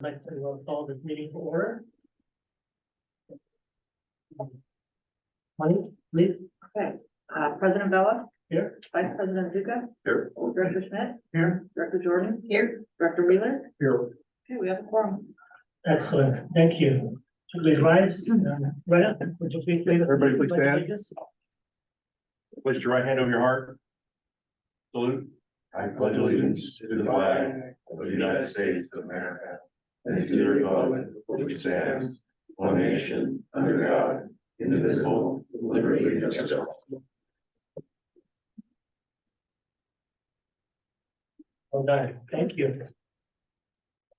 I'd like to call this meeting to order. Money, please. Okay, President Bella, Here. Vice President Zuka, Here. Director Schmidt, Here. Director Jordan, here, Director Wheeler. Here. Okay, we have a quorum. Excellent, thank you. So please rise. Right up. Would you please lead us? Everybody please stand. Allegiance? Place your right hand over your heart. Salute. I pledge allegiance to the flag of the United States of America and to the republic for which it stands, one nation, under God, indivisible, with liberty and justice for all. Well done, thank you.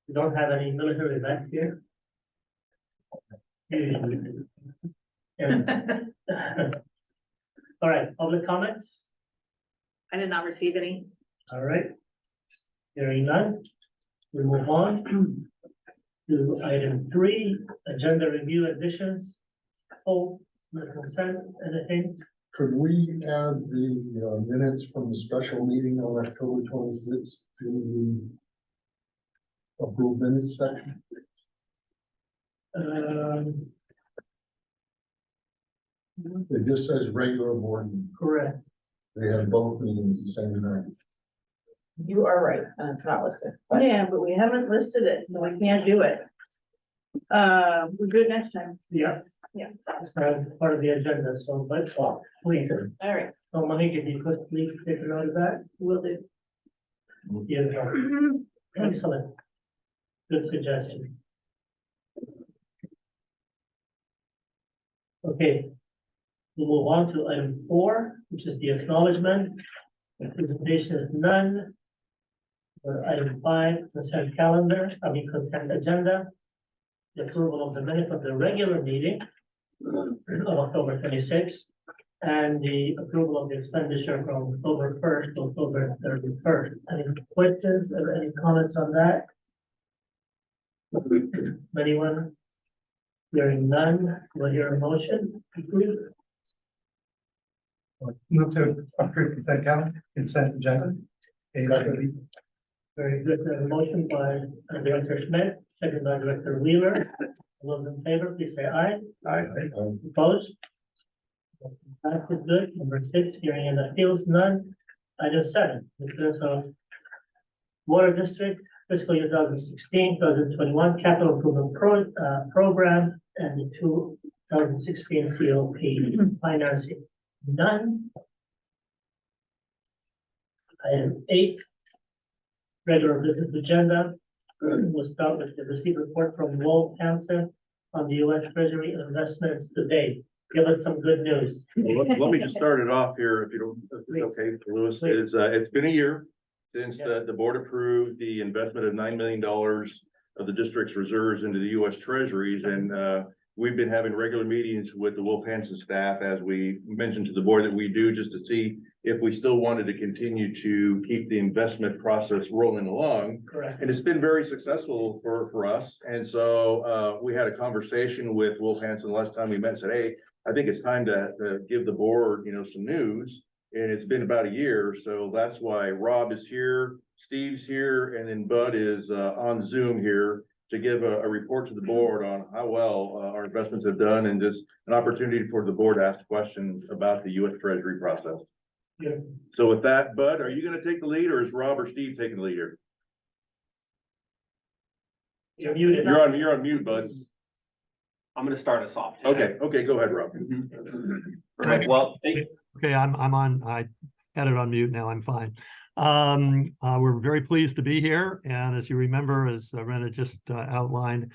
We don't have any military events here. Usually we do. Yeah. All right, public comments? I did not receive any. All right. Hearing none, we move on to item 3, agenda review additions. Oh, consent, anything? Could we add the minutes from the special meeting on October 26th to the approved minutes section? It just says regular board meeting. Correct. They have both meetings the same night. You are right, and it's not listed. Yeah, but we haven't listed it, so we can't do it. We'll do it next time. Yeah. Yeah. It's not part of the agenda, so, but, please. All right, So Monique, if you could please take a note of that. will do. Yeah, excellent. Good suggestion. Okay. We'll move on to item 4, which is the acknowledgement. The presentation is none. Item 5, consent consent agenda. The approval of the minutes of the regular meeting of October 26th. And the approval of the expenditure from October 1st to October 31st. Any questions or any comments on that? Anyone? Hearing none, will hear a motion, please? Move to approve consent agenda. Very good, motion by Director Schmidt, second by Director Wheeler. All those in favor, please say aye. Aye. Opposed? That's good. Number 6, hearing and appeals, none. Item 7, because of Water District fiscal year 2016-2021 capital improvement program and the 2016 COP financing. None. Item 8, regular business agenda. We'll start with the received report from Wolf Hansen on the U.S. Treasury investments today. Give us some good news. Well, let me just start it off here, if you don't, if it's okay, Louis. It's been a year since the board approved the investment of $9 million of the district's reserves into the U.S. Treasuries, and we've been having regular meetings with the Wolf Hansen staff, as we mentioned to the board that we do, just to see if we still wanted to continue to keep the investment process rolling along. Correct. And it's been very successful for us. And so we had a conversation with Wolf Hansen last time we met and said, hey, I think it's time to give the board, some news. And it's been about a year. So that's why Rob is here, Steve's here, and then Bud is on Zoom here to give a report to the board on how well our investments have done, and just an opportunity for the board to ask questions about the U.S. Treasury process. Yeah. So with that, Bud, are you going to take the lead, or is Rob or Steve taking the lead here? You're muted. You're on mute, Bud. I'm gonna start us off today. Okay, go ahead, Rob. Right, well, Okay, I'm on, I had it on mute, now I'm fine. We're very pleased to be here, and as you remember, as Rena just outlined,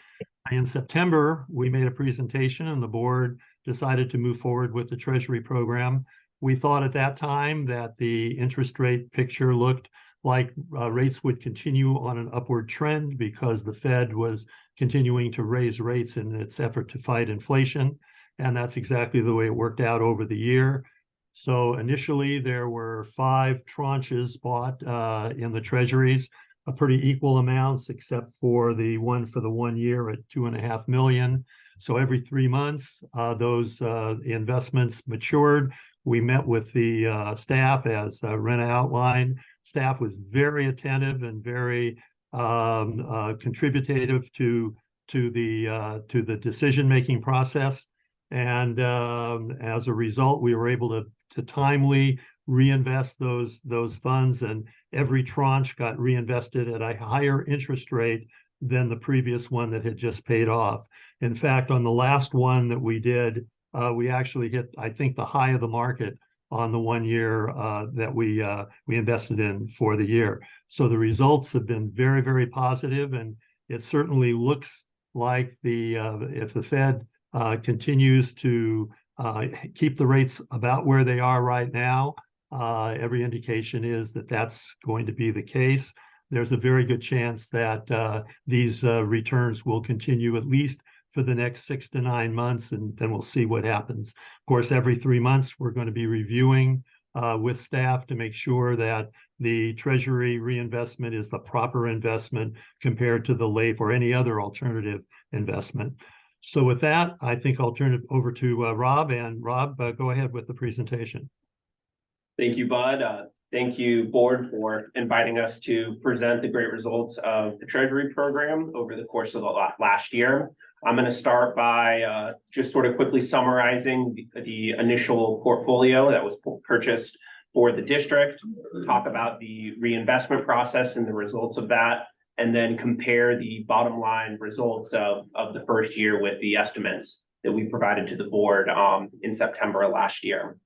in September, we made a presentation and the board decided to move forward with the Treasury program. We thought at that time that the interest rate picture looked like rates would continue on an upward trend because the Fed was continuing to raise rates in its effort to fight inflation. And that's exactly the way it worked out over the year. So initially there were 5 tranches bought in the treasuries, a pretty equal amounts, except for the one for the 1 year at $2.5 million. So every 3 months, those investments matured. We met with the staff, as Rena outlined. Staff was very attentive and very contributive to the decision-making process. And as a result, we were able to timely reinvest those funds, and every tranche got reinvested at a higher interest rate than the previous one that had just paid off. In fact, on the last one that we did, we actually hit, I think, the high of the market on the 1 year that we invested in for the year. So the results have been very, very positive, and it certainly looks like if the Fed continues to keep the rates about where they are right now, every indication is that that's going to be the case. There's a very good chance that these returns will continue at least for the next 6 to 9 months, and then we'll see what happens. Of course, every 3 months, we're going to be reviewing with staff to make sure that the Treasury reinvestment is the proper investment compared to the LAIF or any other alternative investment. So with that, I think I'll turn it over to Rob, and Rob, go ahead with the presentation. Thank you, Bud. Thank you, board, for inviting us to present the great results of the Treasury program over the course of the last year. I'm going to start by just sort of quickly summarizing the initial portfolio that was purchased for the district, talk about the reinvestment process and the results of that, and then compare the bottom line results of the first year with the estimates that we provided to the board in September of last year.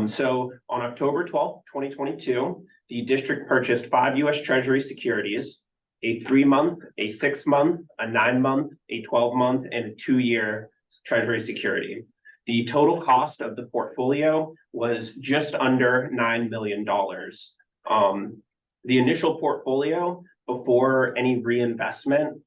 So on October 12th, 2022, the district purchased 5 U.S. Treasury securities, a 3-month, a 6-month, a 9-month, a 12-month, and a 2-year Treasury security. The total cost of the portfolio was just under $9 million. The initial portfolio, before any reinvestment,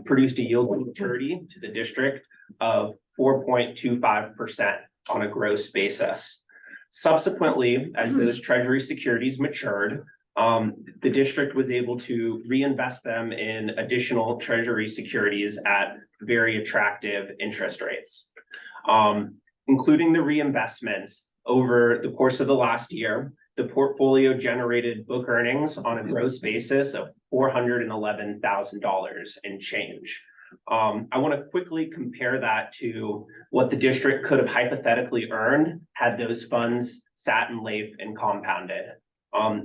produced a yield to maturity to the district of 4.25% on a gross basis. Subsequently, as those Treasury securities matured, the district was able to reinvest them in additional Treasury securities at very attractive interest rates. Including the reinvestments over the course of the last year, the portfolio generated book earnings on a gross basis of $411,000 and change. I want to quickly compare that to what the district could have hypothetically earned had those funds sat in LAIF and compounded.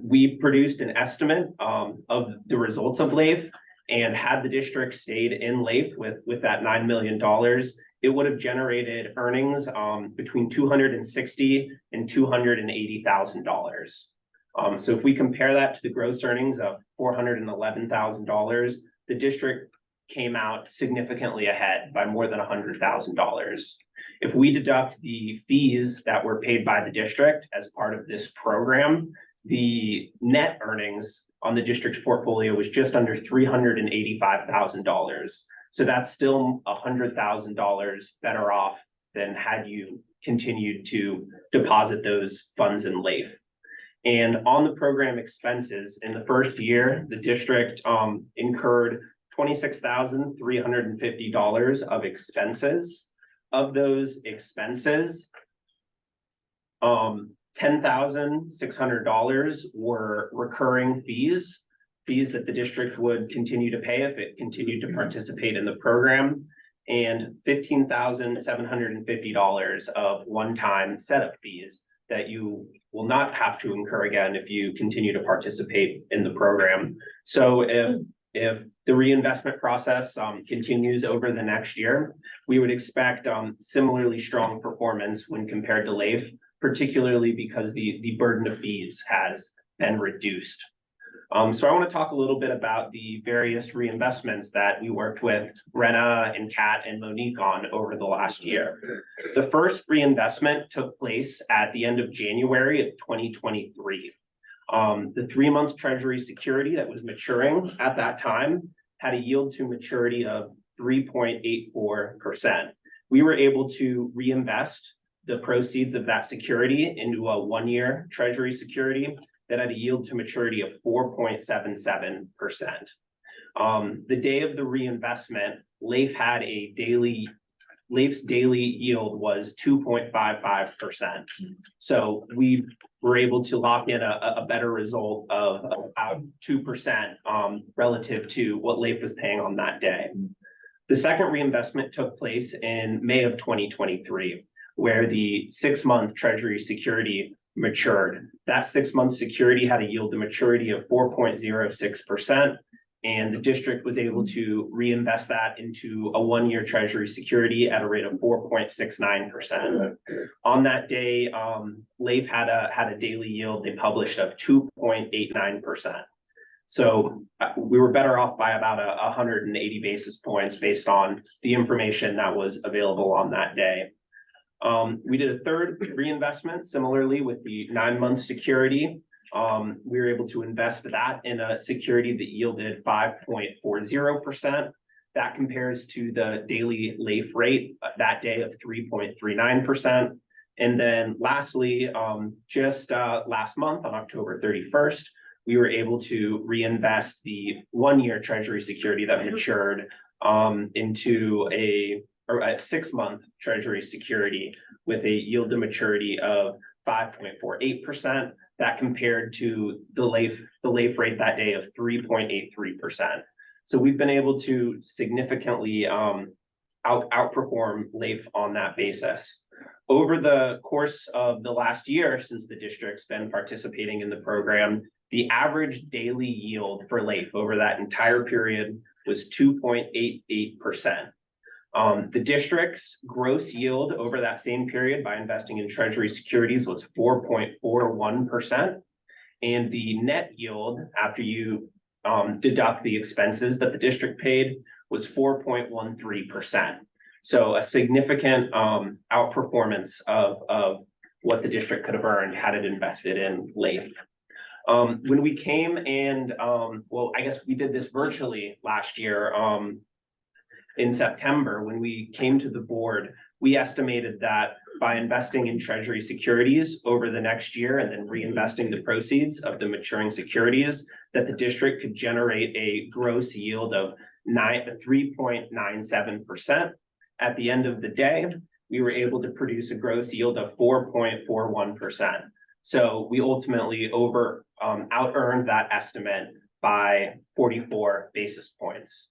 We produced an estimate of the results of LAIF, and had the district stayed in LAIF with that $9 million, it would have generated earnings between $260,000 and $280,000. So if we compare that to the gross earnings of $411,000, the district came out significantly ahead by more than $100,000. If we deduct the fees that were paid by the district as part of this program, the net earnings on the district's portfolio was just under $385,000. So that's still $100,000 better off than had you continued to deposit those funds in LAIF. And on the program expenses, in the first year, the district incurred $26,350 of expenses. Of those expenses, $10,600 were recurring fees that the district would continue to pay if it continued to participate in the program, and $15,750 of one-time setup fees that you will not have to incur again if you continue to participate in the program. So if the reinvestment process continues over the next year, we would expect similarly strong performance when compared to LAIF, particularly because the burden of fees has been reduced. So I want to talk a little bit about the various reinvestments that we worked with Rena and Kat and Monique on over the last year. The first reinvestment took place at the end of January of 2023. The 3-month Treasury security that was maturing at that time had a yield to maturity of 3.84%. We were able to reinvest the proceeds of that security into a 1-year Treasury security that had a yield to maturity of 4.77%. The day of the reinvestment, LAIF had a daily Leif's daily yield was 2.55%. So we were able to lock in a better result of about 2% relative to what Leif was paying on that day. The second reinvestment took place in May of 2023, where the 6-month Treasury security matured. That 6-month security had a yield to maturity of 4.06%. And the district was able to reinvest that into a 1-year Treasury security at a rate of 4.69%. On that day, Leif had a daily yield they published of 2.89%. So we were better off by about 180 basis points based on the information that was available on that day. We did a third reinvestment similarly with the 9-month security. We were able to invest that in a security that yielded 5.40%. That compares to the daily Leif rate that day of 3.39%. And then lastly, just last month on October 31st, we were able to reinvest the 1-year Treasury security that matured into a 6-month Treasury security with a yield to maturity of 5.48%. That compared to the Leif rate that day of 3.83%. So we've been able to significantly outperform Leif on that basis. Over the course of the last year, since the district's been participating in the program, the average daily yield for Leif over that entire period was 2.88%. The district's gross yield over that same period by investing in Treasury securities was 4.41%. And the net yield after you deduct the expenses that the district paid was 4.13%. So a significant outperformance of what the district could have earned had it invested in Leif. When we came and, well, I guess we did this virtually last year, in September, when we came to the board, we estimated that by investing in Treasury securities over the next year and then reinvesting the proceeds of the maturing securities, that the district could generate a gross yield of 3.97%. At the end of the day, we were able to produce a gross yield of 4.41%. So we ultimately out-earned that estimate by 44 basis points.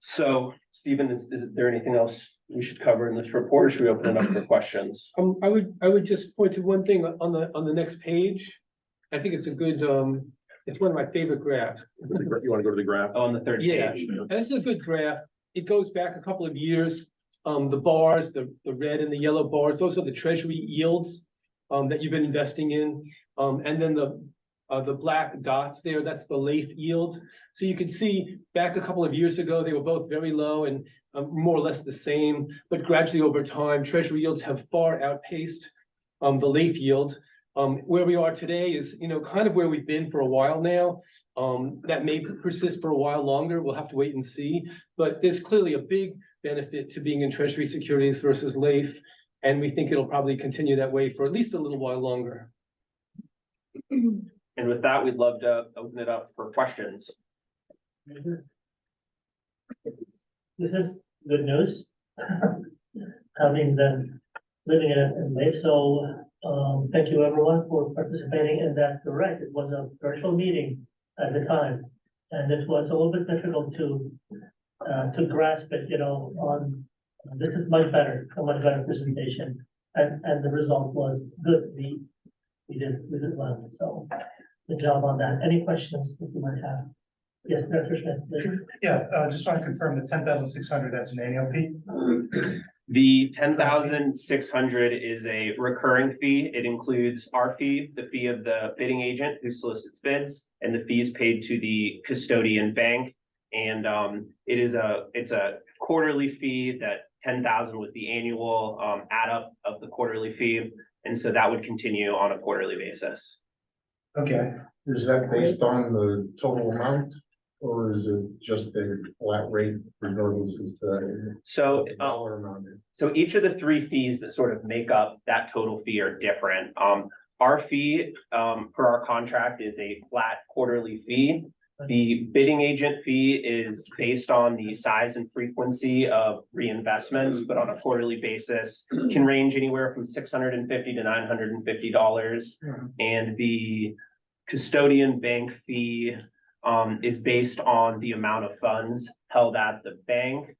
So, Stephen, is there anything else we should cover in this report, or should we open it up for questions? I would just point to one thing on the next page. I think it's a good, it's one of my favorite graphs. You want to go to the graph? On the third Yeah, page. this is a good graph. It goes back a couple of years. The bars, the red and the yellow bars, those are the Treasury yields that you've been investing in. And then the black dots there, that's the Leif yield. So you can see back a couple of years ago, they were both very low and more or less the same, but gradually over time, Treasury yields have far outpaced the Leif yield. Where we are today is, kind of where we've been for a while now. That may persist for a while longer. We'll have to wait and see, but there's clearly a big benefit to being in Treasury securities versus Leif. And we think it'll probably continue that way for at least a little while longer. And with that, we'd love to open it up for questions. This is good news. Having been living in Leif, so thank you everyone for participating in that. You're right, it was a virtual meeting at the time, and it was a little bit difficult to grasp it, on this is much better, a much better presentation, and the result was good. We did well, so good job on that. Any questions that you might have? Yes, Dr. Schmidt. Yeah, just want to confirm the 10,600, that's an annual fee? The 10,600 is a recurring fee. It includes our fee, the fee of the bidding agent who solicits bids, and the fees paid to the custodian bank. And it's a quarterly fee. That 10,000 was the annual add up of the quarterly fee, and so that would continue on a quarterly basis. Okay. Is that based on the total amount, or is it just a flat rate regardless as to So the dollar amount? So each of the three fees that sort of make up that total fee are different. Our fee per our contract is a flat quarterly fee. The bidding agent fee is based on the size and frequency of reinvestments, but on a quarterly basis can range anywhere from $650 to $950. And the custodian bank fee is based on the amount of funds held at the bank,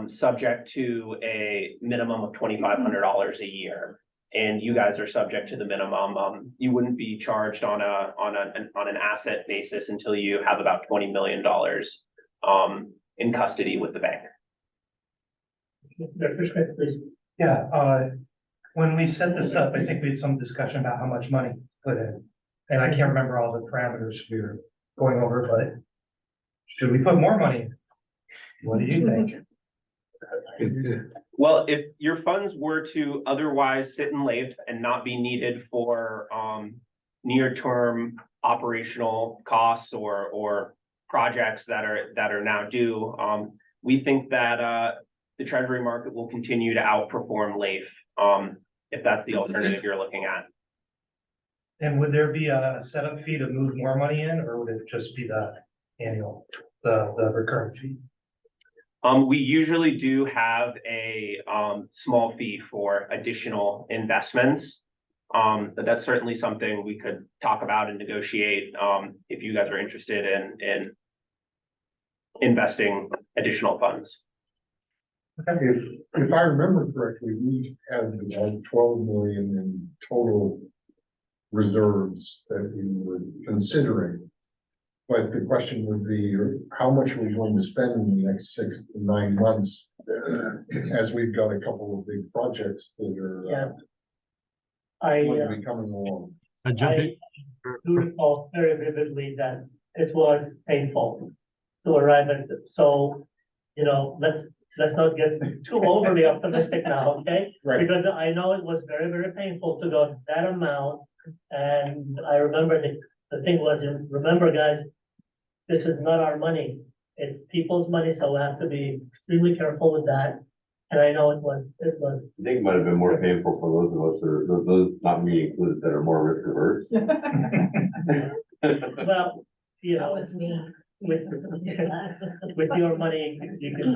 subject to a minimum of $2,500 a year. And you guys are subject to the minimum. You wouldn't be charged on an asset basis until you have about $20 million in custody with the bank. Please. Yeah, when we set this up, I think we had some discussion about how much money to put in. And I can't remember all the parameters we were going over, but should we put more money in? What do you think? Well, if your funds were to otherwise sit in LAIF and not be needed for near-term operational costs or projects that are now due, we think that the treasury market will continue to outperform LAIF, if that's the alternative you're looking at. And would there be a setup fee to move more money in, or would it just be the annual, the recurring fee? We usually do have a small fee for additional investments. But that's certainly something we could talk about and negotiate if you guys are interested in investing additional funds. If I remember correctly, we had about 12 million in total reserves that we were considering. But the question would be, how much are we going to spend in the next 6 to 9 months? As we've got a couple of big projects that are going to be coming along. I jump in. do recall very vividly that it was painful to arrive at, so, let's not get too overly optimistic now, okay? Right. Because I know it was very painful to go that amount, and I remember the thing was, remember guys, this is not our money, it's people's money, so we have to be extremely careful with that. And I know it was. I think it might have been more painful for those of us, or those not me included, that are more risk averse. Well, That was me. with your money, you can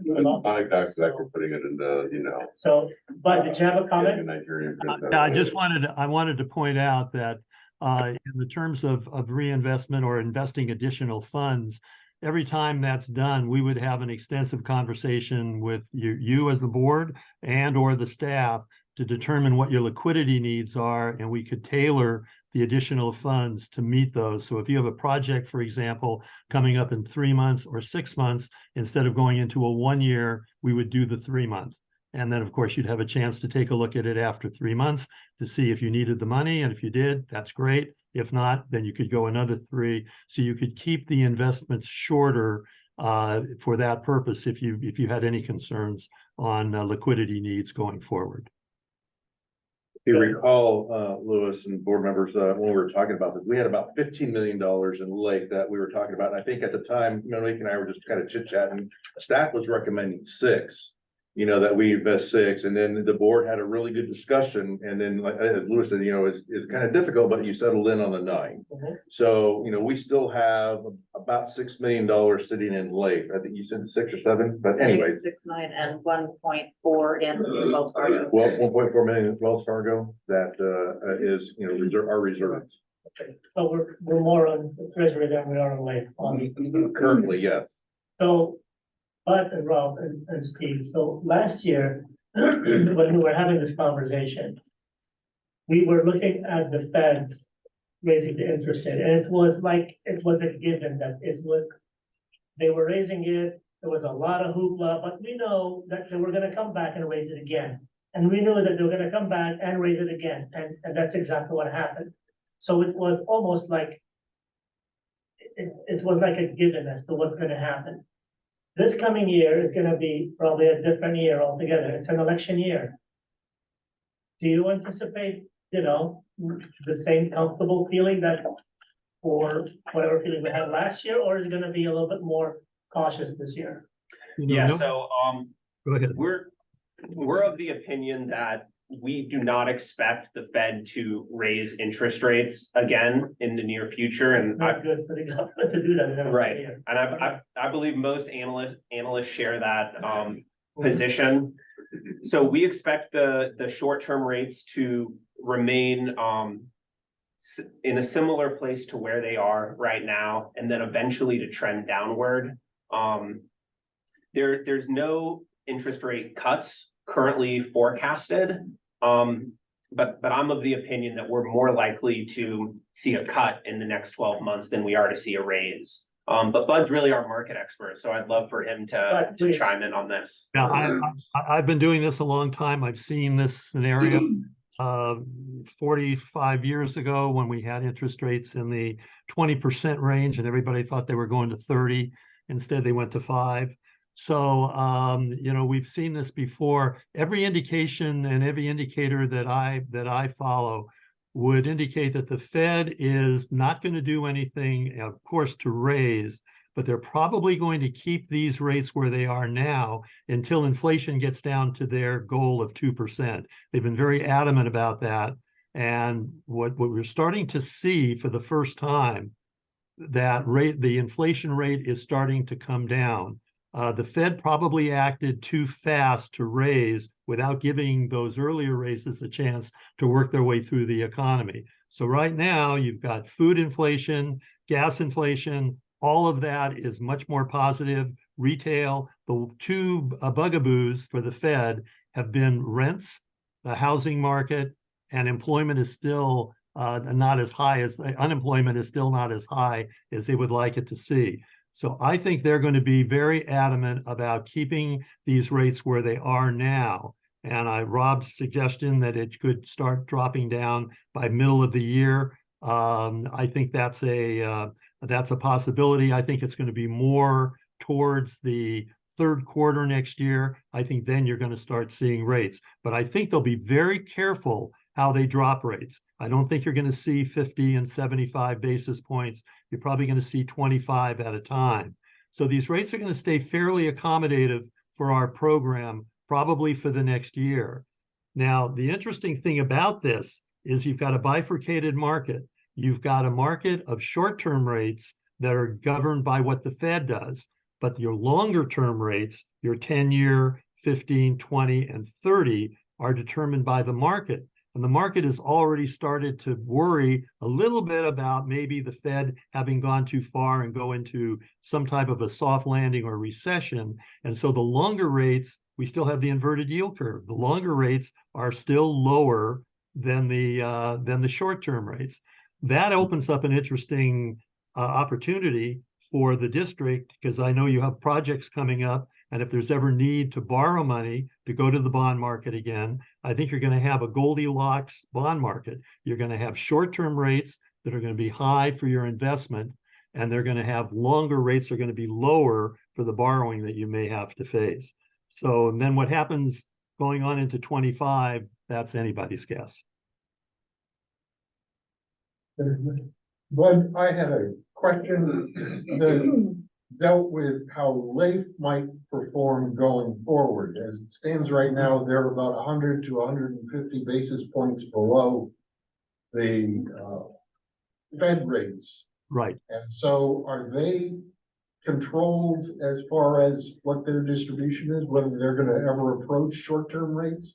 do a lot. Not exactly putting it in the, So, but did you have a comment? Nigerian. I just wanted to point out that in the terms of reinvestment or investing additional funds, every time that's done, we would have an extensive conversation with you as the board and or the staff to determine what your liquidity needs are, and we could tailor the additional funds to meet those. So if you have a project, for example, coming up in 3 months or 6 months, instead of going into a 1 year, we would do the 3 month. And then, of course, you'd have a chance to take a look at it after 3 months to see if you needed the money. And if you did, that's great. If not, then you could go another 3. So you could keep the investments shorter for that purpose if you had any concerns on liquidity needs going forward. If you recall, Lewis and board members, when we were talking about this, we had about $15 million in Lake that we were talking about. And I think at the time, Monique and I were just kind of chit chatting. Staff was recommending 6. That we invest 6, and then the board had a really good discussion, and then like as Lewis said, it's kind of difficult, but you settled in on the 9. Mhm. So, we still have about $6 million sitting in Lake. I think you said 6 or 7, but anyway. 6, 9, and 1.4 in Wells Fargo. Well, 1.4 million in Wells Fargo, that is, our reserves. Okay. So we're more on the treasury than we are on Lake. Currently, yes. So, Bud and Rob and Steve, so last year, when we were having this conversation, we were looking at the feds raising the interest rate, and it was a given that they were raising it, there was a lot of hoopla, but we know that they were gonna come back and raise it again. And we knew that they were gonna come back and raise it again, and that's exactly what happened. So it was almost like, it was like a given as to what's gonna happen. This coming year is gonna be probably a different year altogether. It's an election year. Do you anticipate, the same comfortable feeling that, or whatever feeling we had last year, or is it gonna be a little bit more cautious this year? Yeah, so Go ahead. we're of the opinion that we do not expect the Fed to raise interest rates again in the near future, and Not good for the government to do that. in every right, year. and I believe most analysts share that position. So we expect the short-term rates to remain in a similar place to where they are right now, and then eventually to trend downward. There's no interest rate cuts currently forecasted. But I'm of the opinion that we're more likely to see a cut in the next 12 months than we are to see a raise. But Bud's really our market expert, so I'd love for him to chime in on this. Yeah, I've been doing this a long time. I've seen this scenario 45 years ago when we had interest rates in the 20% range and everybody thought they were going to 30. Instead, they went to 5. So, you know, we've seen this before. Every indication and every indicator that I follow would indicate that the Fed is not going to do anything, of course, to raise, but they're probably going to keep these rates where they are now until inflation gets down to their goal of 2%. They've been very adamant about that. And what we're starting to see for the first time, that the inflation rate is starting to come down. The Fed probably acted too fast to raise without giving those earlier raises a chance to work their way through the economy. So right now you've got food inflation, gas inflation, all of that is much more positive. Retail, the two bugaboos for the Fed have been rents, the housing market, and employment is still not as high as unemployment is still not as high as they would like it to see. So I think they're going to be very adamant about keeping these rates where they are now. And Rob's suggestion that it could start dropping down by middle of the year, I think that's a possibility. I think it's going to be more towards the third quarter next year. I think then you're going to start seeing rates. But I think they'll be very careful how they drop rates. I don't think you're going to see 50 and 75 basis points. You're probably going to see 25 at a time. So these rates are going to stay fairly accommodative for our program, probably for the next year. Now, the interesting thing about this is you've got a bifurcated market. You've got a market of short-term rates that are governed by what the Fed does, but your longer-term rates, your 10-year, 15, 20, and 30 are determined by the market. And the market has already started to worry a little bit about maybe the Fed having gone too far and go into some type of a soft landing or recession. And so the longer rates, we still have the inverted yield curve. The longer rates are still lower than the short-term rates. That opens up an interesting opportunity for the district, because I know you have projects coming up, and if there's ever need to borrow money to go to the bond market again, I think you're going to have a Goldilocks bond market. You're going to have short-term rates that are going to be high for your investment, and they're going to have longer rates that are going to be lower for the borrowing that you may have to face. So and then what happens going on into 25, that's anybody's guess. But I had a question that dealt with how LAIF might perform going forward. As it stands right now, they're about 100 to 150 basis points below the Fed rates. Right. And so are they controlled as far as what their distribution is, whether they're going to ever approach short-term rates?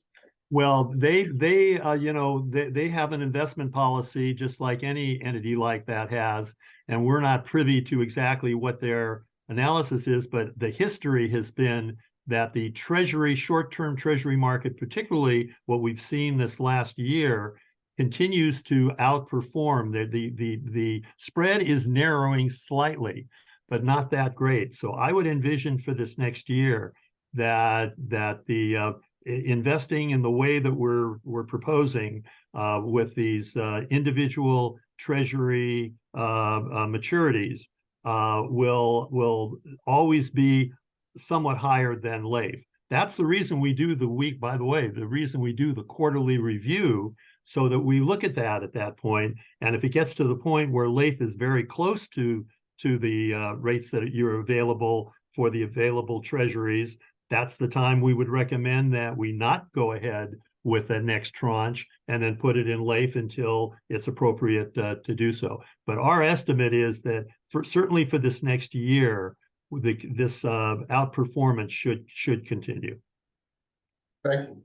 Well, they have an investment policy just like any entity like that has, and we're not privy to exactly what their analysis is, but the history has been that the Treasury, short-term Treasury market, particularly what we've seen this last year, continues to outperform. The spread is narrowing slightly, but not that great. So I would envision for this next year that the investing in the way that we're proposing with these individual Treasury maturities will always be somewhat higher than LAIF. That's the reason we do the reason we do the quarterly review, so that we look at that point. And if it gets to the point where LAIF is very close to the rates that you're available for the available treasuries, that's the time we would recommend that we not go ahead with the next tranche and then put it in LAIF until it's appropriate to do so. But our estimate is that certainly for this next year, this outperformance should continue. Thank you.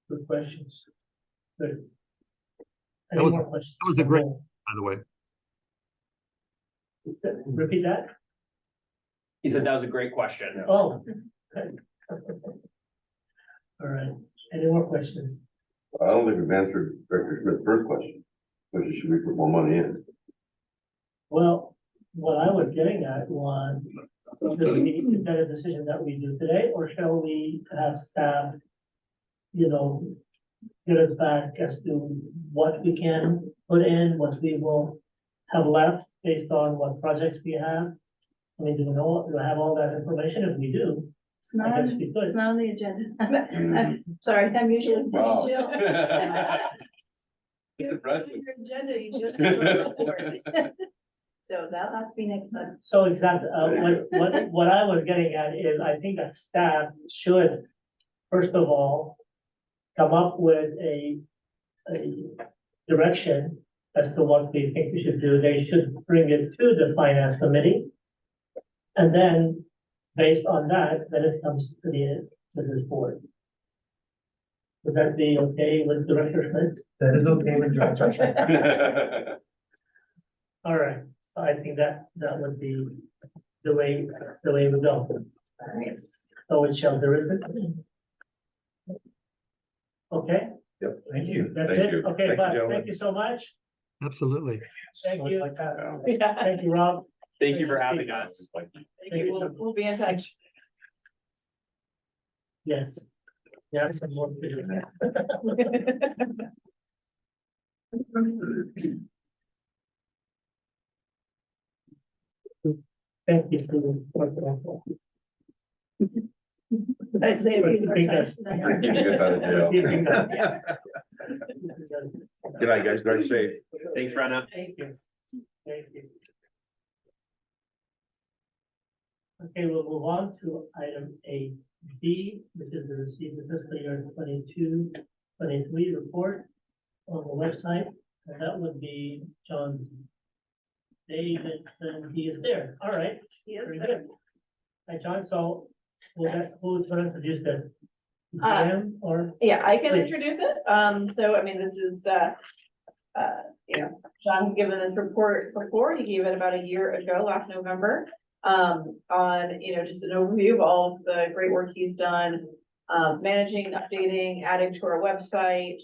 Good questions. Good. That Any was- more questions? That was a great, by the way. Repeat that? He said that was a great question. Oh. Okay. All right, any more questions? I don't think we've answered Director Smith's first question, which is should we put more money in? Well, what I was getting at was, is that a decision that we do today, or shall we have staff, get us back as to what we can put in, what we will have left based on what projects we have? I mean, do we have all that information? If we do, It's not, I guess we could. it's not on the agenda. I'm sorry, I'm usually. Wow. Chill. It's impressive. Your agenda, you just have a report. So that'll have to be next month. So exactly, what I was getting at is, I think that staff should, first of all, come up with a direction as to what we think we should do. They should bring it to the finance committee. And then, based on that, then it comes to this board. Would that be okay with Director Smith? That is okay with Director Smith. All right, I think that would be the way we go. So it shall there is it. Okay, Thank you. that's Thank it. you. Okay, Thank you, but gentlemen. thank you so much. Absolutely. Thank Always you. like that. Thank you, Rob. Thank you for having us. Thank you. We'll be in touch. Yes. Yeah, some more. to do. Thank you for the work. I'd say it'd be more Yes. time. Keep you guys out of jail. Good night, guys. Drive safe. Thanks, Brenna. Thank you. Thank you. Okay, we'll move on to item 8B, which is the receipt of fiscal year 22-23 report on the website. And that would be John Davidson. He is there. All right. Yes. Very good. Hi, John. So who's going to introduce this? Uh, Jim or? Yeah, I can Please. introduce it. So I mean, this is, John's given this report before. He gave it about a year ago, last November. On, just an overview of all of the great work he's done, managing, updating, adding to our website,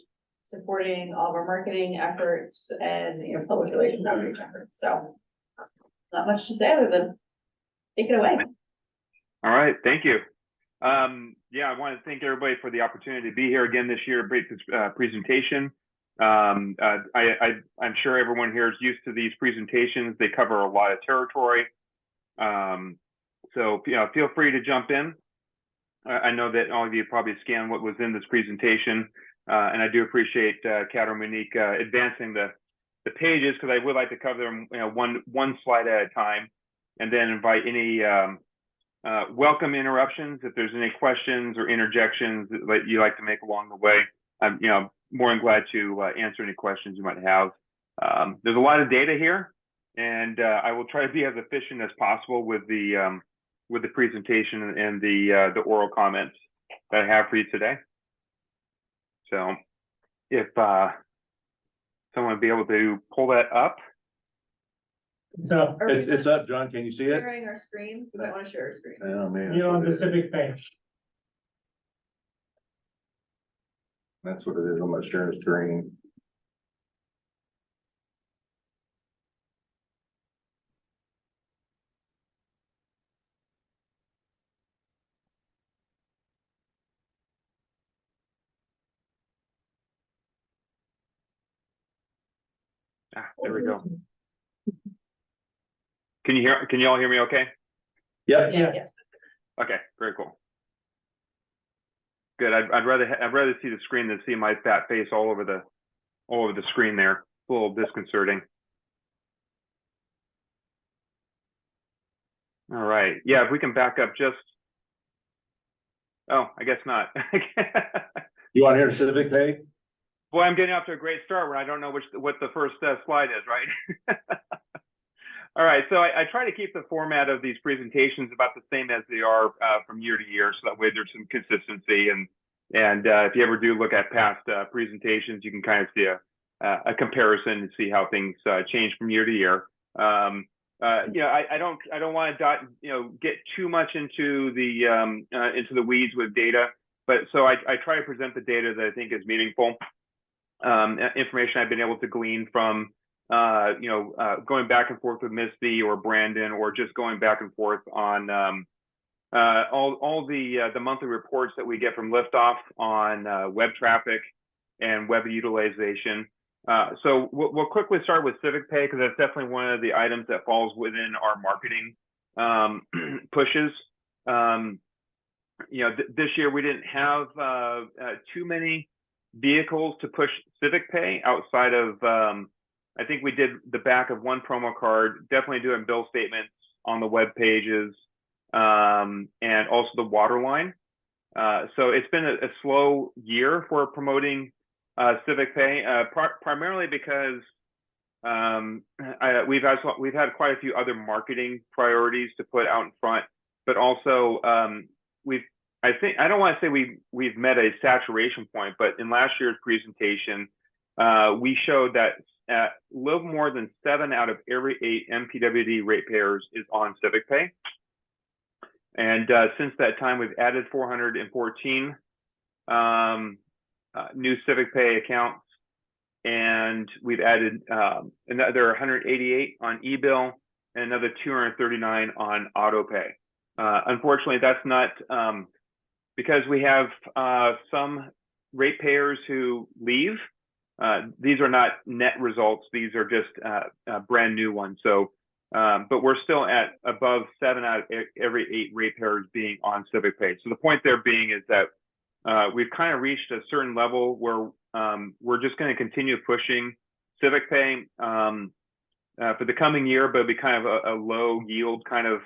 supporting all of our marketing efforts and, public relations outreach efforts. So not much to say other than take it away. All right, thank you. Yeah, I want to thank everybody for the opportunity to be here again this year to break this presentation. I'm sure everyone here is used to these presentations. They cover a lot of territory. So feel free to jump in. I know that all of you probably scanned what was in this presentation, and I do appreciate Kat or Monique advancing the pages, because I would like to cover them one slide at a time, and then invite any welcome interruptions if there's any questions or interjections that you like to make along the way. I'm more than glad to answer any questions you might have. There's a lot of data here, and I will try to be as efficient as possible with the presentation and the oral comments that I have for you today. So if someone would be able to pull that up. So It's up, John. Can you see it? Sharing our screen. We don't want to share our screen. Oh, man. you're on the civic page. That's what it is. I'm not sharing the screen. There we go. Can you all hear me okay? Yeah. Yes. Okay, very cool. Good. I'd rather see the screen than see my fat face all over the screen there. It's a little disconcerting. All right. Yeah, if we can back up just Oh, I guess not. You want to hear civic pay? Boy, I'm getting off to a great start when I don't know what the first slide is, right? All right, so I try to keep the format of these presentations about the same as they are from year to year, so that way there's some consistency. And if you ever do look at past presentations, you can kind of see a comparison and see how things change from year to year. I don't want to get too much into the weeds with data, but so I try to present the data that I think is meaningful. Information I've been able to glean from going back and forth with Misty or Brandon, or just going back and forth on all the monthly reports that we get from Liftoff on web traffic and web utilization. So we'll quickly start with civic pay, because that's definitely one of the items that falls within our marketing pushes. This year we didn't have too many vehicles to push civic pay outside of I think we did the back of one promo card, definitely doing bill statements on the web pages, and also the water line. So it's been a slow year for promoting civic pay, primarily because we've had quite a few other marketing priorities to put out in front, but also I don't want to say we've met a saturation point, but in last year's presentation, we showed that a little more than 7 out of every 8 MPWD ratepayers is on civic pay. And since that time, we've added 414 new civic pay accounts, and we've added another 188 on e-bill and another 239 on auto pay. Unfortunately, that's not because we have some ratepayers who leave. These are not net results. These are just brand new ones. So, but we're still at above 7 out of every 8 ratepayers being on civic pay. So the point there being is that we've kind of reached a certain level where we're just going to continue pushing civic pay for the coming year, but it'll be kind of a low yield kind of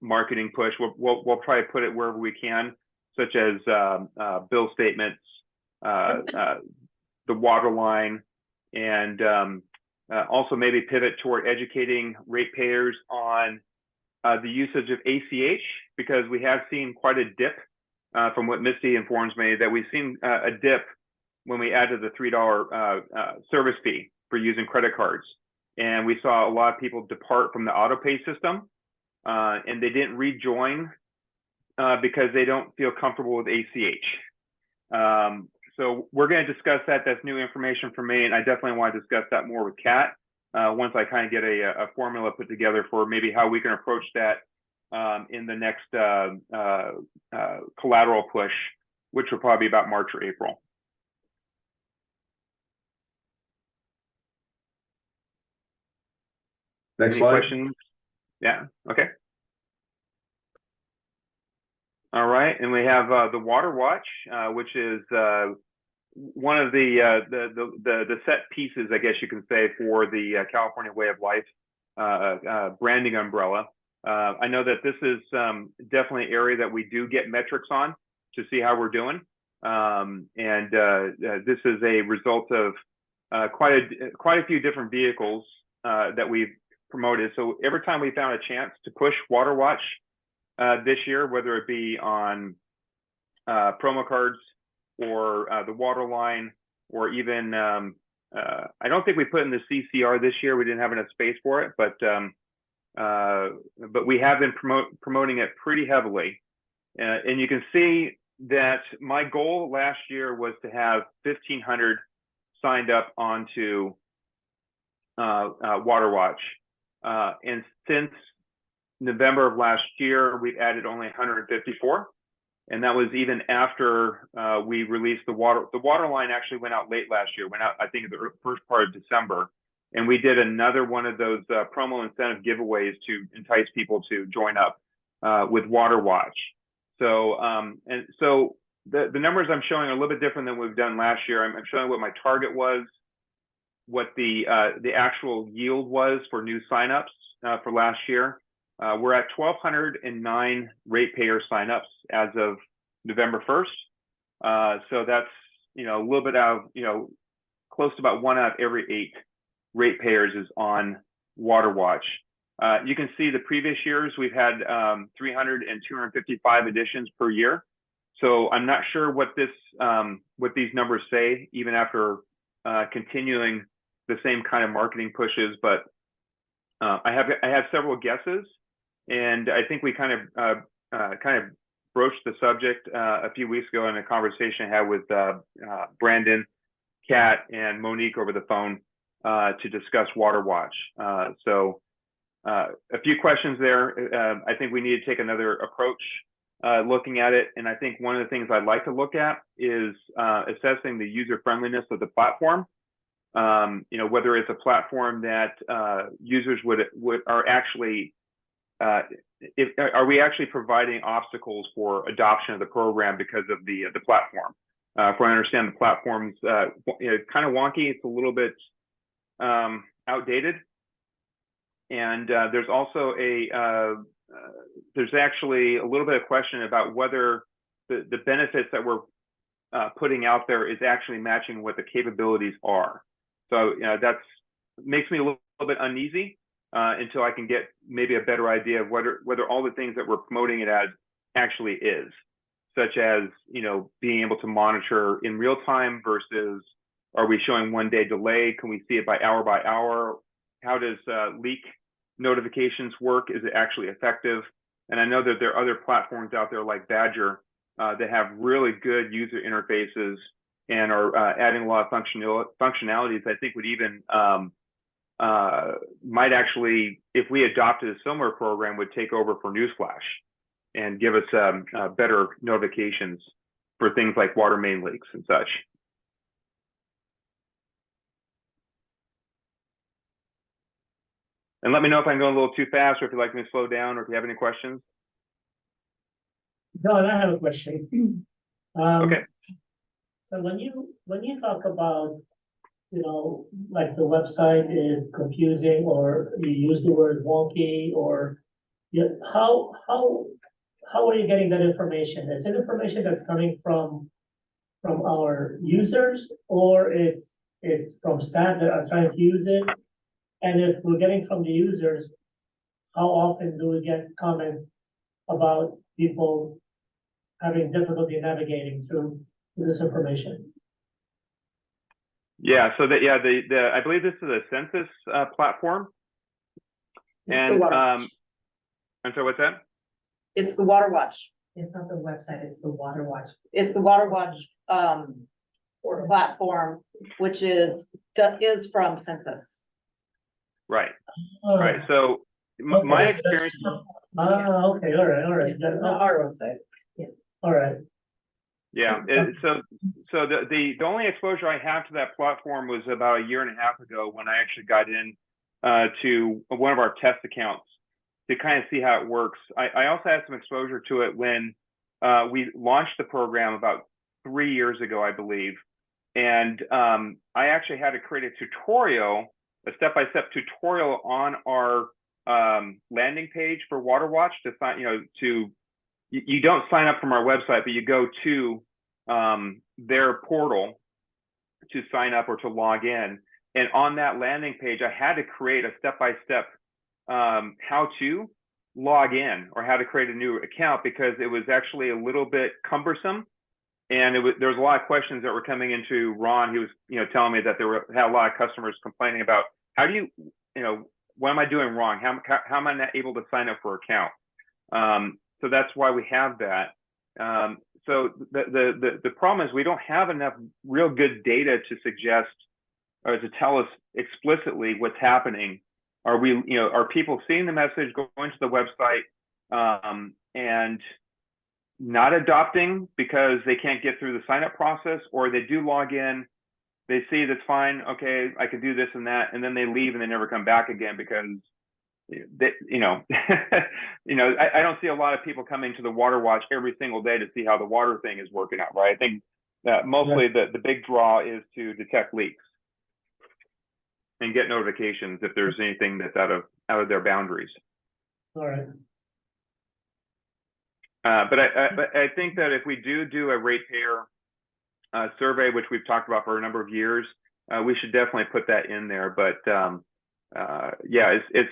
marketing push. We'll try to put it wherever we can, such as bill statements, the water line, and also maybe pivot toward educating ratepayers on the usage of ACH, because we have seen quite a dip from what Misty informs me, that we've seen a dip when we added the $3 service fee for using credit cards. And we saw a lot of people depart from the auto pay system, and they didn't rejoin because they don't feel comfortable with ACH. So we're going to discuss that. That's new information for me, and I definitely want to discuss that more with Kat once I kind of get a formula put together for maybe how we can approach that in the next collateral push, which will probably be about March or April. Next Any slide. questions? Yeah. Okay. All right, and we have the Water Watch, which is one of the set pieces, I guess you can say, for the California Way of Life branding umbrella. I know that this is definitely an area that we do get metrics on to see how we're doing, and this is a result of quite a few different vehicles that we've promoted. So every time we found a chance to push Water Watch this year, whether it be on promo cards or the water line, or even I don't think we put in the CCR this year. We didn't have enough space for it, but we have been promoting it pretty heavily. And you can see that my goal last year was to have 1,500 signed up onto Water Watch, and since November of last year, we've added only 154. And that was even after we released the water. The water line actually went out late last year, went out, I think, the first part of December. And we did another one of those promo incentive giveaways to entice people to join up with Water Watch. So, and so the numbers I'm showing are a little bit different than we've done last year. I'm showing what my target was, what the actual yield was for new signups for last year. We're at 1,209 ratepayer signups as of November 1st. So that's, you know, a little bit out of, close to about 1 out of every 8 ratepayers is on WaterWatch. You can see the previous years, we've had 300 and 255 additions per year. So I'm not sure what these numbers say, even after continuing the same kind of marketing pushes, but I have several guesses, and I think we kind of broached the subject a few weeks ago in a conversation I had with Brandon, Kat, and Monique over the phone to discuss WaterWatch. So a few questions there. I think we need to take another approach looking at it, and I think one of the things I'd like to look at is assessing the user friendliness of the platform. Whether it's a platform that users are actually are we actually providing obstacles for adoption of the program because of the platform? If I understand the platform's kind of wonky, it's a little bit outdated, and there's also there's actually a little bit of question about whether the benefits that we're putting out there is actually matching what the capabilities are. So that makes me a little bit uneasy until I can get maybe a better idea of whether all the things that we're promoting it as actually is, such as being able to monitor in real time versus are we showing 1-day delay? Can we see it by hour? How does leak notifications work? Is it actually effective? And I know that there are other platforms out there like Badger that have really good user interfaces and are adding a lot of functionalities I think would even might actually, if we adopted a similar program, would take over for Newsflash and give us better notifications for things like water main leaks and such. And let me know if I'm going a little too fast, or if you'd like me to slow down, or if you have any questions. Don, I have a question. Okay. So when you talk about, like the website is confusing, or you use the word wonky, or how are you getting that information? Is it information that's coming from our users, or it's from staff that are trying to use it? And if we're getting from the users, how often do we get comments about people having difficulty navigating through this information? Yeah, so I believe this is a census platform. And I'm sorry, what's that? It's the WaterWatch. It's not the website, it's the WaterWatch. It's the WaterWatch platform, which is from Census. Right. Oh, Right. So okay, my so that's- experience. Okay, all right. Not our website. All right. Yeah. So the only exposure I have to that platform was about 1.5 years ago when I actually got in to one of our test accounts to kind of see how it works. I also had some exposure to it when we launched the program about 3 years ago, I believe. And I actually had to create a tutorial, a step-by-step tutorial on our landing page for WaterWatch to sign, you don't sign up from our website, but you go to their portal to sign up or to log in. And on that landing page, I had to create a step-by-step how to log in or how to create a new account, because it was actually a little bit cumbersome. And there was a lot of questions that were coming into Ron. He was, telling me that had a lot of customers complaining about how do you, what am I doing wrong? How am I not able to sign up for an account? So that's why we have that. So the problem is we don't have enough real good data to suggest or to tell us explicitly what's happening. Are people seeing the message, going to the website, and not adopting because they can't get through the sign up process, or they do log in, they see that's fine, okay, I can do this and that, and then they leave and they never come back again because they, I don't see a lot of people coming to the WaterWatch every single day to see how the water thing is working out, right? I think mostly the big draw is to detect leaks and get notifications if there's anything that's out of their boundaries. All right. But I think that if we do a ratepayer survey, which we've talked about for a number of years, we should definitely put that in there. But yeah, it's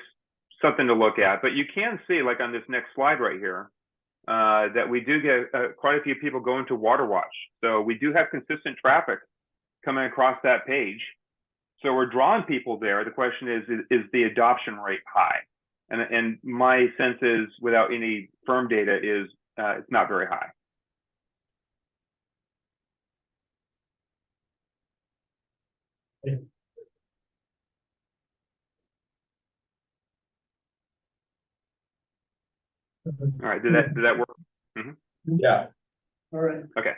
something to look at. But you can see, like on this next slide right here, that we do get quite a few people going to Water Watch. So we do have consistent traffic coming across that page. So we're drawing people there. The question is the adoption rate high? And my sense is, without any firm data, is it's not very high. All right, did that work? Yeah. All right. Okay.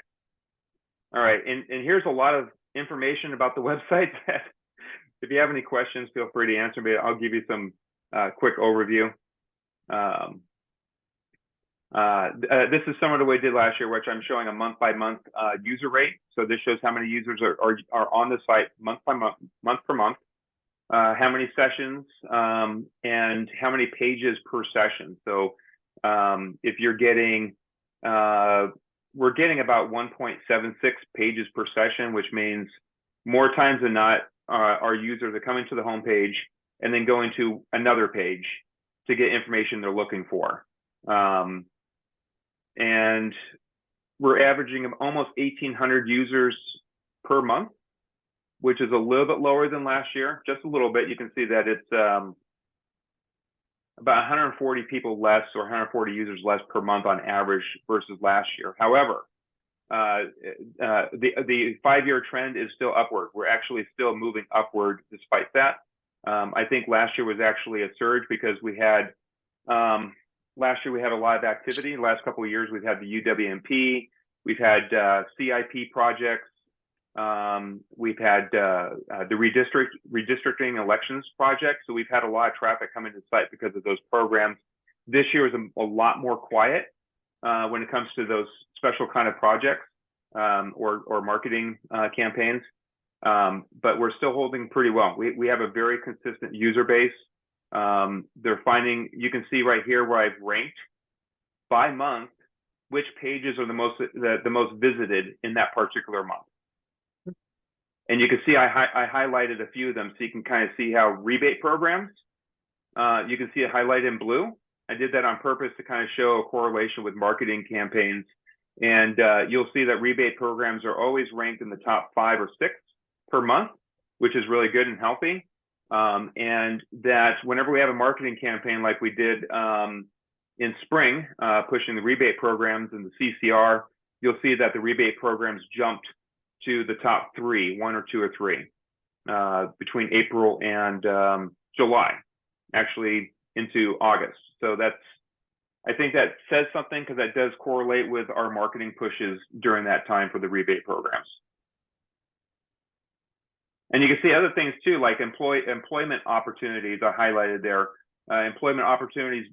All right, and here's a lot of information about the website that if you have any questions, feel free to answer me. I'll give you some quick overview. This is similar to what we did last year, which I'm showing a month-by-month user rate. So this shows how many users are on the site month per month, how many sessions, and how many pages per session. So if you're getting, we're getting about 1.76 pages per session, which means more times than not, our users are coming to the homepage and then going to another page to get information they're looking for. And we're averaging almost 1,800 users per month, which is a little bit lower than last year, just a little bit. You can see that it's about 140 people less, or 140 users less per month on average versus last year. However, the 5-year trend is still upward. We're actually still moving upward despite that. I think last year was actually a surge because we had, last year we had a lot of activity. The last couple of years we've had the UWMP, we've had CIP projects, we've had the redistricting elections project. So we've had a lot of traffic coming to the site because of those programs. This year is a lot more quiet when it comes to those special kind of projects or marketing campaigns. But we're still holding pretty well. We have a very consistent user base. They're finding, you can see right here where I've ranked by month which pages are the most visited in that particular month. And you can see I highlighted a few of them so you can kind of see how rebate programs, you can see it highlighted in blue. I did that on purpose to kind of show a correlation with marketing campaigns. And you'll see that rebate programs are always ranked in the top 5 or 6 per month, which is really good and healthy. And that whenever we have a marketing campaign like we did in spring, pushing the rebate programs and the CCR, you'll see that the rebate programs jumped to the top 3, 1 or 2 or 3, between April and July, actually into August. So I think that says something because that does correlate with our marketing pushes during that time for the rebate programs. And you can see other things too, like employment opportunities are highlighted there. Employment opportunities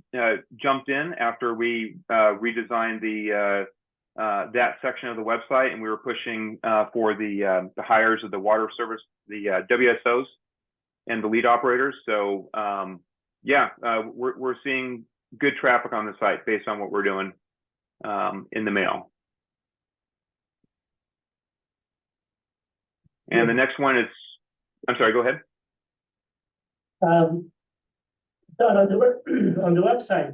jumped in after we redesigned that section of the website, and we were pushing for the hires of the water service, the WSOs and the lead operators. So yeah, we're seeing good traffic on the site based on what we're doing in the mail. And the next one is, I'm sorry, go ahead. On the website,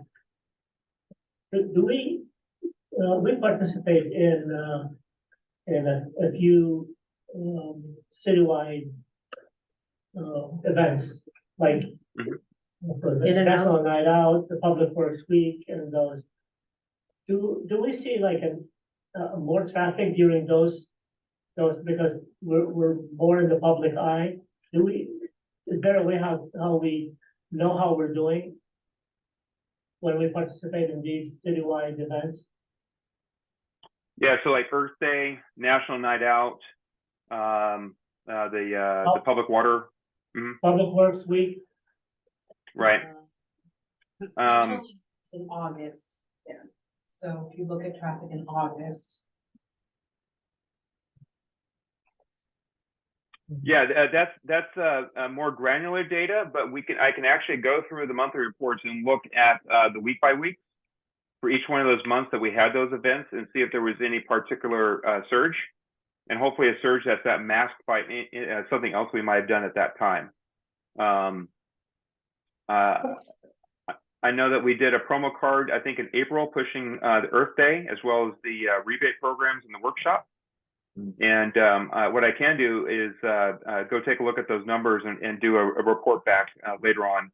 do we participate in a few citywide events like the National Night Out, the Public Works Week, and those? Do we see like a more traffic during those because we're more in the public eye? Is there a way how we know how we're doing when we participate in these citywide events? Yeah, so like Earth Day, National Night Out, the Public Water, Public Works Week. Right. It's in August. Yeah. So if you look at traffic in August. Yeah, that's more granular data, but I can actually go through the monthly reports and look at the week by week for each one of those months that we had those events and see if there was any particular surge, and hopefully a surge that's that masked by something else we might have done at that time. I know that we did a promo card, I think in April, pushing the Earth Day, as well as the rebate programs in the workshop. And what I can do is go take a look at those numbers and do a report back later on.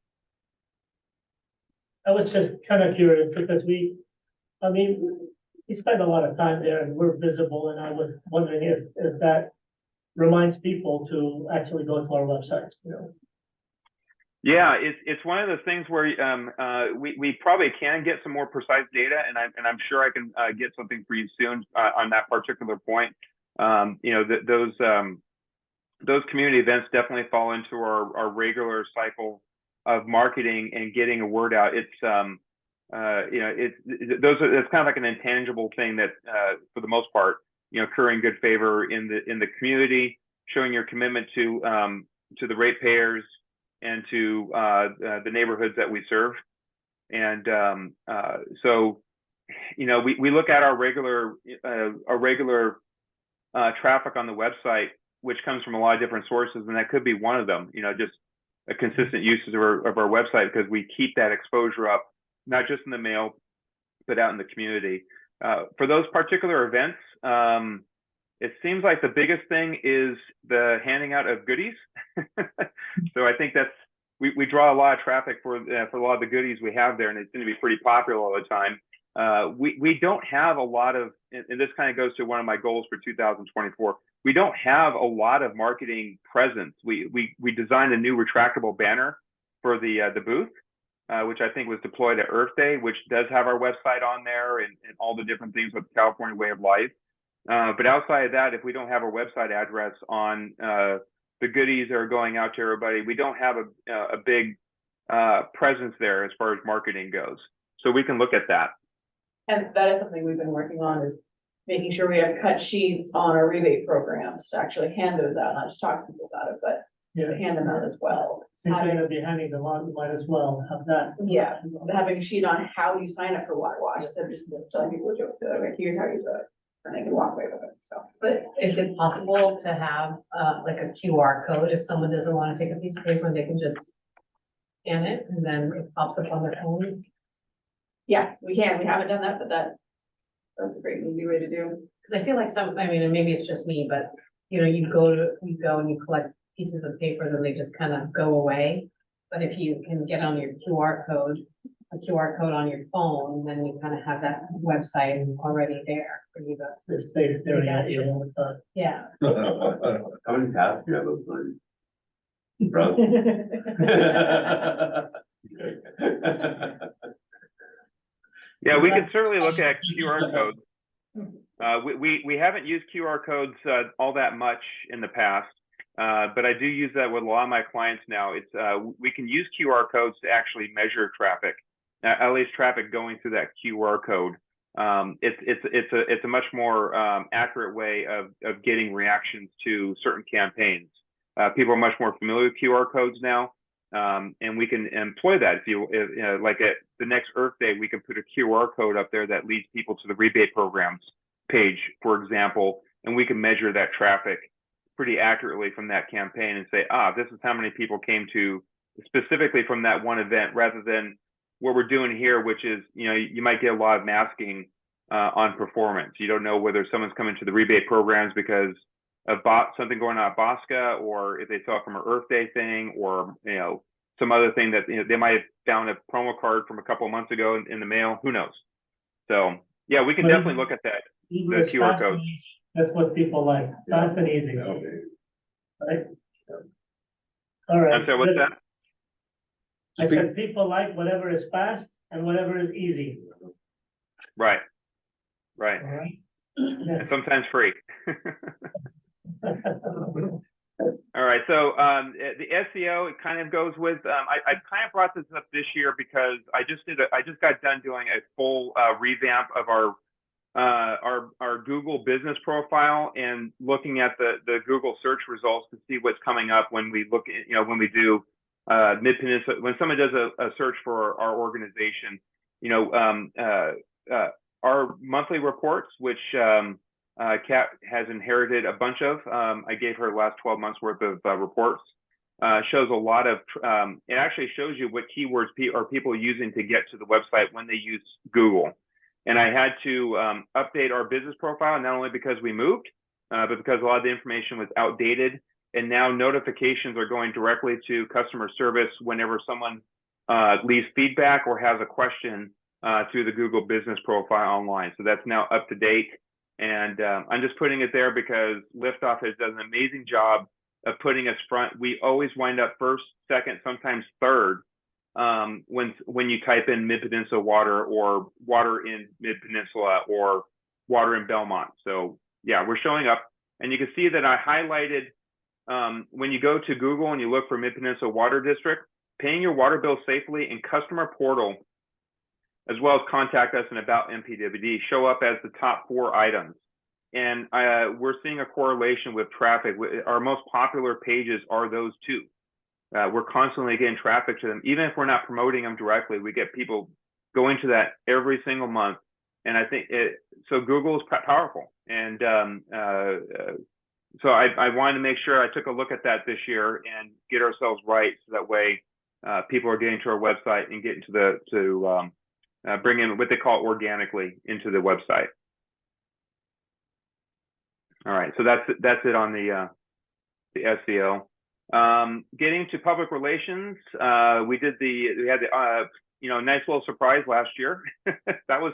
I was just kind of curious because we spend a lot of time there and we're visible, and I was wondering if that reminds people to actually go to our website, you know. Yeah, it's one of those things where we probably can get some more precise data, and I'm sure I can get something for you soon on that particular point. You know, those community events definitely fall into our regular cycle of marketing and getting a word out. It's you know, it's kind of like an intangible thing that for the most part, you know, occur in good favor in the community, showing your commitment to the ratepayers and to the neighborhoods that we serve. And so, you know, we look at our regular traffic on the website, which comes from a lot of different sources, and that could be one of them. You know, just a consistent usage of our website, because we keep that exposure up, not just in the mail, but out in the community. For those particular events, it seems like the biggest thing is the handing out of goodies. So I think we draw a lot of traffic for a lot of the goodies we have there, and it's going to be pretty popular all the time. We don't have a lot of, and this kind of goes to one of my goals for 2024. We don't have a lot of marketing presence. We designed a new retractable banner for the booth, which I think was deployed at Earth Day, which does have our website on there and all the different things with the California way of life. But outside of that, if we don't have our website address on the goodies that are going out to everybody, we don't have a big presence there as far as marketing goes. So we can look at that. And that is something we've been working on, is making sure we have cut sheets on our rebate programs to actually hand those out, not just talk to people about it, but to hand them out as well. Since you're gonna be handing them out, you might as well have that. Yeah, having a sheet on how you sign up for water wash, instead of just telling people to do it, like, here's how you do it, and they can walk away with it, so. But is it possible to have like a QR code if someone doesn't want to take a piece of paper and they can just scan it and then it pops up on their phone? Yeah, we can, we haven't done that, but that's a great easy way to do. Because I feel like I mean, and maybe it's just me, but you know, you go and you collect pieces of paper, then they just kind of go away. But if you can get on your QR code on your phone, then you kind of have that website already there for you to. This place there, Yeah. How many tabs do you have open? Bro? Yeah, we can certainly look at QR codes. We haven't used QR codes all that much in the past, but I do use that with a lot of my clients now. It's we can use QR codes to actually measure traffic, at least traffic going through that QR code. It's a much more accurate way of getting reactions to certain campaigns. People are much more familiar with QR codes now. And we can employ that. If like at the next Earth Day, we can put a QR code up there that leads people to the rebate programs page, for example, and we can measure that traffic pretty accurately from that campaign and say, this is how many people came to specifically from that one event, rather than what we're doing here, which is, you know, you might get a lot of masking on performance. You don't know whether someone's coming to the rebate programs because of something going on at Bosca, or if they saw it from an Earth Day thing, or, you know, some other thing that, you know, they might have found a promo card from a couple of months ago in the mail. Who knows? So yeah, we can definitely look at that. The QR codes. That's what people like, fast and easy. Right? All right. I'm sorry, what's that? I said people like whatever is fast and whatever is easy. Right. All right. And sometimes free. All right, so the SEO, it kind of goes with, I kind of brought this up this year because I just got done doing a full revamp of our Google business profile and looking at the Google search results to see what's coming up when we look at, you know, when we do Mid-Peninsula, when someone does a search for our organization, you know, our monthly reports, which Kat has inherited a bunch of. I gave her last 12 months worth of reports. Shows a lot of, it actually shows you what keywords are people using to get to the website when they use Google. And I had to update our business profile, not only because we moved, but because a lot of the information was outdated. And now notifications are going directly to customer service whenever someone leaves feedback or has a question through the Google business profile online. So that's now up to date. And I'm just putting it there because Liftoff has done an amazing job of putting us front. We always wind up first, second, sometimes third when you type in Mid-Peninsula water or water in Mid-Peninsula or water in Belmont. So yeah, we're showing up. And you can see that I highlighted when you go to Google and you look for Mid-Peninsula Water District, paying your water bill safely and customer portal, as well as contact us and about MPWD, show up as the top 4 items. And we're seeing a correlation with traffic. Our most popular pages are those 2. We're constantly getting traffic to them. Even if we're not promoting them directly, we get people going to that every single month. And I think so Google is powerful. And so I wanted to make sure I took a look at that this year and get ourselves right. So that way people are getting to our website and getting to bring in what they call organically into the website. All right, so that's it on the SEO. Getting to public relations, we had the nice little surprise last year. that was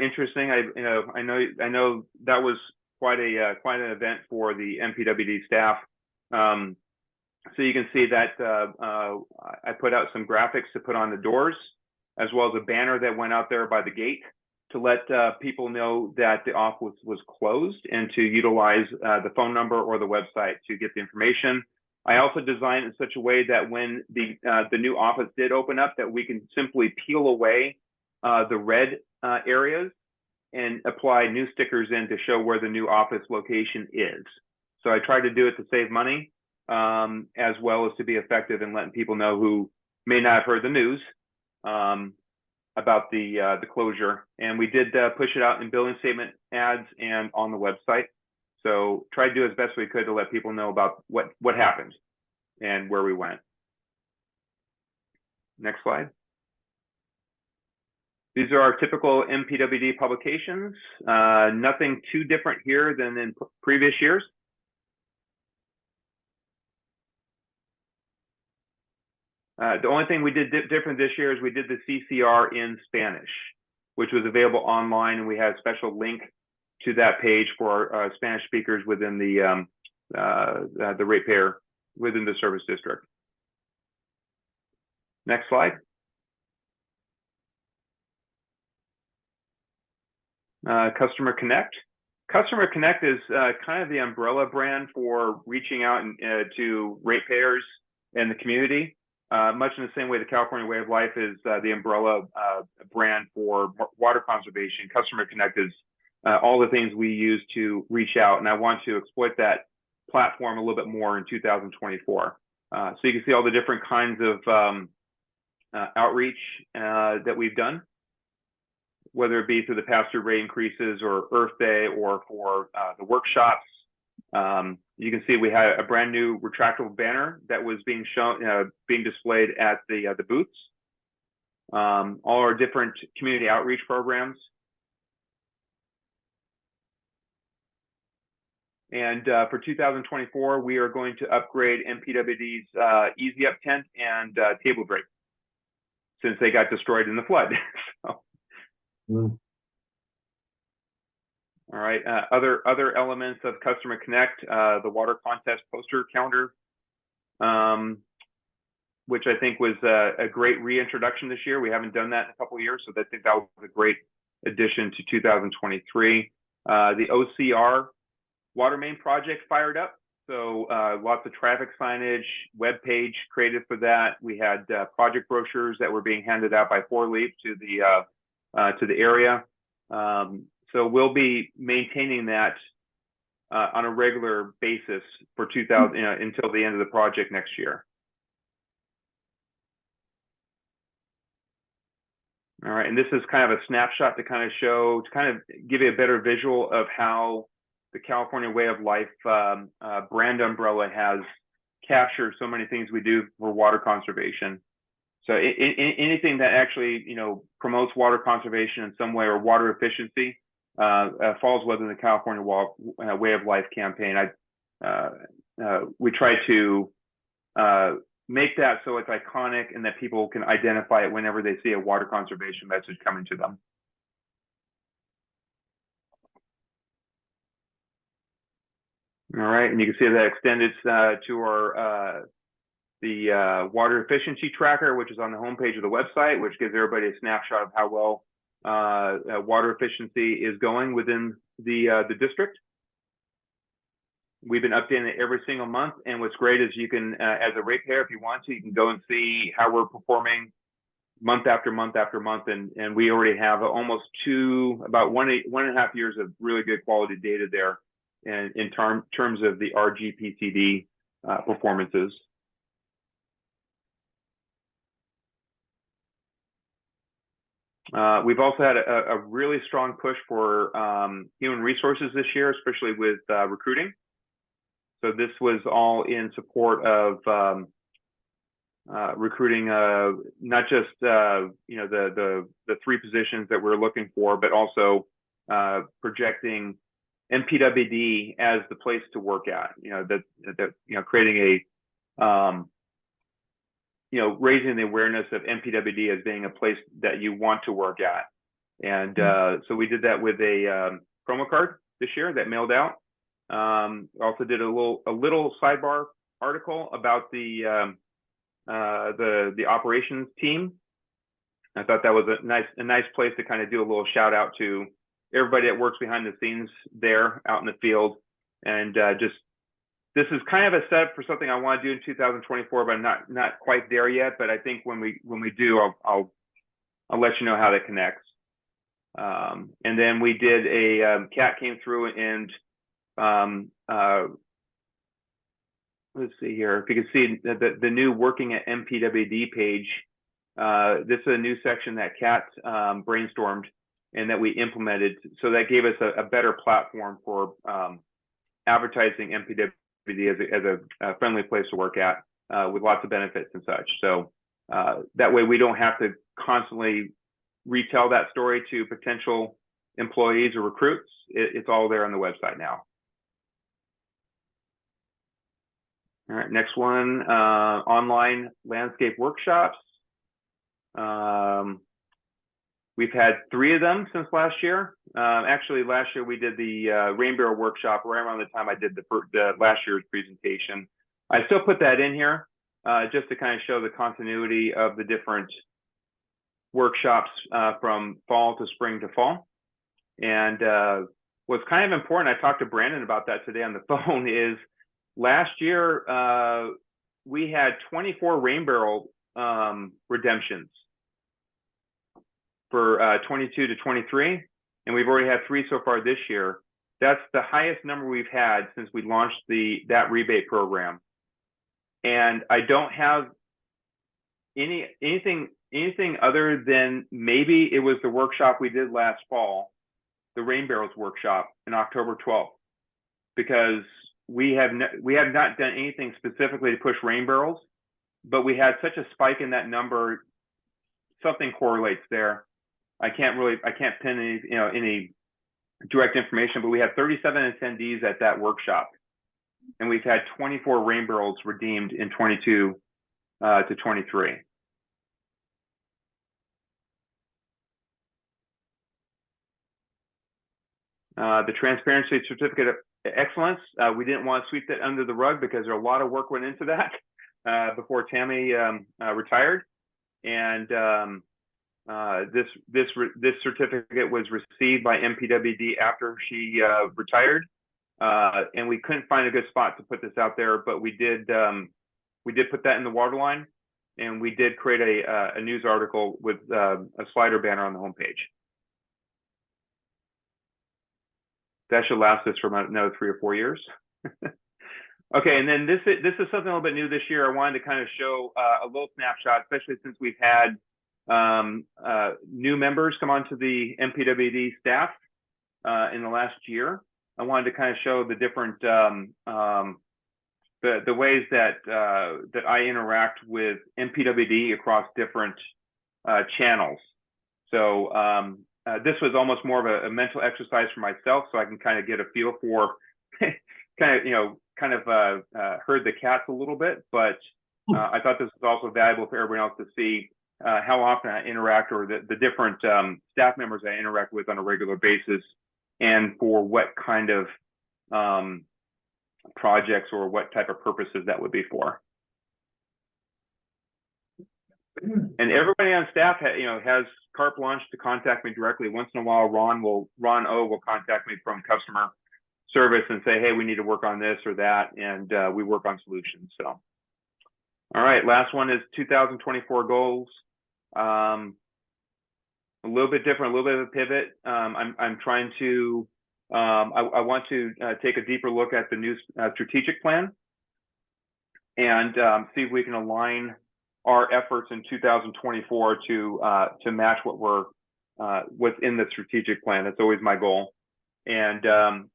interesting. I know that was quite an event for the MPWD staff. So you can see that I put out some graphics to put on the doors, as well as a banner that went out there by the gate to let people know that the office was closed and to utilize the phone number or the website to get the information. I also designed it in such a way that when the new office did open up, that we can simply peel away the red areas and apply new stickers in to show where the new office location is. So I tried to do it to save money, as well as to be effective in letting people know who may not have heard the news about the closure. And we did push it out in billing statement ads and on the website. So tried to do as best we could to let people know about what happened and where we went. Next slide. These are our typical MPWD publications. Nothing too different here than in previous years. The only thing we did different this year is we did the CCR in Spanish, which was available online, and we had a special link to that page for our Spanish speakers within the ratepayer within the service district. Next slide. Customer Connect. Customer Connect is kind of the umbrella brand for reaching out to ratepayers and the community. Much in the same way the California Way of Life is the umbrella brand for water conservation. Customer Connect is all the things we use to reach out, and I want to exploit that platform a little bit more in 2024. So you can see all the different kinds of outreach that we've done, whether it be through the pass-through rate increases or Earth Day or for the workshops. You can see we had a brand new retractable banner that was being shown, being displayed at the booths. All our different community outreach programs. And for 2024, we are going to upgrade MPWD's Easy Up tent and table drape, since they got destroyed in the flood. So. All right, other elements of Customer Connect, the water contest poster calendar, which I think was a great reintroduction this year. We haven't done that in a couple of years, so I think that was a great addition to 2023. The OCR water main project fired up, so lots of traffic signage, web page created for that. We had project brochures that were being handed out by 4Leaf to the area. So we'll be maintaining that on a regular basis for until the end of the project next year. All right, and this is kind of a snapshot to kind of show, to kind of give you a better visual of how the California Way of Life brand umbrella has captured so many things we do for water conservation. So anything that actually, you know, promotes water conservation in some way or water efficiency falls within the California Way of Life campaign. We try to make that so it's iconic and that people can identify it whenever they see a water conservation message coming to them. All right, and you can see that extended to our the water efficiency tracker, which is on the homepage of the website, which gives everybody a snapshot of how well water efficiency is going within the district. We've been updating it every single month, and what's great is you can, as a ratepayer, if you want to, you can go and see how we're performing month after month after month, and we already have almost about 1.5 years of really good quality data there, and in terms of the RGPCD performances. We've also had a really strong push for human resources this year, especially with recruiting. So this was all in support of recruiting not just you know, the 3 positions that we're looking for, but also projecting MPWD as the place to work at. You know, that you know, creating a you know, raising the awareness of MPWD as being a place that you want to work at. And so we did that with a promo card this year that mailed out. Also did a little sidebar article about the operations team. I thought that was a nice place to kind of do a little shout out to everybody that works behind the scenes there out in the field. And just, this is kind of a setup for something I want to do in 2024, but I'm not quite there yet. But I think when we do, I'll let you know how that connects. And then we did Kat came through and let's see here. If you can see the new Working at MPWD page, this is a new section that Kat brainstormed and that we implemented. So that gave us a better platform for advertising MPWD as a friendly place to work at with lots of benefits and such. So that way we don't have to constantly retell that story to potential employees or recruits. It's all there on the website now. All right, next one, online landscape workshops. We've had 3 of them since last year. Actually, last year we did the rain barrel workshop right around the time I did the last year's presentation. I still put that in here just to kind of show the continuity of the different workshops from fall to spring to fall. And what's kind of important, I talked to Brandon about that today on the phone, is last year we had 24 rain barrel redemptions for 22 to 23, and we've already had 3 so far this year. That's the highest number we've had since we launched that rebate program. And I don't have anything other than maybe it was the workshop we did last fall, the rain barrels workshop in October 12th, because we have not done anything specifically to push rain barrels, but we had such a spike in that number, something correlates there. I can't pin any direct information, but we had 37 attendees at that workshop, and we've had 24 rain barrels redeemed in 22 to 23. The transparency certificate of excellence, we didn't want to sweep that under the rug because a lot of work went into that before Tammy retired, and this certificate was received by MPWD after she retired, and we couldn't find a good spot to put this out there, but we did put that in the waterline, and we did create a news article with a slider banner on the homepage. That should last us for about another 3 or 4 years. Okay, and then this is something a little bit new this year. I wanted to kind of show a little snapshot, especially since we've had new members come onto the MPWD staff in the last year. I wanted to kind of show the different the ways that that I interact with MPWD across different channels. So this was almost more of a mental exercise for myself, so I can kind of get a feel for kind of herd the cats a little bit. But I thought this was also valuable for everyone else to see how often I interact, or the different staff members I interact with on a regular basis, and for what kind of projects or what type of purposes that would be for. And everybody on staff has carte blanche to contact me directly. Once in a while, Ron O will contact me from customer service and say, hey, we need to work on this or that, and we work on solutions. So, all right, last one is 2024 goals. A little bit different, a little bit of a pivot. I'm trying to I want to take a deeper look at the new strategic plan and see if we can align our efforts in 2024 to match what's in the strategic plan. That's always my goal. And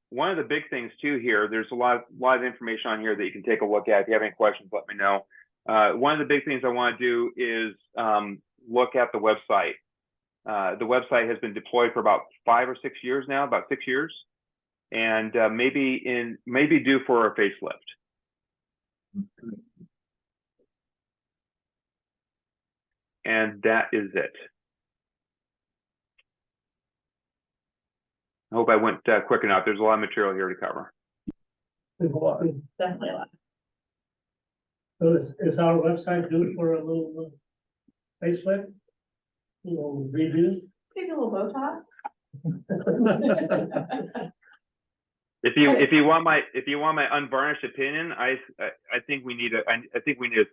one of the big things too here, there's a lot of information on here that you can take a look at. If you have any questions, let me know. One of the big things I want to do is look at the website. The website has been deployed for about 5 or 6 years now, about 6 years, and maybe due for a facelift. And that is it. I hope I went quick enough. There's a lot of material here to cover. Definitely a lot. So is our website due for a little facelift? A little redo? Maybe a little Botox. If you want my unvarnished opinion, I think we need a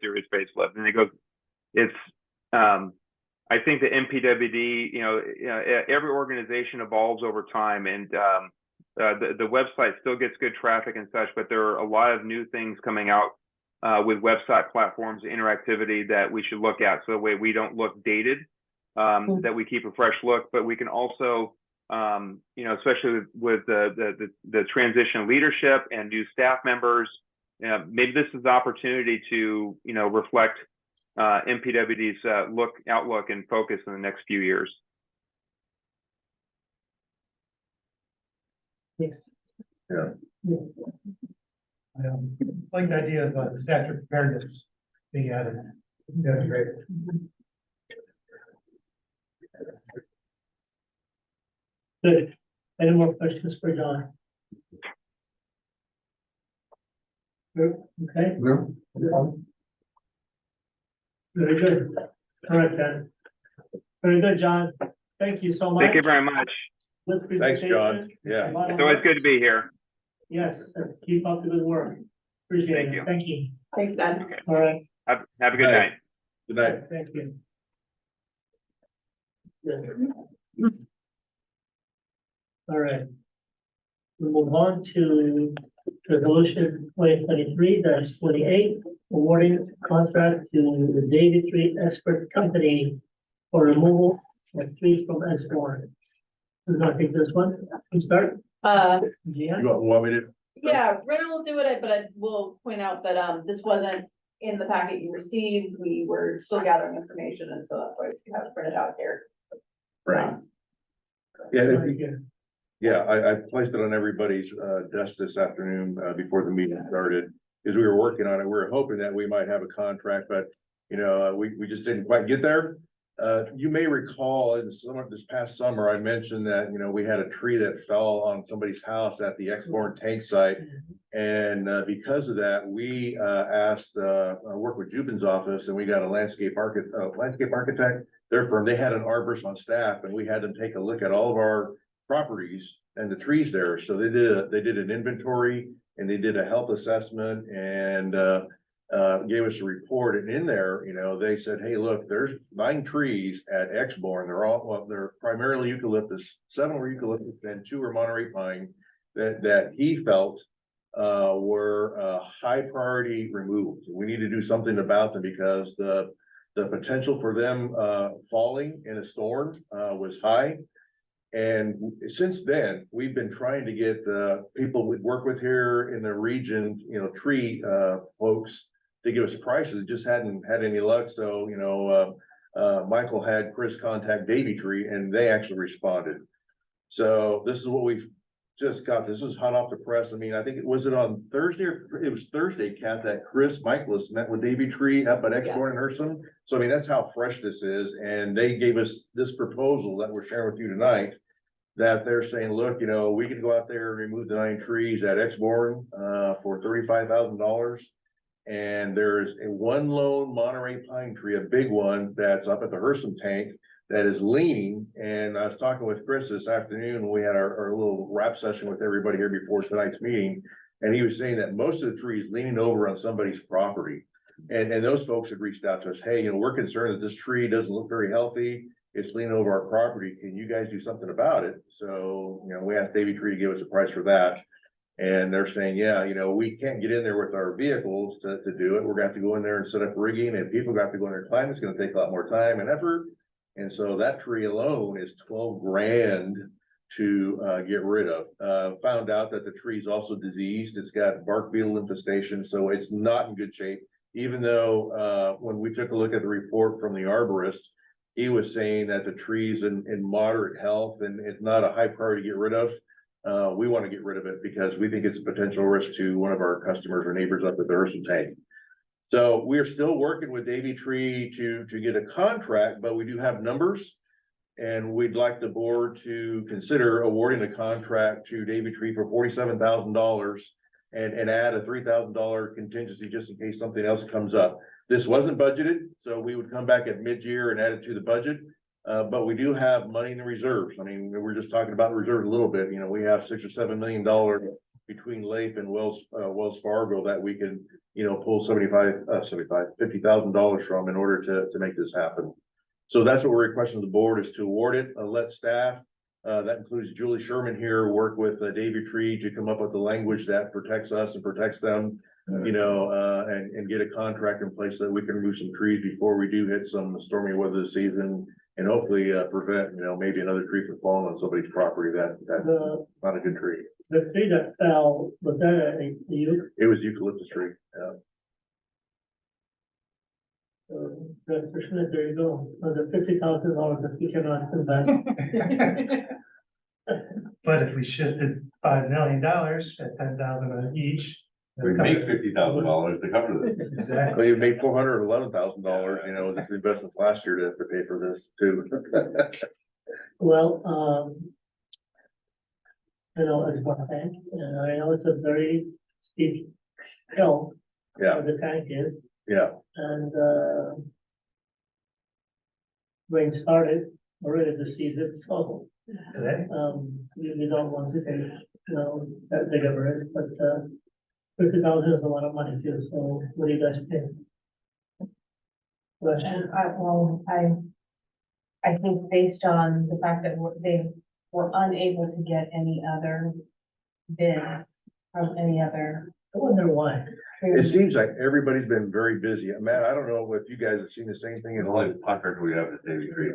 serious facelift. And I think the MPWD, every organization evolves over time, and the website still gets good traffic and such, but there are a lot of new things coming out with website platforms, interactivity that we should look at, so that way we don't look dated, that we keep a fresh look, but we can also, especially with the transition leadership and new staff members, maybe this is the opportunity to, reflect MPWD's outlook and focus in the next few years. Yes. Yeah. I like the idea of disaster preparedness being added. That's great. Good. Any more questions for John? Good. Okay. Very good. All right, then. Very good, John. Thank you so much. Thank you very much. Good Thanks, John. presentation. Yeah. It's always good to be here. Yes, keep up the good work. Appreciate Thank it. you. Thank you. Thanks, Ben. All right. Have a good night. Good night. Thank you. Good. All right. We move on to resolution 2023-28, awarding contract to the David Tree Expert Company for removal of trees from S4. Who's gonna take this one? You start? Uh, Yeah. You want me to? yeah, Rena will do it, but I will point out that, this wasn't in the packet you received. We were still gathering information, and so that's why we have it printed out here. Right. Yeah, I placed it on everybody's desk this afternoon before the meeting started. As we were working on it, we were hoping that we might have a contract, but we just didn't quite get there. You may recall in this past summer, I mentioned that we had a tree that fell on somebody's house at the Exborn tank site. And because of that, we asked work with Jubin's office, and we got a landscape architect, their firm. They had an arborist on staff, and we had them take a look at all of our properties and the trees there. So they did an inventory, and they did a health assessment, and gave us a report. And in there, they said, hey, look, there's 9 trees at Exborn. They're primarily eucalyptus. 7 were eucalyptus and 2 were Monterey pine that he felt were high priority removals. We need to do something about them because the the potential for them, falling in a storm, was high. And since then, we've been trying to get the people we work with here in the region, you know, tree, folks to give us prices, just hadn't had any luck. So, you know, Michael had Chris contact Davy Tree and they actually responded. So this is what we've just got. This is hot off the press. I mean, I think it was on Thursday or it was Thursday, Kat, that Chris Michaelis met with Davy Tree up at Exborn and Herson. So I mean, that's how fresh this is. And they gave us this proposal that we're sharing with you tonight. That they're saying, look, you know, we can go out there and remove the 9 trees at Exborn for $35,000. And there's a one lone Monterey pine tree, a big one that's up at the Herson tank that is leaning. And I was talking with Chris this afternoon when we had our little wrap session with everybody here before tonight's meeting. And he was saying that most of the trees leaning over on somebody's property. And those folks had reached out to us, hey, you know, we're concerned that this tree doesn't look very healthy. It's leaning over our property. Can you guys do something about it? So, you know, we asked Davy Tree to give us a price for that. And they're saying, yeah, you know, we can't get in there with our vehicles to do it. We're gonna have to go in there and set up rigging, and people got to go in there and climb. It's gonna take a lot more time and effort. And so that tree alone is 12 grand to get rid of. Found out that the tree is also diseased. It's got bark beetle infestation, so it's not in good shape. Even though when we took a look at the report from the arborist, he was saying that the tree's in moderate health and it's not a high priority to get rid of. We want to get rid of it because we think it's a potential risk to one of our customers or neighbors up at the Herson tank. So we are still working with Davy Tree to get a contract, but we do have numbers. And we'd like the board to consider awarding a contract to Davy Tree for $47,000 and add a $3,000 contingency just in case something else comes up. This wasn't budgeted, so we would come back at mid-year and add it to the budget. But we do have money in the reserves. I mean, we were just talking about the reserves a little bit. You know, we have $6 or $7 million between Leif and Wells Fargo that we can, you know, pull $50,000 from in order to make this happen. So that's what we're requesting the board is to award it, let staff, that includes Julie Sherman here, work with Davy Tree to come up with the language that protects us and protects them, you know, and get a contract in place so that we can remove some trees before we do hit some stormy weather this season and hopefully prevent, you know, maybe another tree from falling on somebody's property that's not a good tree. The tree that fell, was that a It was eucalyptus tree, yeah. there you go, the $50,000 that we cannot invest. But if we shifted $5 million at 10,000 each. We make $50,000 to cover this. Exactly. Well, you made $411,000, you know, this investment last year to pay for this too. Well, you know, it's one thing, and I know it's a very steep hill. Yeah. Where the tank is, Yeah, and, rain started already this season, so, Today, we don't want to take, you know, that big of a risk, but, $50,000 is a lot of money too, so what do you guys think? Question? I think based on the fact that they were unable to get any other bids from any other. I wonder why. it seems like everybody's been very busy. Matt, I don't know if you guys have seen the same thing. The only contractor we have is Davy Tree.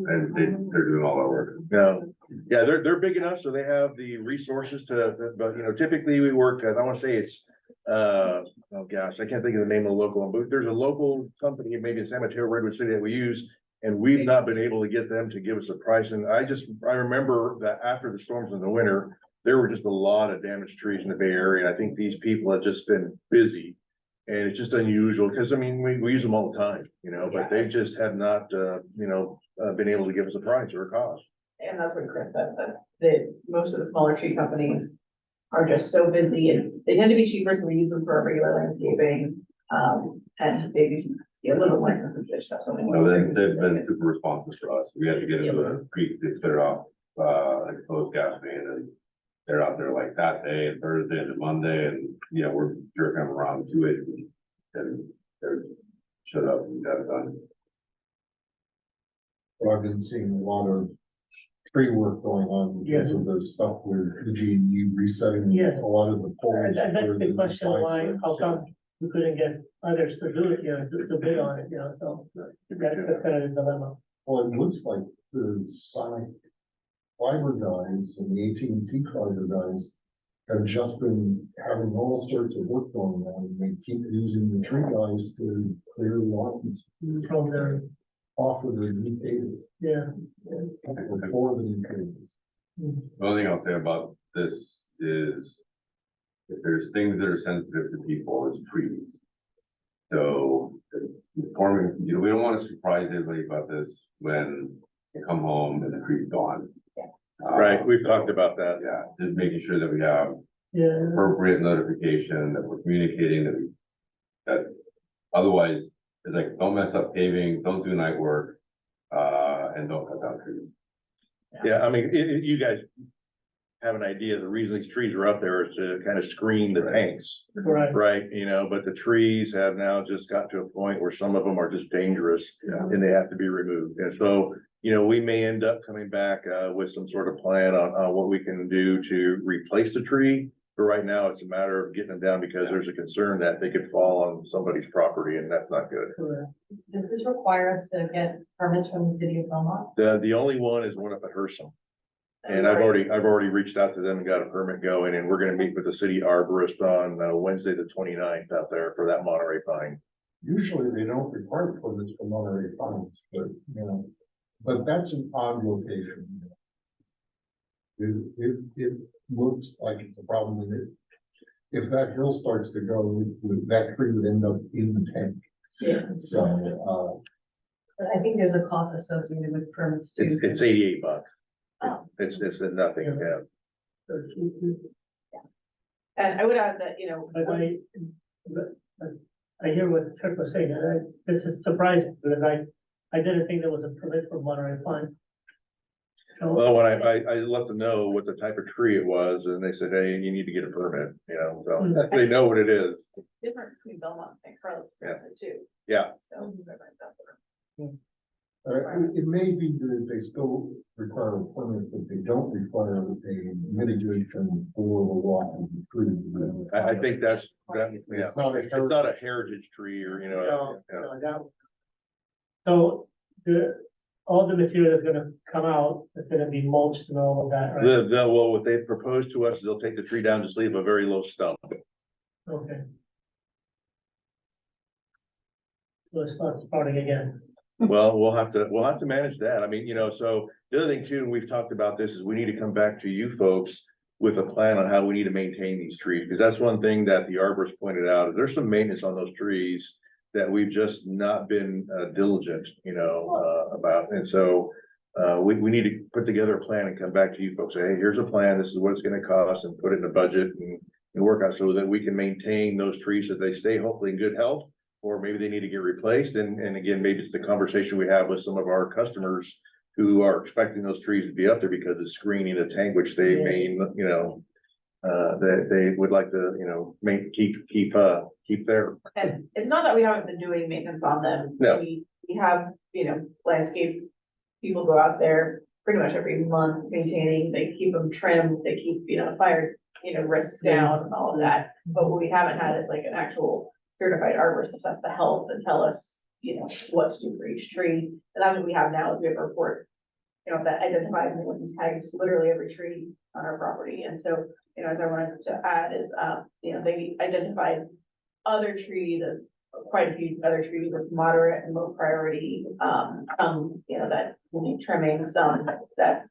And they're doing all our work. No, yeah, they're big enough, so they have the resources but you know, typically we work, I want to say it's, oh gosh, I can't think of the name of the local one, but there's a local company, maybe in San Mateo, Redwood City that we use. And we've not been able to get them to give us a price. And I remember that after the storms in the winter, there were just a lot of damaged trees in the Bay Area. And I think these people have just been busy. And it's just unusual because I mean, we use them all the time, you know, but they just have not, you know, been able to give us a price or a cost. And that's what Chris said, that most of the smaller tree companies are just so busy and they tend to be cheaper, so we use them for regular landscaping. And they be a little more expensive stuff. No, they've been super responsive for us. We had to get into a creek to clear off, like closed gas main, and they're out there like that day and Thursday and Monday, and, you know, we're jerking them around to it, and they're shut up and got it done. But I've been seeing a lot of tree work going on because of the stuff with the GNU resetting. Yes. A lot of the poles. That's the question, why, how come we couldn't get others to do it, to bid on it, so that's kind of the dilemma. Well, it looks like the Sonic fiber guys and the AT&T fiber guys have just been having all sorts of work going on, and they keep using the tree guys to clear the lawns From there, off of the new cables, before the new cables. The only thing I'll say about this is if there's things that are sensitive to people, it's trees. So, informing, we don't want to surprise everybody about this when they come home and the tree's gone. Right, we've talked about that. Yeah, just making sure that we have yeah, appropriate notification, that we're communicating that otherwise, it's like, don't mess up paving, don't do night work, and don't cut down trees. Yeah, I mean, you guys have an idea, the reason these trees are up there is to kind of screen the tanks, right, right? But the trees have now just got to a point where some of them are just dangerous and they have to be removed. And so, we may end up coming back with some sort of plan on what we can do to replace the tree. But right now, it's a matter of getting them down because there's a concern that they could fall on somebody's property and that's not good. correct. Does this require us to get permits from the city of Belmont? The only one is one up at Hersham. And I've already reached out to them and got a permit going, and we're gonna meet with the city arborist on Wednesday, the 29th out there for that Monterey pine. Usually they don't require permits for Monterey pines, but that's an odd location. It looks like it's a problem with it. If that hill starts to go, that tree would end up in the tank. Yeah. So, But I think there's a cost associated with permits too. It's $88. Oh. It's nothing, yeah. And I would add that, I hear what Kirk was saying, and this is surprising, because I didn't think there was a permit for Monterey pine. So, Well, when I let them know what the type of tree it was, and they said, hey, you need to get a permit, so they know what it is. different between Belmont and St. Carlos too. Yeah. So. it may be that they still require a permit, but they don't require a mitigation for the walk of the tree. I think yeah. It's not a It's not a heritage tree or, So, all the material is gonna come out, it's gonna be mulched and all of that, right? Well, what they proposed to us is they'll take the tree down, just leave a very low stump. Okay. So it's not starting again. Well, we'll have to manage that. I mean, so the other thing too, and we've talked about this, is we need to come back to you folks with a plan on how we need to maintain these trees, because that's one thing that the arborist pointed out, is there's some maintenance on those trees that we've just not been diligent, about. And so we need to put together a plan and come back to you folks, say, hey, here's a plan, this is what it's gonna cost, and put it in a budget and work out so that we can maintain those trees, so they stay hopefully in good health. Or maybe they need to get replaced, and again, maybe it's the conversation we have with some of our customers who are expecting those trees to be up there because of screening the tank, which they may, they would like to, keep there. And it's not that we haven't been doing maintenance on them. No. We have, landscape people go out there pretty much every month maintaining, they keep them trimmed, they keep, fire, risk down and all of that. But what we haven't had is like an actual certified arborist assess the health and tell us, what to do for each tree. And that's what we have now, is we have a report, that identifies and when tags literally every tree on our property. And so, as I wanted to add is, they identified other trees as quite a few other trees as moderate and low priority. Some, that will need trimming, some that,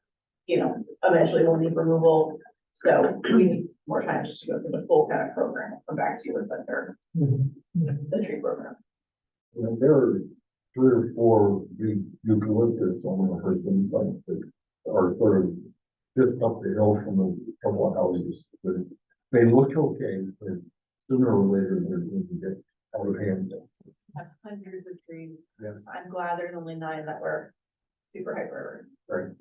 eventually will need removal. So we need more time just to go through the full kind of program. I'll come back to you with the tree program. There are 3 or 4 big eucalyptus on the Hersham site that are sort of just up the hill from a couple of houses. But they look okay, but sooner or later they're going to get out of hand. Have hundreds of trees. Yeah. I'm glad there's only 9 that were super hyper. Right.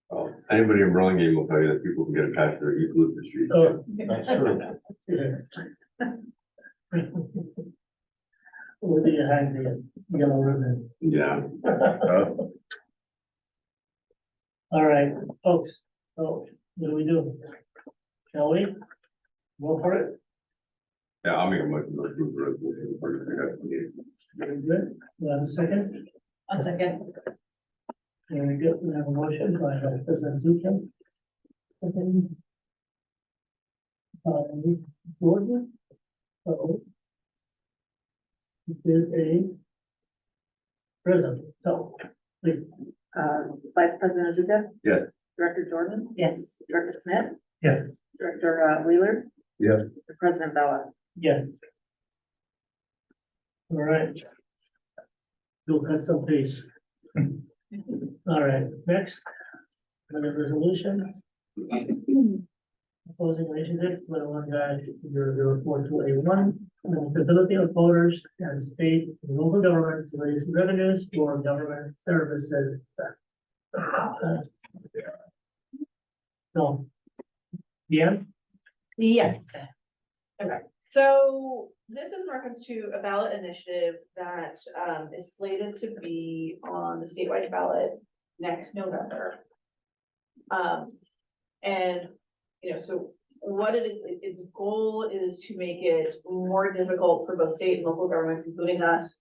Well, anybody in Burlingame will tell you that people can get attached to their eucalyptus trees. So, That's true. where do you hang the yellow ribbon? Yeah. All right, folks, so what do we do? Shall we? Go for it? Yeah, I'll make a motion to approve the resolution. Very good. Do I have a second? A second. Very good. We have a motion by Vice President Zupan. Second. Gordon. So. It is a. President, so, please. Vice President Azuka? Yes. Director Jordan? Yes. Director Smith? Yes. Director Wheeler? Yes. President Bella? Yes. All right. You'll cut some pace. All right, next. Another resolution. Proposing initiative, 21-004-281, the ability of voters and state and local government to raise revenues for government services. No. Yeah, Yes. Okay, so this is in reference to a ballot initiative that is slated to be on the statewide ballot next November. And, so what it is, its goal is to make it more difficult for both state and local governments, including us,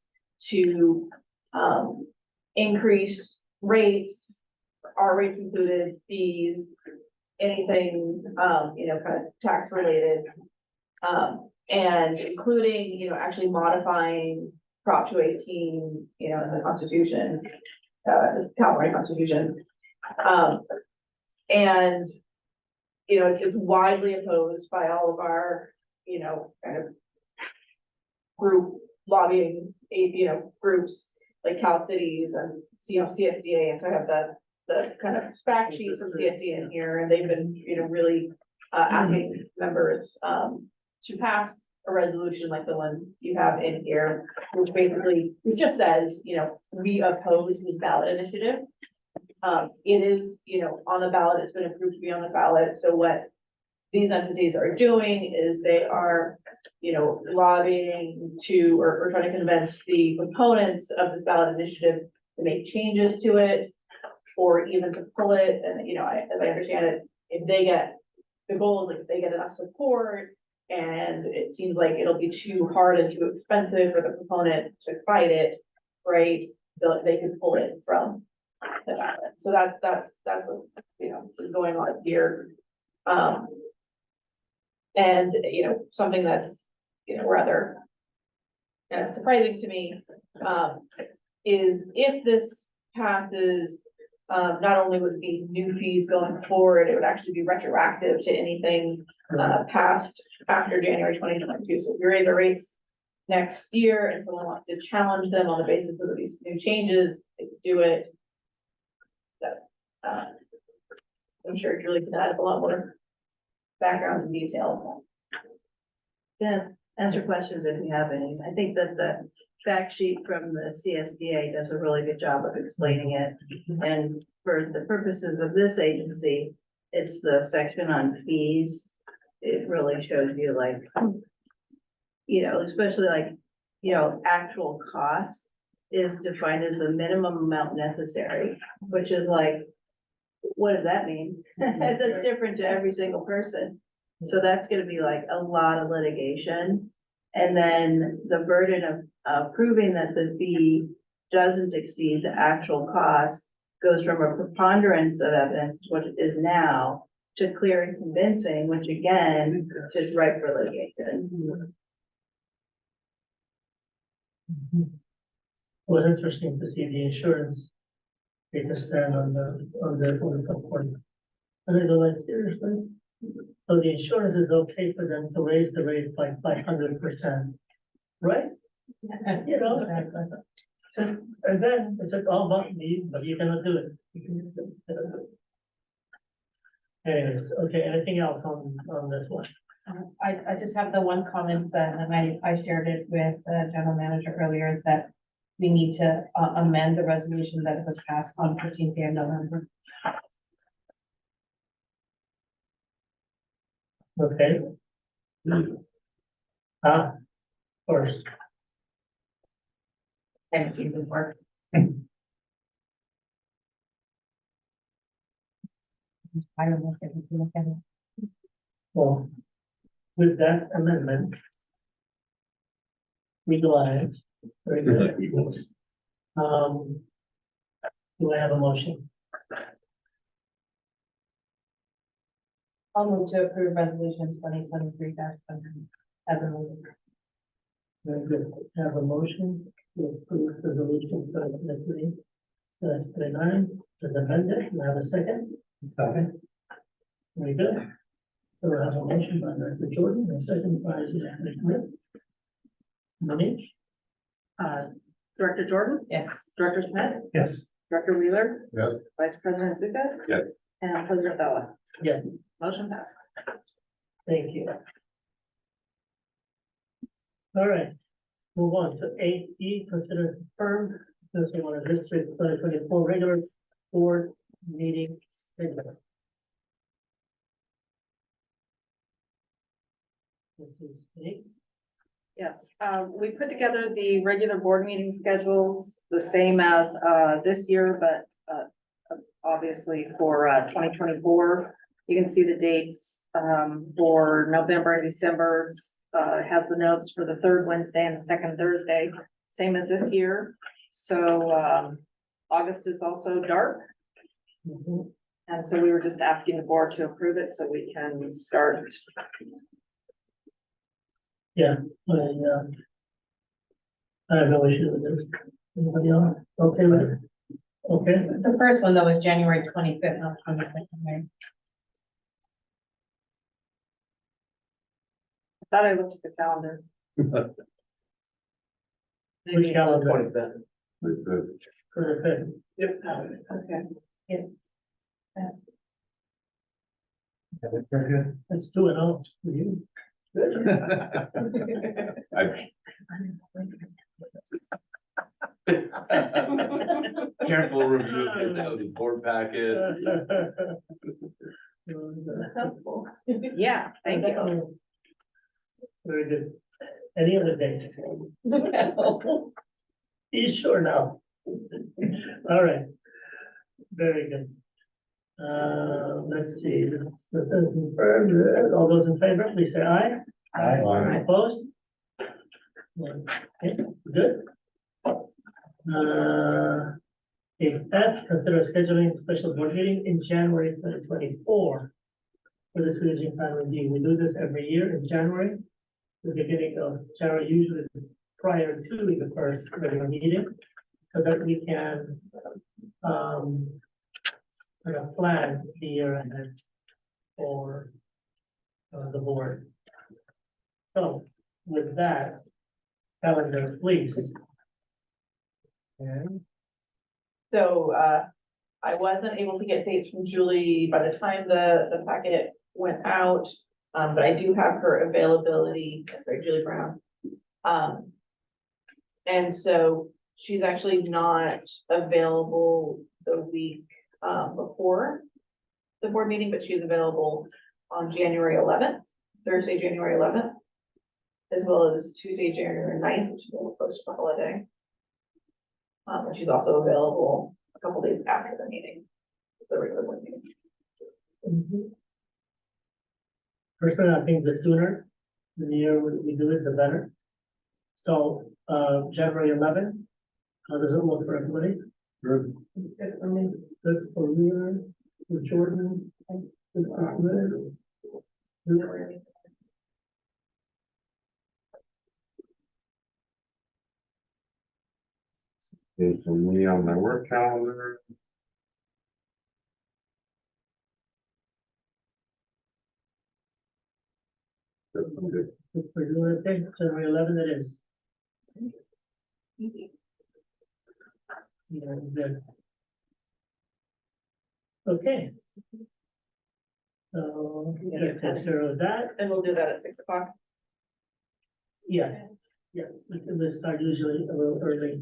to increase rates, our rates included, fees, anything, kind of tax related. And including, actually modifying Prop 218, in the Constitution, this California Constitution. And, it's widely opposed by all of our, kind of group lobbying, groups like Cal Cities and, CSDA. And so I have the kind of fact sheet from CSDA in here, and they've been, really asking members to pass a resolution like the one you have in here, which basically, it just says, we oppose this ballot initiative. It is, on the ballot, it's been approved to be on the ballot, so what these entities are doing is they are, lobbying to, or trying to convince the proponents of this ballot initiative to make changes to it, or even to pull it, and, as I understand it, if they get, the goal is like, if they get enough support, and it seems like it'll be too hard and too expensive for the proponent to fight it, right? They could pull it from the ballot. So that's what, is going on here. And, something that's, rather surprising to me, is if this passes, not only would it be new fees going forward, it would actually be retroactive to anything passed after January 2022. So if you raise the rates next year and someone wants to challenge them on the basis of these new changes, they could do it. I'm sure Julie can add a lot more background and detail. Yeah, answer questions if you have any. I think that the fact sheet from the CSDA does a really good job of explaining it. And for the purposes of this agency, it's the section on fees. It really shows you like, especially like, actual cost is defined as the minimum amount necessary, which is like, what does that mean? That's different to every single person. So that's gonna be like a lot of litigation. And then the burden of proving that the fee doesn't exceed the actual cost goes from a preponderance of evidence, which it is now, to clear and convincing, which again, is ripe for litigation. Well, interesting to see the insurance take a stand on the court. And they go like, seriously? So the insurance is okay for them to raise the rate by 500%, right? Just, and then it's like all about me, but you cannot do it. You cannot do it. Anyways, okay, anything else on this one? I just have the one comment that, and I shared it with the general manager earlier, is that we need to amend the resolution that was passed on 15th day of November. Okay. First. Thank you, good work. I don't know if you can look at it. Well, with that amendment, We go ahead. Very good. Do I have a motion? I'll move to approve resolution 2023 as a move. Very good. Have a motion to approve resolution 2023. 39, as amended. Do I have a second? Second. Very good. So we have a motion by Director Jordan, and a second by Director Smith. Monique? Director Jordan, Yes. Director Smith, Yes. Director Wheeler, Yes. Vice President Zuka. Yes. And President Bella. Yes. Motion passed. Thank you. All right, move on to 8E, consider confirmed Minnesota District 2024 regular board meeting schedule. This is me. Yes, we put together the regular board meeting schedules, the same as, this year, but, obviously for, 2024. You can see the dates, for November and December, has the notes for the third Wednesday and the second Thursday, same as this year. So, August is also dark. Mhm. And so we were just asking the board to approve it so we can start. I have no issue with this. Anybody else? Okay with it? Okay, The first one though was January 25th, not 22nd, right? I thought I looked at the calendar. which calendar? The- For the fifth. Okay. Very good. That's 2-0 for you. I- Careful review of the board packet. That's helpful. Yeah, thank you. Very good. Any other days? You sure now? All right. Very good. Let's see. Confirmed. All those in favor, please say aye. Aye. Opposed? Okay, good. 8F, consider scheduling special board meeting in January 2024. For the Swedish Plan Review. We do this every year in January. The beginning of January, usually prior to the first regular meeting, so that we can kind of plan the year ahead for the board. So with that, calendar, please. And So, I wasn't able to get dates from Julie by the time the packet went out. But I do have her availability, sorry, Julie Brown. And so she's actually not available the week, before the board meeting, but she's available on January 11th, Thursday, January 11th. As well as Tuesday, January 9th, which is a little close to the holiday. And she's also available a couple days after the meeting, the regular board meeting. personally, I think the sooner in the year we do it, the better. So, January 11th, how does it look for everybody? Good. Good for me, good for Wheeler, for Jordan, good for Smith. Okay, for me on my work calendar. Good. Good for you, I think, January 11th it is. Yeah, good. Okay. So, yeah, take care of that. And we'll do that at 6 o'clock. Yeah, yeah, we start usually a little early.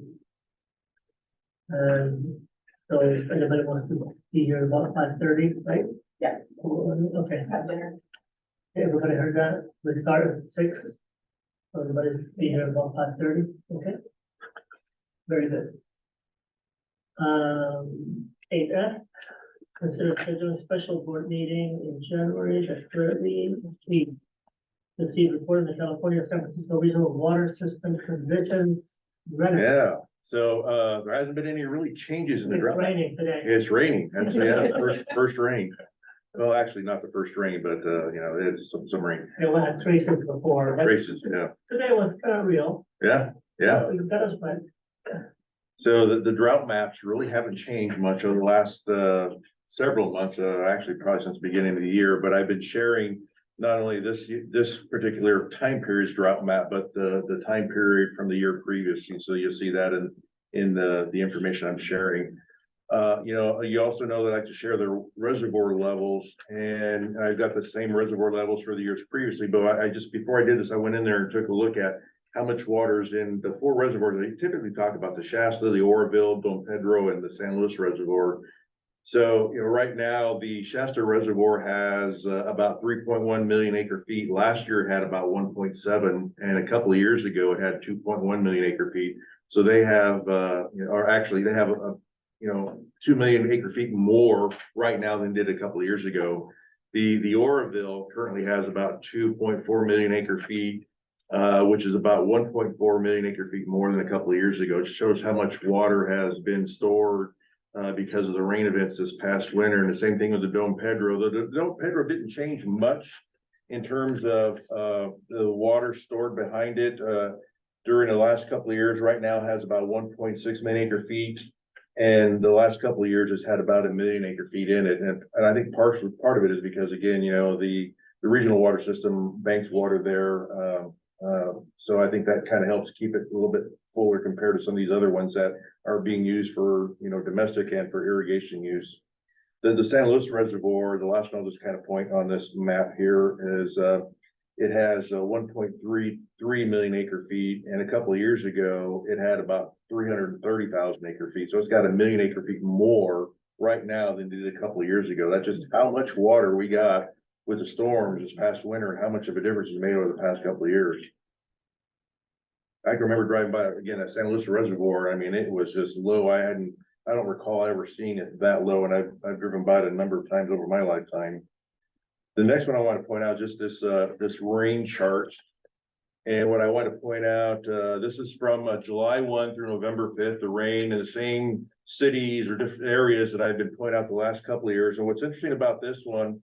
So if anybody wants to be here about 5:30, right? Yeah. Okay, Have dinner. everybody heard that? We start at 6. So everybody be here about 5:30, okay? Very good. 8F, consider scheduling special board meeting in January, the 30th. receive report of the California San Francisco Regional Water System Conditions. Yeah, so, there hasn't been any really changes in the It's drought. raining today. It's raining, that's, yeah, first rain. Well, actually, not the first rain, but, it's some rain. It went at traces before, but Traces, yeah, today was kind of real. yeah. You got us, but So the drought maps really haven't changed much over the last, several months, actually probably since the beginning of the year, but I've been sharing not only this particular time period's drought map, but the time period from the year previous. So you'll see that in the information I'm sharing. You also know that I like to share the reservoir levels, and I've got the same reservoir levels for the years previously, but I just, before I did this, I went in there and took a look at how much water is in the four reservoirs. They typically talk about the Shasta, the Oroville, Don Pedro, and the San Luis Reservoir. So, right now, the Shasta Reservoir has about 3.1 million acre feet. Last year it had about 1.7, and a couple of years ago it had 2.1 million acre feet. So they have, or actually they have 2 million acre feet more right now than did a couple of years ago. The Oroville currently has about 2.4 million acre feet, which is about 1.4 million acre feet more than a couple of years ago. It shows how much water has been stored because of the rain events this past winter. And the same thing with the Don Pedro. The Don Pedro didn't change much in terms of the water stored behind it during the last couple of years. Right now has about 1.6 million acre feet. And the last couple of years has had about 1 million acre feet in it. And I think part of it is because, again, the regional water system banks water there. So I think that kind of helps keep it a little bit fuller compared to some of these other ones that are being used for, domestic and for irrigation use. The San Luis Reservoir, the last one I'll just kind of point on this map here is, it has 1.33 million acre feet, and a couple of years ago, it had about 330,000 acre feet. So it's got 1 million acre feet more right now than it did a couple of years ago. That's just how much water we got with the storms this past winter, and how much of a difference it's made over the past couple of years. I can remember driving by again at San Luis Reservoir. I mean, it was just low. I don't recall ever seeing it that low, and I've driven by it a number of times over my lifetime. The next one I want to point out is just this rain chart. And what I want to point out, this is from July 1 through November 5th, the rain in the same cities or different areas that I've been pointing out the last couple of years. And what's interesting about this one,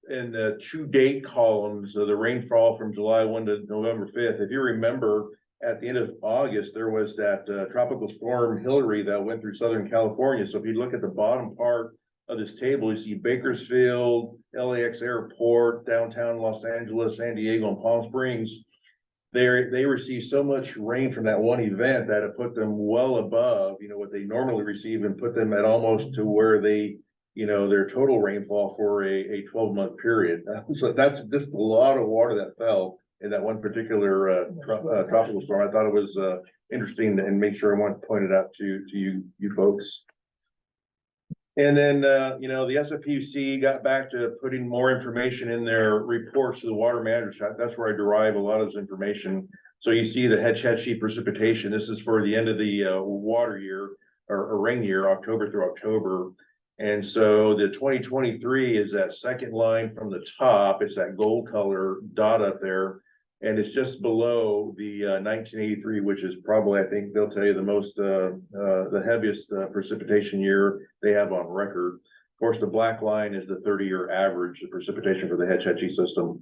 in the to date columns, the rainfall from July 1 to November 5th, if you remember, at the end of August, there was that tropical storm Hillary that went through Southern California. So if you look at the bottom part of this table, you see Bakersfield, LAX Airport, downtown Los Angeles, San Diego, and Palm Springs. They received so much rain from that one event that it put them well above, what they normally receive, and put them at almost to where they, their total rainfall for a 12-month period. So that's just a lot of water that fell in that one particular tropical storm. I thought it was interesting, and make sure I want to point it out to you folks. And then, the SFPUC got back to putting more information in their reports to the water managers. That's where I derive a lot of this information. So you see the Hetch Hetchy precipitation. This is for the end of the water year or rain year, October through October. And so the 2023 is that second line from the top. It's that gold color dot up there. And it's just below the 1983, which is probably, I think they'll tell you, the most, the heaviest precipitation year they have on record. Of course, the black line is the 30-year average, the precipitation for the Hetch Hetchy system.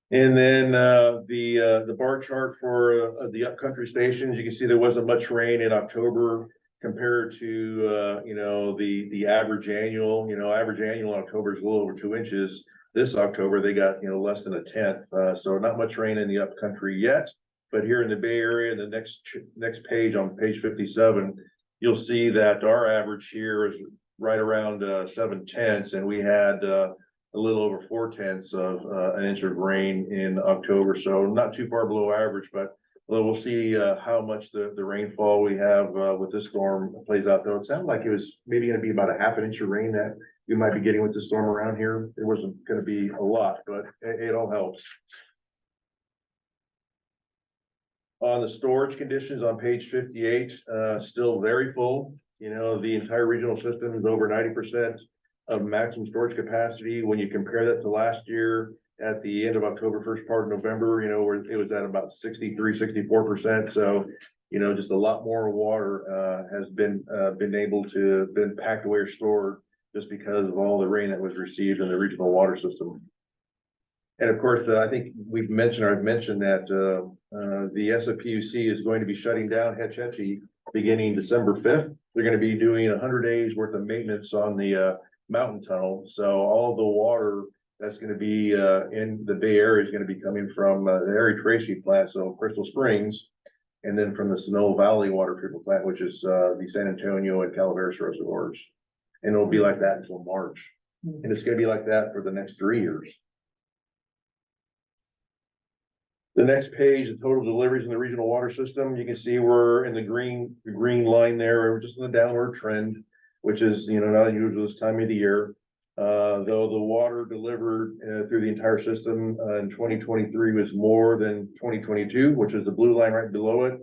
And then the bar chart for the upcountry stations, you can see there wasn't much rain in October compared to, the average annual. Average annual in October is a little over 2 inches. This October, they got, less than 1/10. So not much rain in the upcountry yet, but here in the Bay Area, the next page, on page 57, you'll see that our average here is right around 7/10, and we had a little over 4/10 of an inch of rain in October. So not too far below average, but we'll see how much the rainfall we have with this storm plays out, though. It sounded like it was maybe going to be about a half an inch of rain that you might be getting with the storm around here. It wasn't going to be a lot, but it all helps. On the storage conditions on page 58, still very full. The entire regional system is over 90% of maximum storage capacity. When you compare that to last year, at the end of October, first part of November, where it was at about 63-64%. So, just a lot more water has been packed away or stored just because of all the rain that was received in the regional water system. And of course, I think I've mentioned that the SFPUC is going to be shutting down Hetch Hetchy beginning December 5th. They're going to be doing 100 days worth of maintenance on the mountain tunnel. So all the water that's going to be in the Bay Area is going to be coming from the Harry Tracy plant, so Crystal Springs, and then from the Sonoma Valley Water Treatment Plant, which is the San Antonio and Calaveras reservoirs. And it'll be like that until March. And it's going to be like that for the next 3 years. The next page, the total deliveries in the regional water system, you can see we're in the green line there. We're just in the downward trend, which is, not unusual this time of the year. Though the water delivered through the entire system in 2023 was more than 2022, which is the blue line right below it.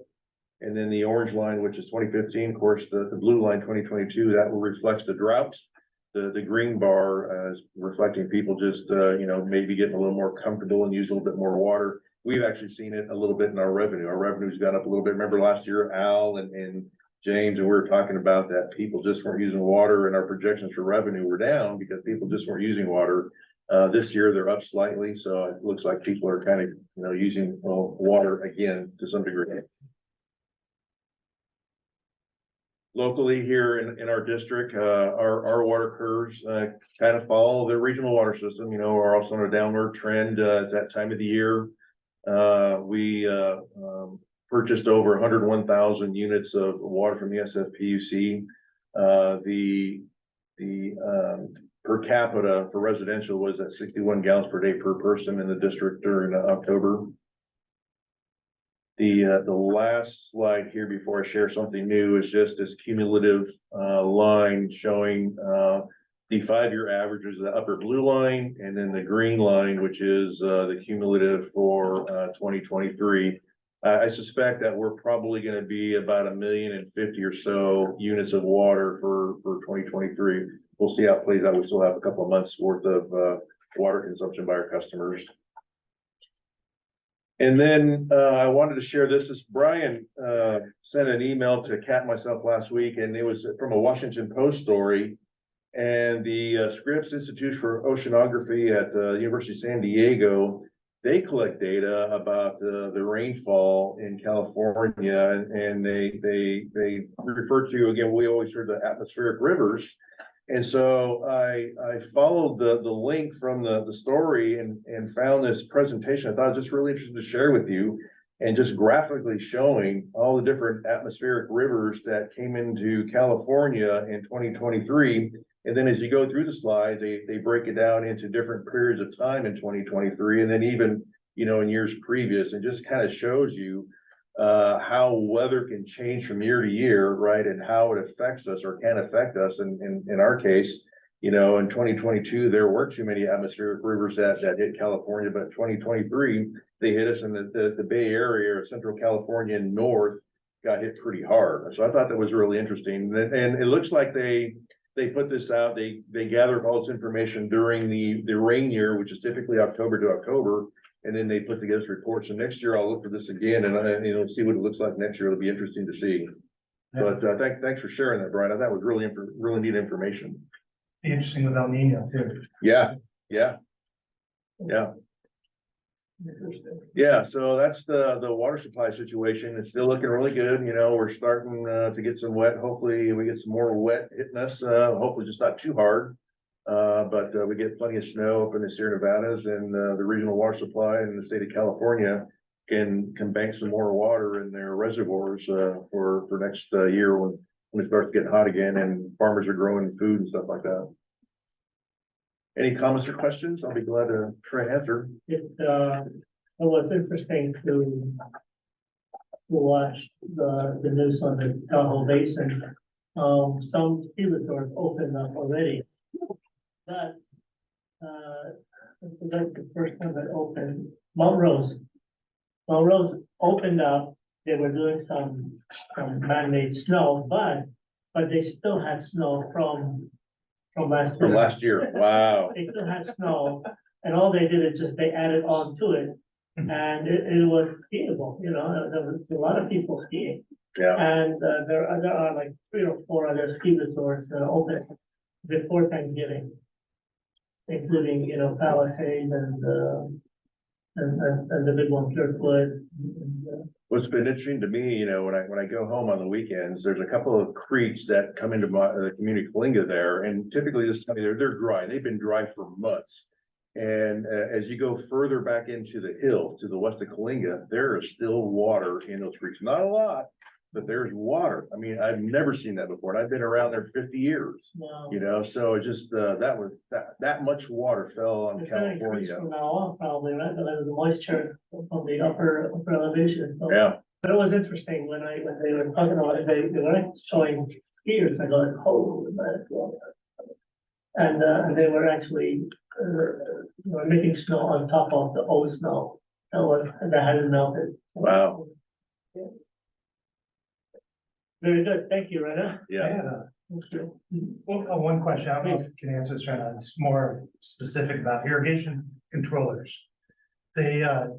And then the orange line, which is 2015, of course, the blue line 2022, that will reflect the droughts. The green bar is reflecting people just, maybe getting a little more comfortable and use a little bit more water. We've actually seen it a little bit in our revenue. Our revenue's gone up a little bit. Remember last year, Al and James, and we were talking about that people just weren't using water, and our projections for revenue were down because people just weren't using water. This year they're up slightly, so it looks like people are kind of, using water again to some degree. Locally here in our district, our water curves kind of follow the regional water system. Are also on a downward trend at that time of the year. We purchased over 101,000 units of water from the SFPUC. The per capita for residential was at 61 gallons per day per person in the district during October. The last slide here before I share something new is just this cumulative line showing the 5-year average is the upper blue line, and then the green line, which is the cumulative for 2023. I suspect that we're probably going to be about 1,050,000 or so units of water for 2023. We'll see how it plays out. We still have a couple of months worth of water consumption by our customers. And then I wanted to share this. Brian sent an email to Kat and myself last week, and it was from a Washington Post story. And the Scripps Institute for Oceanography at the University of San Diego, they collect data about the rainfall in California, and they refer to, again, we always heard the atmospheric rivers. And so I followed the link from the story and found this presentation. I thought it was just really interesting to share with you, and just graphically showing all the different atmospheric rivers that came into California in 2023. And then as you go through the slides, they break it down into different periods of time in 2023, and then even, in years previous, and just kind of shows you how weather can change from year to year, right? And how it affects us or can affect us. In our case, in 2022, there weren't too many atmospheric rivers that hit California, but in 2023, they hit us in the Bay Area or Central California and north got hit pretty hard. So I thought that was really interesting. And it looks like they put this out, they gathered all this information during the rain year, which is typically October to October. And then they put together reports. And next year I'll look for this again and see what it looks like next year. It'll be interesting to see. Yeah. But thanks for sharing that, Brian. That was really neat information. Be interesting with El Nino too. Yeah. So that's the water supply situation. It's still looking really good. We're starting to get some wet. Hopefully we get some more wet hitting us. Hopefully just not too hard. But we get plenty of snow up in the Sierra Nevadas, and the regional water supply in the state of California can bank some more water in their reservoirs for next year when it starts getting hot again and farmers are growing food and stuff like that. Any comments or questions? I'll be glad to try and answer. It was interesting to watch the news on the Tahoe Basin. Some ski resorts opened up already. But that's the first time that opened. Mount Rose opened up. They were doing some man-made snow, but they still had snow from from last From year. last year, wow. They still had snow, and all they did is just they added on to it. And it was skiable, you know, there was a lot of people skiing. Yeah, And there are like 3 or 4 other ski resorts that are open before Thanksgiving. Including, you know, Palisades and the big one, Kirkwood. what's been interesting to me, you know, when I go home on the weekends, there's a couple of creeks that come into my, community Kalinga there, and typically this time of year, they're dry, they've been dry for months. And as you go further back into the hill, to the west of Kalinga, there is still water in those creeks, not a lot, but there's water. I mean, I've never seen that before, and I've been around there 50 years, Wow. you know, so it just, that much water fell on It's gonna increase California. from now on probably, right, because the moisture from the upper elevation, so. Yeah, But it was interesting when they were talking about it, they weren't showing skiers, I go, oh, and they were actually, making snow on top of the old snow that hadn't melted. wow, Very good, thank you, Rena. yeah. Thank you. One question, I don't know if you can answer this or not, it's more specific about irrigation controllers. They are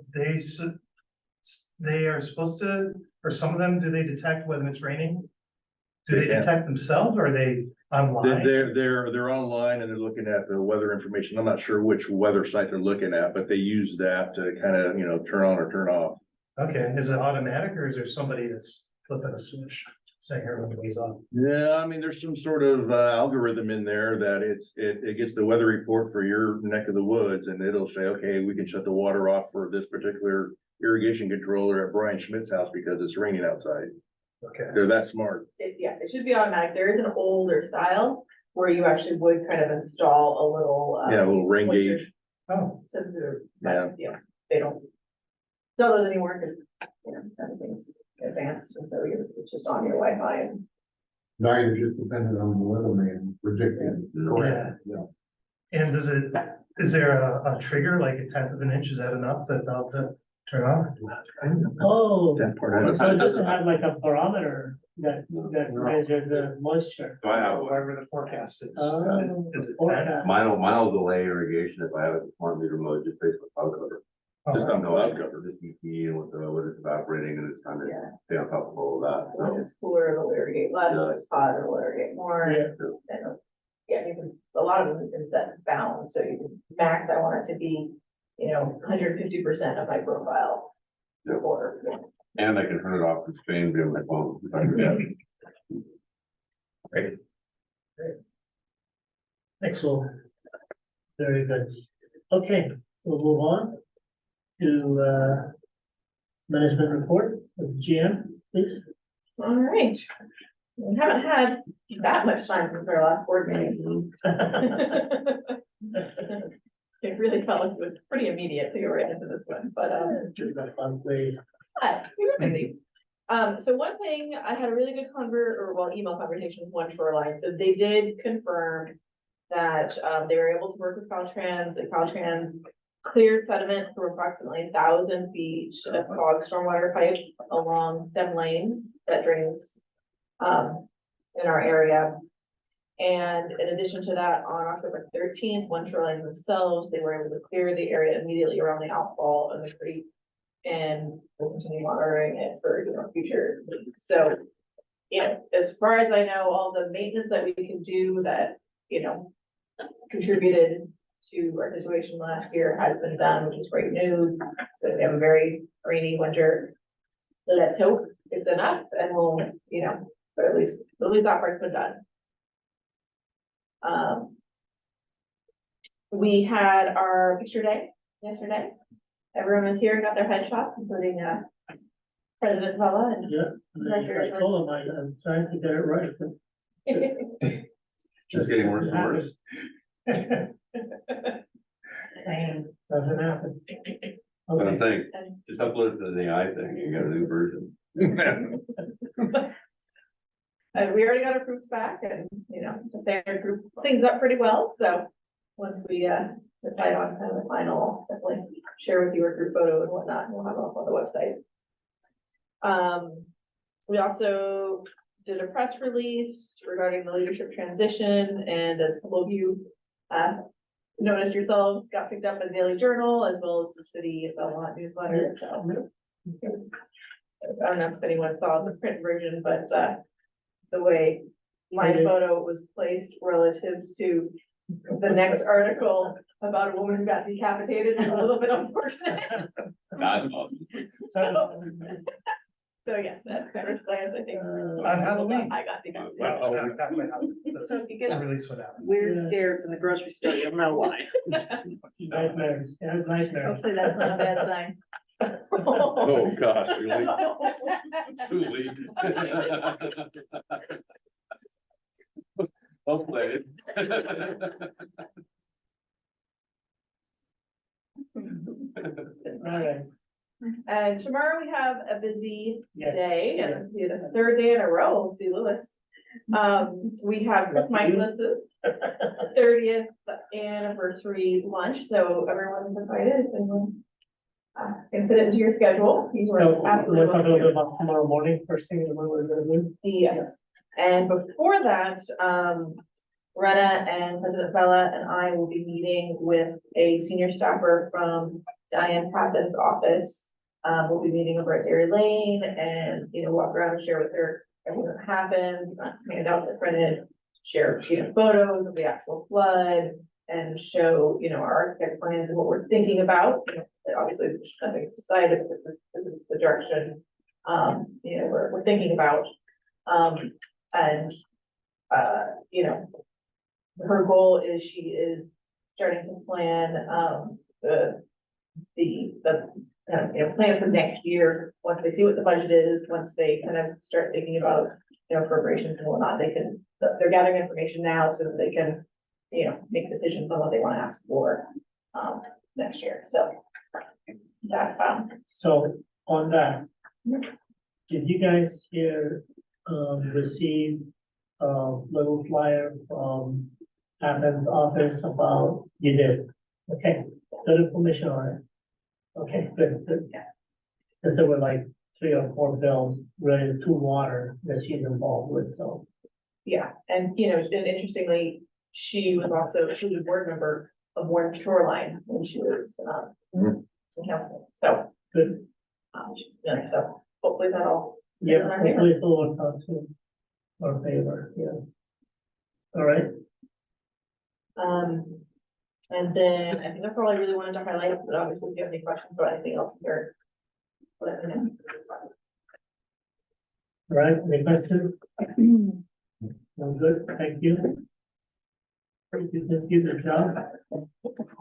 supposed to, or some of them, do they detect whether it's raining? Do they Yeah. detect themselves or are they online? They're online and they're looking at the weather information. I'm not sure which weather site they're looking at, but they use that to kind of, you know, turn on or turn off. Okay, is it automatic or is there somebody that's flipping a switch saying everybody's off? Yeah, I mean, there's some sort of algorithm in there that it gets the weather report for your neck of the woods and it'll say, okay, we can shut the water off for this particular irrigation controller at Brian Schmidt's house because it's raining outside. Okay. They're that smart. It should be automatic. There is an older style where you actually would kind of install a little. Yeah, a little rain moisture gauge. Oh, sensor, Yeah. but, yeah, they don't sell those anymore because, you know, everything's advanced, and so it's just on your Wi-Fi and. Now you're just dependent on the weatherman predicting. Correct. Yeah. and is there a trigger, like a 1/10 of an inch, is that enough to tell it to turn off? Oh, That part. I don't- so it doesn't have like a barometer that measures the moisture. So I have one. Whatever the forecast is. Oh, Is it forecast. Mine will delay irrigation if I have a smart meter mode, just based on cloud cover. Just on cloud cover. Just EP and what it's evaporating and it's kind of Yeah. stay on top of all of that, When so. it's cooler, it'll irrigate less, when it's hot, it'll irrigate more. Yeah. And, yeah, you can, a lot of them can set bounds, so you can, max, I want it to be, 150% of my profile. Yeah. Or, And I can turn it off from Spain via my phone. if I forget. Great. Excellent. Very good. Okay, we'll move on to management report of GM, please. all right. We haven't had that much time since our last board meeting. It really felt like it was pretty immediate to go right into this one, but, Just got fun play. but we were busy. So one thing, I had a really good email conversation with One Shoreline, so they did confirm that, they were able to work with Caltrans, and Caltrans cleared sediment through approximately 1,000 feet of clogged stormwater pipe along Stem Lane that drains, in our area. And in addition to that, on October 13th, One Shoreline themselves, they were able to clear the area immediately around the outfall of the creek. And we'll continue monitoring it for, future leaks. So, as far as I know, all the maintenance that we can do that, contributed to our situation last year has been done, which is great news. So we have a very rainy winter. Let's hope it's enough and we'll, but at least that part's been done. We had our picture day yesterday. Everyone was here and got their headshots, including President Vella and. Yeah, I told him I'm trying to get it right. but Just getting worse and worse. Doesn't happen. What I'm Okay, saying, just upload it to the AI thing, you got a new version. And we already got our proofs back and, the standard group things up pretty well, so once we decide on kind of the final, I'll definitely share with you a group photo and whatnot, and we'll have it up on the website. We also did a press release regarding the leadership transition, and as a couple of you noticed yourselves, got picked up in the Daily Journal as well as the City of Belmont newsletter, so. I don't know if anyone saw the print version, but the way my photo was placed relative to the next article about a woman who got decapitated is a little bit unfortunate. That's awesome. So yes, at first glance, I think. On Halloween. I got decapitated. So if you get Release without. weird stares in the grocery store, you'll know why. Nightmares, yeah, nightmares. Hopefully that's not a bad sign. Oh, gosh, really? Too late. Hopefully. All right, And tomorrow we have a busy yes. day, and it's the third day in a row, we'll see Lewis. We have Chris Michaelis's 30th anniversary lunch, so everyone's invited, if anyone can fit it into your schedule. You So were we'll absolutely talk a little welcome. bit about tomorrow morning, first thing in the morning, we're gonna do. Yes, and before that, Rena and President Bella and I will be meeting with a senior staffer from Diane Tappan's office. We'll be meeting over at Dairy Lane and, walk around and share with her everything that happened, hand out the printed, share, photos of the actual flood and show, our architect plans and what we're thinking about. Obviously, nothing's decided, but this is the direction, we're thinking about. Her goal is she is starting to plan, plan for next year. Once they see what the budget is, once they kind of start thinking about, appropriations and whatnot, they're gathering information now so that they can, make decisions on what they want to ask for, next year. So that, So on that, did you guys here, receive a little flyer from Athens office about, you did, okay, good information on it. Okay, good, good. Because there were like 3 or 4 bills related to water that she's involved with, so. yeah, and, and interestingly, she was a board member of Warren Shoreline when she was, in council, so. Good. So hopefully that'll. Yeah, hopefully it'll work out to our favor, yeah. All right, And then I think that's all I really wanted to highlight, but obviously if you have any questions about anything else here. Let me know. all right, any questions? I'm good, thank you. Thank you, good job.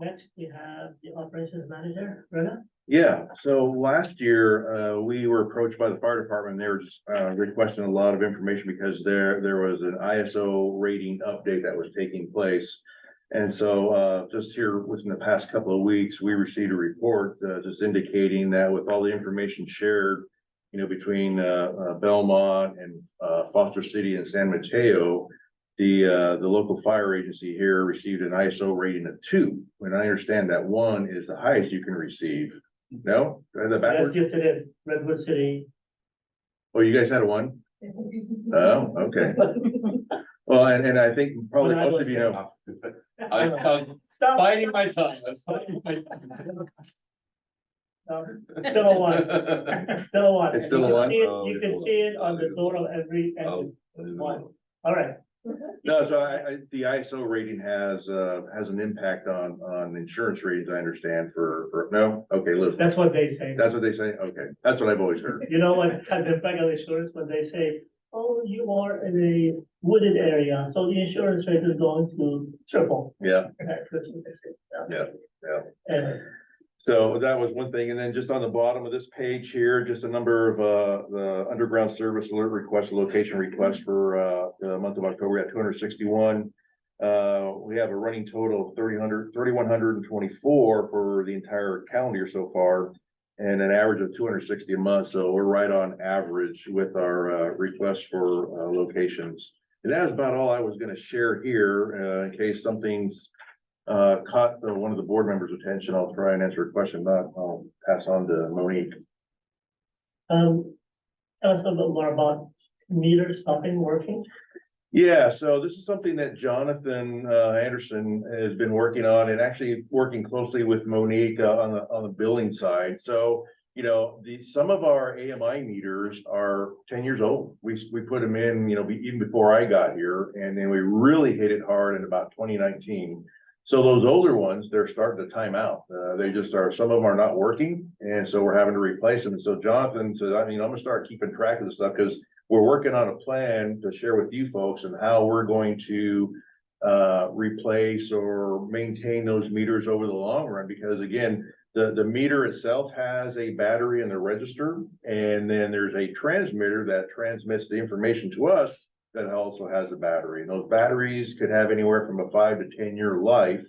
Next, we have the operations manager, Rena. Yeah, so last year, we were approached by the fire department. They were just requesting a lot of information because there was an ISO rating update that was taking place. And so just here within the past couple of weeks, we received a report just indicating that with all the information shared, between Belmont and Foster City and San Mateo, the local fire agency here received an ISO rating of 2. And I understand that 1 is the highest you can receive. No? Is that Yes, backwards? yes, it is, Redwood City. Oh, you guys had a 1? Oh, okay. Well, and I think probably When I most was of you know. I was Stop. biting my tongue. I was biting my Still a 1, still a 1. It's still a You can 1? see it- Oh, You can see it on the door of every Oh. 1. All right, No, so the ISO rating has an impact on insurance ratings, I understand, for, no? Okay, listen, that's what they say. that's what they say? Okay, that's what I've always heard. You know what has impact on insurance when they say, oh, you are in a wooded area, so the insurance rate is going to triple. Yeah, That's what they say. yeah. Anyway, So that was one thing, and then just on the bottom of this page here, just a number of the underground service alert requests, location requests for the month of October at 261. We have a running total of 3,124 for the entire calendar year so far, and an average of 260 a month. So we're right on average with our requests for locations. And that's about all I was going to share here in case something's caught one of the board members' attention. I'll try and answer a question. Not, I'll pass on to Monique. tell us a little more about meter stopping working? Yeah, so this is something that Jonathan Anderson has been working on and actually working closely with Monique on the billing side. So, you know, some of our AMI meters are 10 years old. We put them in, you know, even before I got here, and then we really hit it hard in about 2019. So those older ones, they're starting to time out. They just are, some of them are not working, and so we're having to replace them. And so Jonathan said, I mean, I'm gonna start keeping track of this stuff because we're working on a plan to share with you folks and how we're going to replace or maintain those meters over the long run. Because again, the meter itself has a battery in the register, and then there's a transmitter that transmits the information to us that also has a battery. And those batteries could have anywhere from a 5 to 10 year life.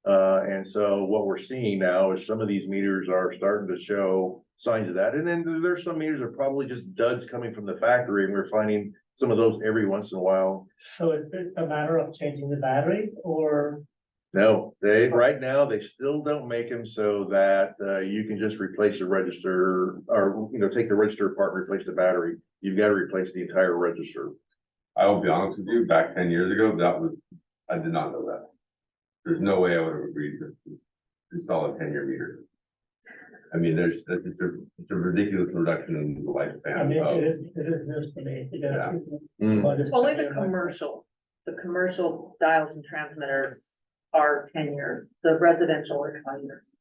And so what we're seeing now is some of these meters are starting to show signs of that. And then there's some meters that are probably just duds coming from the factory, and we're finding some of those every once in a while. So it's a matter of changing the batteries, or? No, right now, they still don't make them so that you can just replace the register, or, you know, take the register apart and replace the battery. You've got to replace the entire register. I will be honest with you, back 10 years ago, I did not know that. There's no way I would have agreed to install a 10-year meter. I mean, it's a ridiculous reduction in the I mean, lifespan. it is news to me. Yeah. Only the commercial dials and transmitters are 10 years, the residential are 20 years.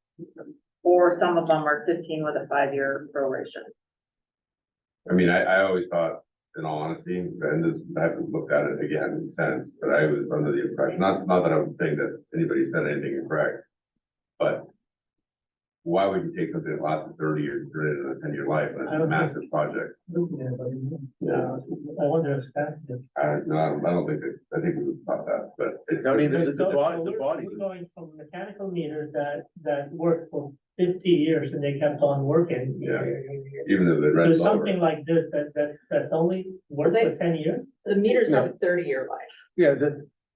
Or some of them are 15 with a 5-year proration. I mean, I always thought, in all honesty, and I haven't looked at it again since, but I was under the impression, not that I would think that anybody said anything incorrect, but why would you take something that lasted 30 years, turn it into a 10-year life, and it's a massive project? Yeah, I wonder if that. No, I don't think that, I think we would stop that, but it's. I mean, So the body. We're going from mechanical meters that worked for 50 years and they kept on working. Yeah. Even though the So red. something like this, that's only worked for 10 years? The meters have a 30-year life. Yeah,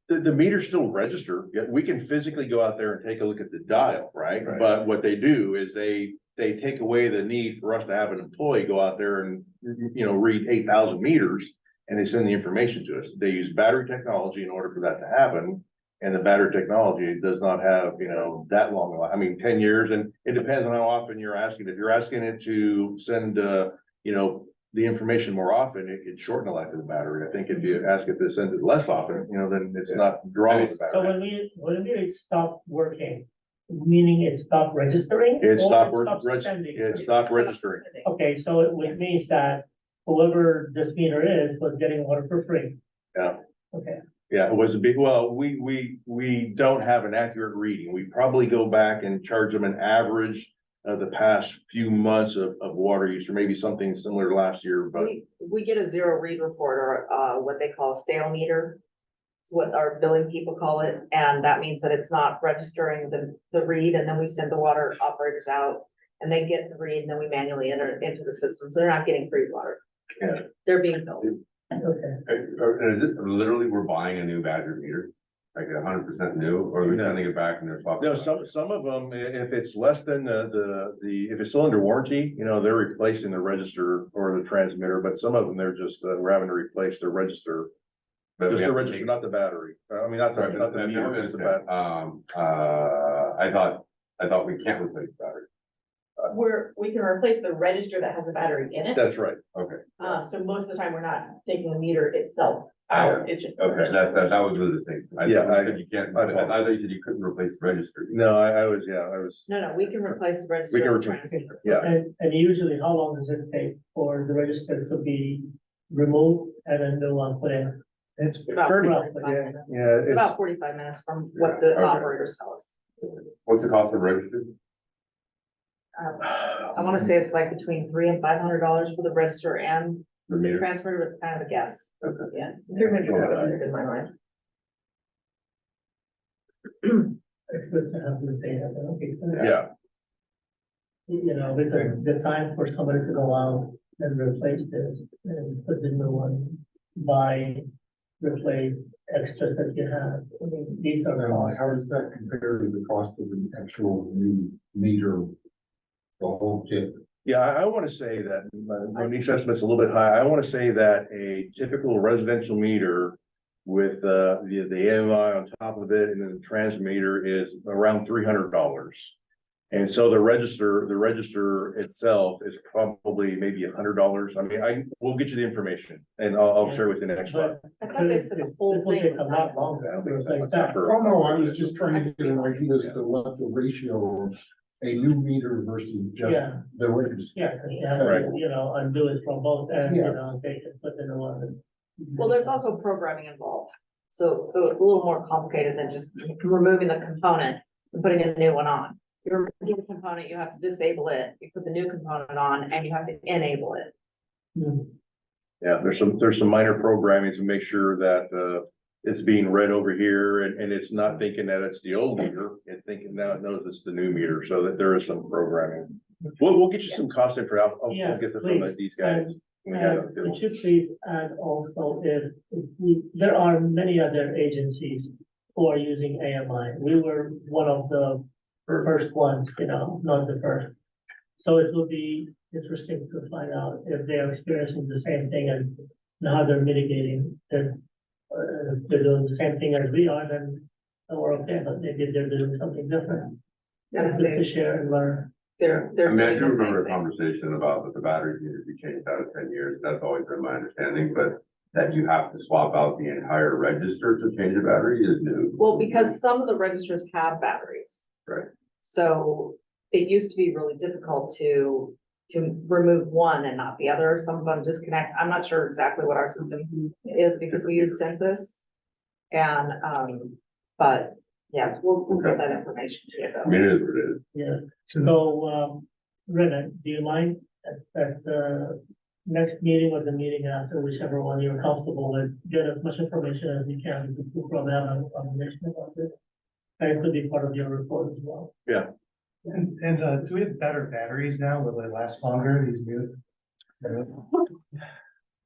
the meters still register. Yeah, we can physically go out there and take a look at the dial, right? Right. But what they do is they take away the need for us to have an employee go out there and, you know, read 8,000 meters, and they send the information to us. They use battery technology in order for that to happen. And the battery technology does not have, you know, that long a life. I mean, 10 years, and it depends on how often you're asking. If you're asking it to send, you know, the information more often, it could shorten the life of the battery. I think if you ask it to send it less often, you know, then it's not drawing the So battery. when it stopped working, meaning it stopped registering? It or stopped sending? it stopped registering. Okay, so it means that whoever this meter is was getting water for free. Yeah. Okay. Yeah, it was a big, well, we don't have an accurate reading. We probably go back and charge them an average of the past few months of water use, or maybe something similar to last year, but. We get a zero read report, or what they call a stale meter. It's what our billing people call it, and that means that it's not registering the read, and then we send the water operators out. And they get the read, and then we manually enter it into the system, so they're not getting free water. Yeah. They're being billed. Okay. Is it literally we're buying a new Badger meter, like 100% new, or are we No. sending it back and they're swapping? No, some of them, if it's less than if it's still under warranty, you know, they're replacing the register or the transmitter, but some of them, they're just, we're having to replace the register. But we Just the have to register, make- not the battery. I mean, not Sorry, the meter, just the battery. I thought we can't replace the battery. We can replace the register that has a battery in it. That's right. Okay, So most of the time, we're not taking the meter itself out, it's just. okay, that was really the thing. Yeah, I think you can't, I thought you said you couldn't replace the register. No, I was, No, we can replace the register. We can with replace- transmitter. yeah. And usually, how long does it take for the register to be removed and a new one put in? it's About pretty, 45 yeah, minutes. yeah, It's it's, about 45 minutes from what the Okay. operators tell us. What's the cost of register? I wanna say it's like between $300 and $500 for the register and The the meter? transmitter, it's kind of a guess. Okay. Yeah, $300 in my mind. It's good to have the data, okay. yeah. You know, with the time for somebody to go out and replace this and put the new one, buy, replace extras that you have. I mean, these are costs. How does that compare to the cost of an actual new meter, the whole kit? Yeah, I want to say that my niche estimate's a little bit high. I want to say that a typical residential meter with the AMI on top of it and then the transmitter is around $300. And so the register itself is probably maybe $100. I mean, we'll get you the information and I'll share with you next month. But I thought they said the whole this will thing take was a lot longer. I don't think It's so. like that. Oh, no, I was just trying to get an idea as to what the ratio of a new meter versus just Yeah, the register. yeah, because you have to, Right. you know, undo it from both ends, you Yeah. know, take it, put in the one. Well, there's also programming involved. So it's a little more complicated than just removing the component and putting a new one on. You remove the component, you have to disable it, you put the new component on, and you have to enable it. Hmm. Yeah, there's some minor programming to make sure that it's being read over here and it's not thinking that it's the old meter. It's thinking now it knows it's the new meter, so that there is some programming. We'll get you some cost info. I'll Yes, get this from please. these guys. We got And would you please add also there are many other agencies who are using AMI. We were one of the first ones, you know, not the first. So it will be interesting to find out if they are experiencing the same thing and how they're mitigating this. If they're doing the same thing as we are, then we're okay, but maybe they're doing something different. That's good to share and learn. They're I mean, I doing do the same remember a thing. conversation about the batteries need to be changed out of 10 years. That's always been my understanding, but that you have to swap out the entire register to change a battery is new. Well, because some of the registers have batteries. Right. So it used to be really difficult to remove one and not the other. Some of them disconnect. I'm not sure exactly what our system is because we use census. And, but yes, we'll get that information to you I though. mean, it is what it is. Yeah, so, Rena, do you mind at the next meeting or the meeting after, whichever one you're comfortable with, get as much information as you can to from that on the next one of it? And it could be part of your report as well. And do we have better batteries now? Will they last longer, these new?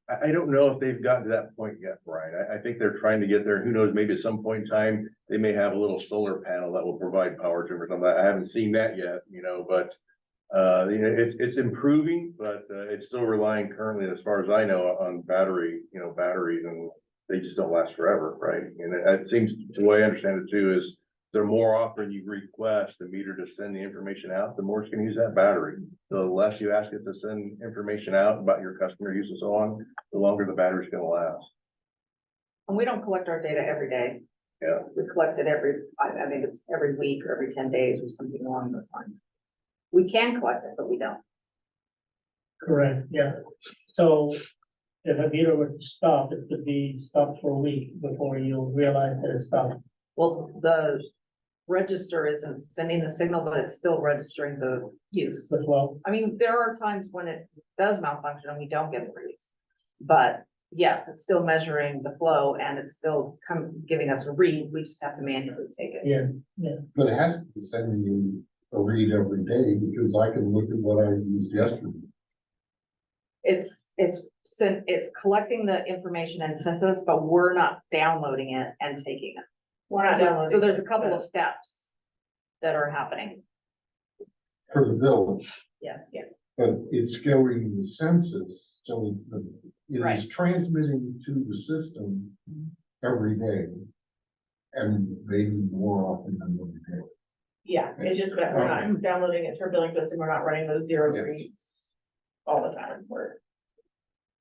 I don't know if they've gotten to that point yet, Brian. I think they're trying to get there. Who knows, maybe at some point in time, they may have a little solar panel that will provide power to them or something. I haven't seen that yet, you know, but it's improving, but it's still relying currently, as far as I know, on batteries, and they just don't last forever, right? And it seems, the way I understand it too, is the more often you request the meter to send the information out, the more it's gonna use that battery. The less you ask it to send information out about your customer use and so on, the longer the battery's gonna last. And we don't collect our data every day. Yeah. We collect it I think it's every week or every 10 days or something along those lines. We can collect it, but we don't. Correct, yeah. So if a meter were to stop, it could be stopped for a week before you realize that it stopped. Well, the register isn't sending the signal, but it's still registering the use. But well, I mean, there are times when it does malfunction and we don't get the reads. But yes, it's still measuring the flow and it's still giving us a read. We just have to manually take it. yeah, But it has to be sending you a read every day because I can look at what I used yesterday. It's collecting the information in census, but we're not downloading it and taking it. We're not So downloading. there's a couple of steps that are happening. For the village, Yes. Yeah. but it's going the census, so it Right. is transmitting to the system every day. And maybe more often than every day. Yeah, it's just that we're not downloading it to our billing system. We're not running those zero Yes. reads all the time. We're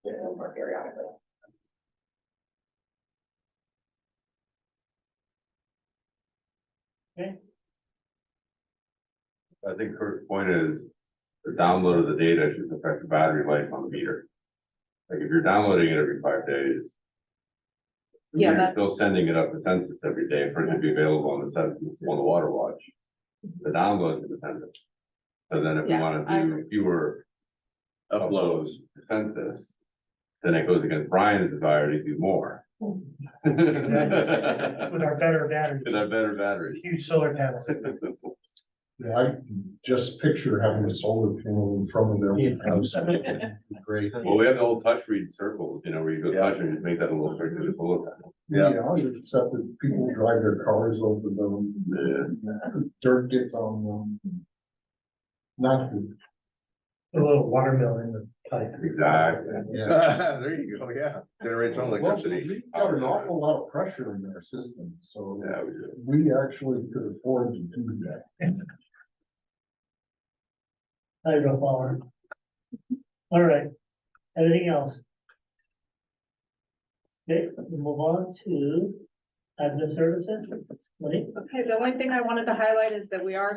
doing them more periodically. I think Kurt's point is the download of the data should affect the battery life on the meter. Like if you're downloading it every 5 days. Yeah, You're that's- still sending it up to census every day for it to be available on the census, on the water watch. The download is dependent. So then if we Yeah, wanna I do fewer uploads to census, then it goes against Brian's desire to do more. Exactly. With our better batteries, With our better batteries. huge solar panels. Yeah, I just picture having a solar panel in front of their house. Great. Well, we have the old touch read circles, where you go touch and just make that a little straight to the solar panel. Yeah. Except that people drive their cars over them, Yeah. dirt gets on them. Not good. A little watermill in the pipe. Exactly. Yeah. There you go, yeah, generates on Well, electricity. we got an awful lot of pressure in our system, so Yeah, we do. we actually could afford to do that. Hydropower. All right, anything else? Okay, we move on to admin services. Monique? Okay, the only thing I wanted to highlight is that we are,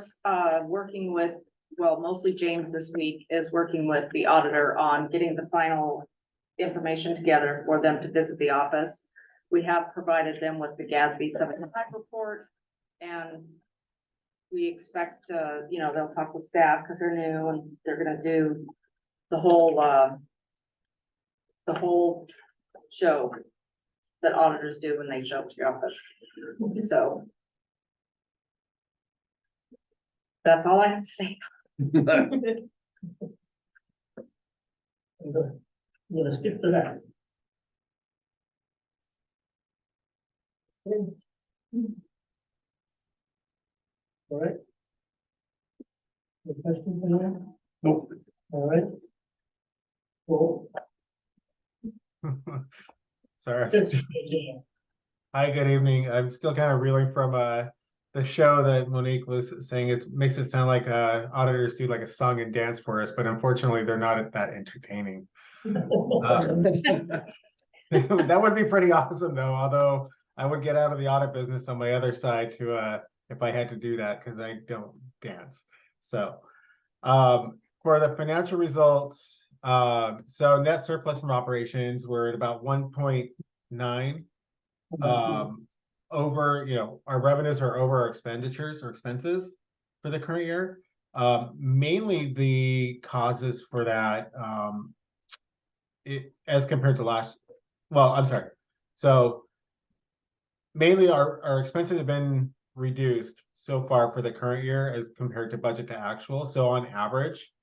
working with, well, mostly James this week is working with the auditor on getting the final information together for them to visit the office. We have provided them with the GASB 75 report, and we expect, they'll talk with staff because they're new and they're gonna do the whole show that auditors do when they show up to your office. So that's all I have to say. I'm gonna skip to that. Okay. All right. Any questions, anyone? Nope. All right. Cool. Sorry. That's yeah. Hi, good evening. I'm still kind of reeling from the show that Monique was saying. It makes it sound like auditors do like a song and dance for us, but unfortunately they're not that entertaining. That would be pretty awesome though, although I would get out of the audit business on my other side to if I had to do that because I don't dance. So for the financial results, so net surplus from operations, we're at about 1.9. Over, our revenues are over our expenditures or expenses for the current year. Mainly the causes for that, as compared to I'm sorry. So mainly our expenses have been reduced so far for the current year as compared to budget to actual. So on average,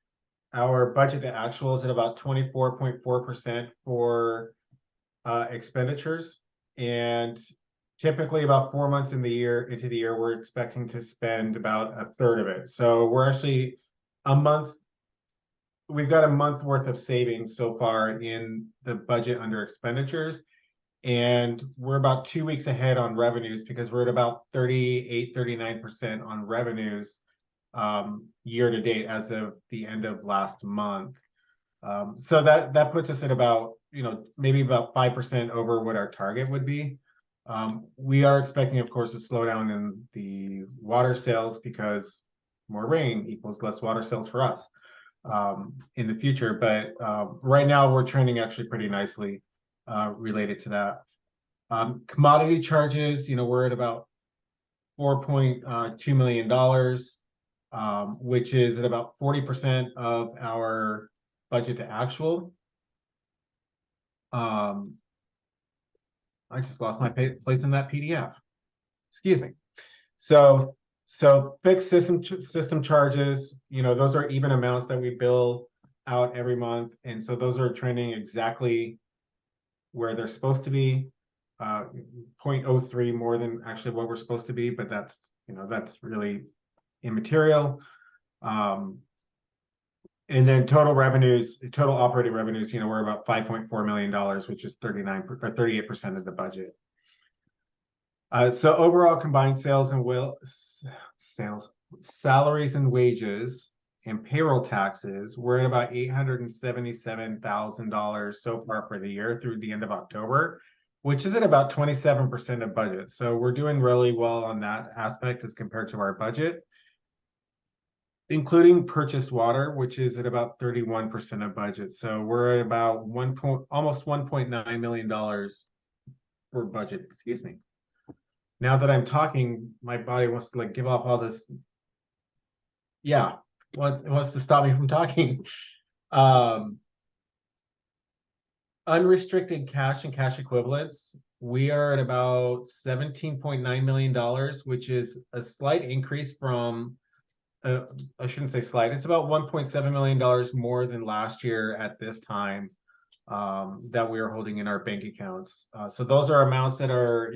our budget to actual is at about 24.4% for expenditures. And typically about 4 months into the year, we're expecting to spend about a third of it. So we're actually we've got a month worth of savings so far in the budget under expenditures. And we're about 2 weeks ahead on revenues because we're at about 39% on revenues year to date as of the end of last month. So that puts us at about, maybe about 5% over what our target would be. We are expecting, of course, a slowdown in the water sales because more rain equals less water sales for us in the future. But right now we're trending actually pretty nicely related to that. Commodity charges, we're at about $4.2 million, which is at about 40% of our budget to actual. I just lost my place in that PDF. Excuse me. So fixed system charges, those are even amounts that we bill out every month, and so those are trending exactly where they're supposed to be. 0.03 more than actually what we're supposed to be, but that's really immaterial. And then total operating revenues, we're about $5.4 million, which is 38% of the budget. So overall combined salaries and wages and payroll taxes, we're at about $877,000 so far for the year through the end of October, which is at about 27% of budget. So we're doing really well on that aspect as compared to our budget, including purchased water, which is at about 31% of budget. So we're at about almost $1.9 million for budget. Excuse me. Now that I'm talking, my body wants to give off all this. Yeah, it wants to stop me from talking. Unrestricted cash and cash equivalents, we are at about $17.9 million, which is a slight increase from I shouldn't say slight. It's about $1.7 million more than last year at this time that we are holding in our bank accounts. So those are amounts that are,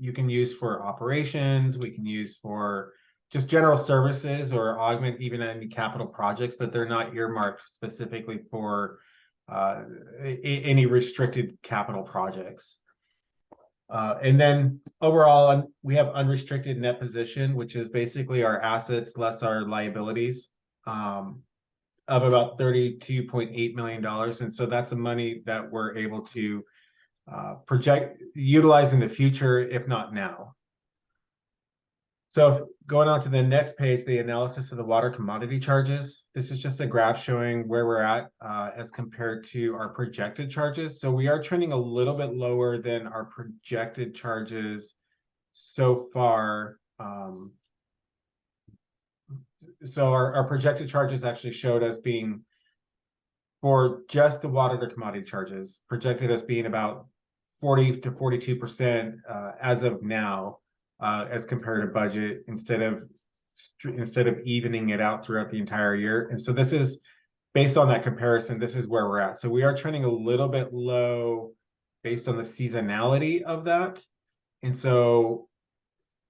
you can use for operations. We can use for just general services or augment even any capital projects, but they're not earmarked specifically for any restricted capital projects. And then overall, we have unrestricted net position, which is basically our assets less our liabilities, of about $32.8 million. And so that's the money that we're able to utilize in the future, if not now. So going on to the next page, the analysis of the water commodity charges. This is just a graph showing where we're at as compared to our projected charges. So we are trending a little bit lower than our projected charges so far. So our projected charges actually showed us being, for just the water to commodity charges, projected as being about 40 to 42% as of now. As compared to budget, instead of evening it out throughout the entire year. And so this is based on that comparison, this is where we're at. So we are trending a little bit low based on the seasonality of that. And so,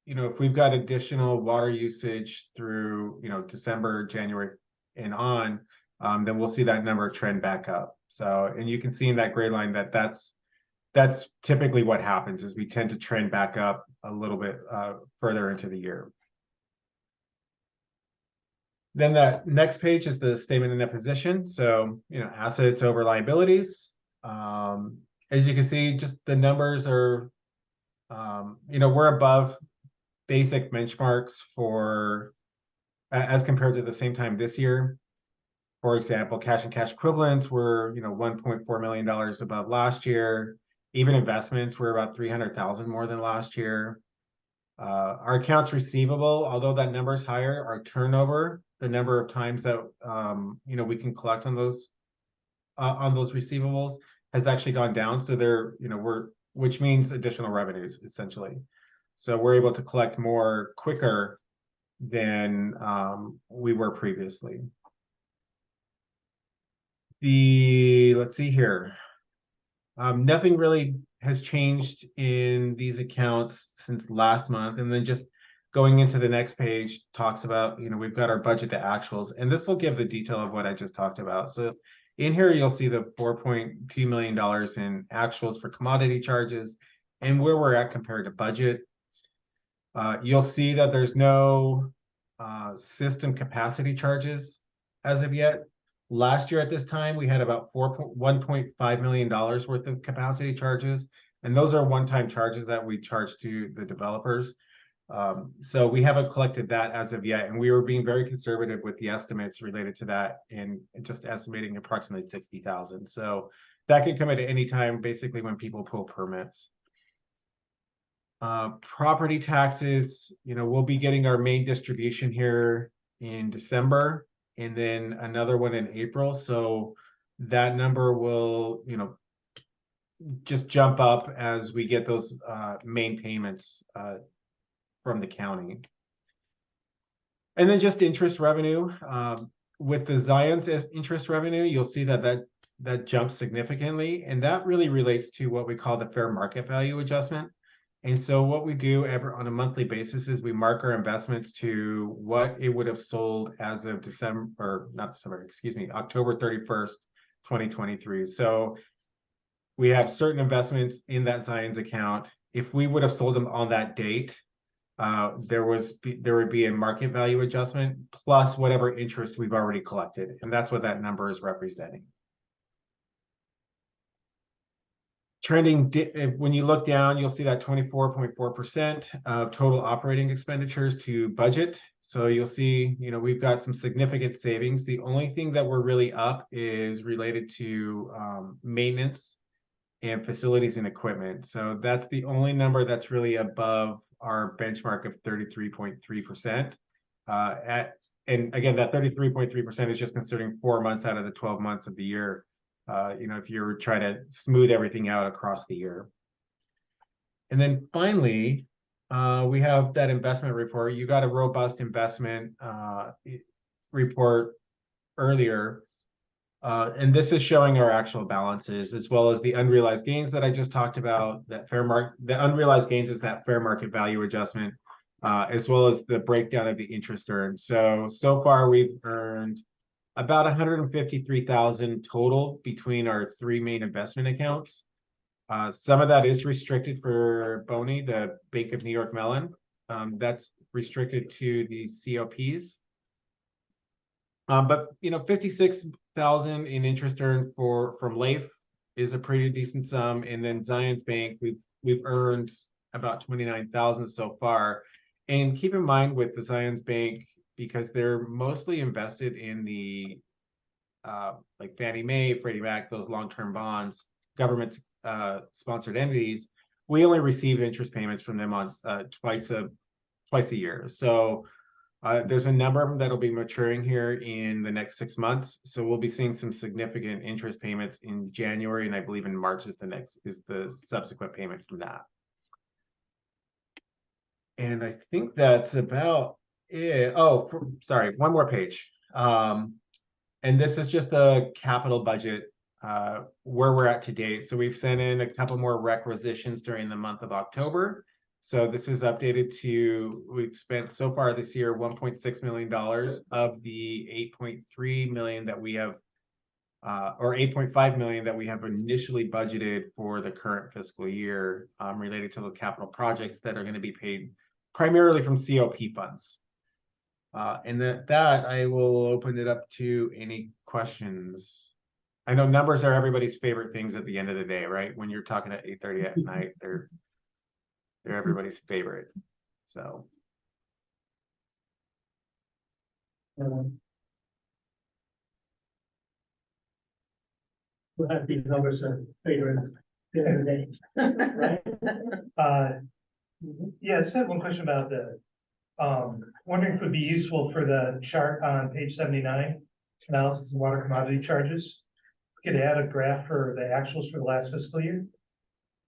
you know, if we've got additional water usage through, you know, December, January and on, then we'll see that number trend back up. So, and you can see in that gray line that that's typically what happens, is we tend to trend back up a little bit further into the year. Then that next page is the statement of net position. So, you know, assets over liabilities. As you can see, just the numbers are, you know, we're above basic benchmarks for, as compared to the same time this year. For example, cash and cash equivalents were, you know, $1.4 million above last year. Even investments were about 300,000 more than last year. Our accounts receivable, although that number is higher, our turnover, the number of times that you know, we can collect on those receivables, has actually gone down. So they're, you know, which means additional revenues essentially. So we're able to collect more quicker than we were previously. Let's see here. Nothing really has changed in these accounts since last month. And then just going into the next page talks about, you know, we've got our budget to actuals, and this will give the detail of what I just talked about. So in here, you'll see the $4.2 million in actuals for commodity charges and where we're at compared to budget. You'll see that there's no system capacity charges as of yet. Last year at this time, we had about $1.5 million worth of capacity charges, and those are one-time charges that we charge to the developers. So we haven't collected that as of yet, and we were being very conservative with the estimates related to that, and just estimating approximately 60,000. So that can come at any time, basically when people pull permits. Property taxes, you know, we'll be getting our main distribution here in December, and then another one in April. So that number will, you know, just jump up as we get those main payments from the county. And then just interest revenue. With the Zion's interest revenue, you'll see that jumps significantly. And that really relates to what we call the fair market value adjustment. And so what we do on a monthly basis is we mark our investments to what it would have sold as of October 31st, 2023. So we have certain investments in that Zion's account. If we would have sold them on that date, there would be a market value adjustment plus whatever interest we've already collected. And that's what that number is representing. Trending, when you look down, you'll see that 24.4% of total operating expenditures to budget. So you'll see, you know, we've got some significant savings. The only thing that we're really up is related to maintenance and facilities and equipment. So that's the only number that's really above our benchmark of 33.3%. And again, that 33.3% is just considering 4 months out of the 12 months of the year. You know, if you're trying to smooth everything out across the year. And then finally, we have that investment report. You got a robust investment report earlier. And this is showing our actual balances as well as the unrealized gains that I just talked about. The unrealized gains is that fair market value adjustment as well as the breakdown of the interest earned. So far we've earned about 153,000 total between our three main investment accounts. Some of that is restricted for BONY, the Bank of New York Mellon. That's restricted to the COPs. But 56,000 in interest earned from LAIF is a pretty decent sum. And then Zions Bank, we've earned about 29,000 so far. And keep in mind with the Zions Bank, because they're mostly invested in the like Fannie Mae, Freddie Mac, those long-term bonds, government sponsored entities, we only receive interest payments from them on twice a year. So there's a number of them that'll be maturing here in the next 6 months. So we'll be seeing some significant interest payments in January, and I believe in March is the subsequent payment from that. And I think that's about it. Oh, sorry, one more page. And this is just the capital budget where we're at to date. So we've sent in a couple more requisitions during the month of October. So this is updated to, we've spent so far this year $1.6 million of the 8.3 million that we have, or 8.5 million that we have initially budgeted for the current fiscal year, related to the capital projects that are going to be paid primarily from COP funds. And that I will open it up to any questions. I know numbers are everybody's favorite things at the end of the day, right? When you're talking at 8:30 at night, they're everybody's favorite. So. We'll have these numbers are favorite the other day, right? Yeah, I just had one question about the, wondering if it would be useful for the chart on page 79, analysis of water commodity charges. Could add a graph for the actuals for the last fiscal year?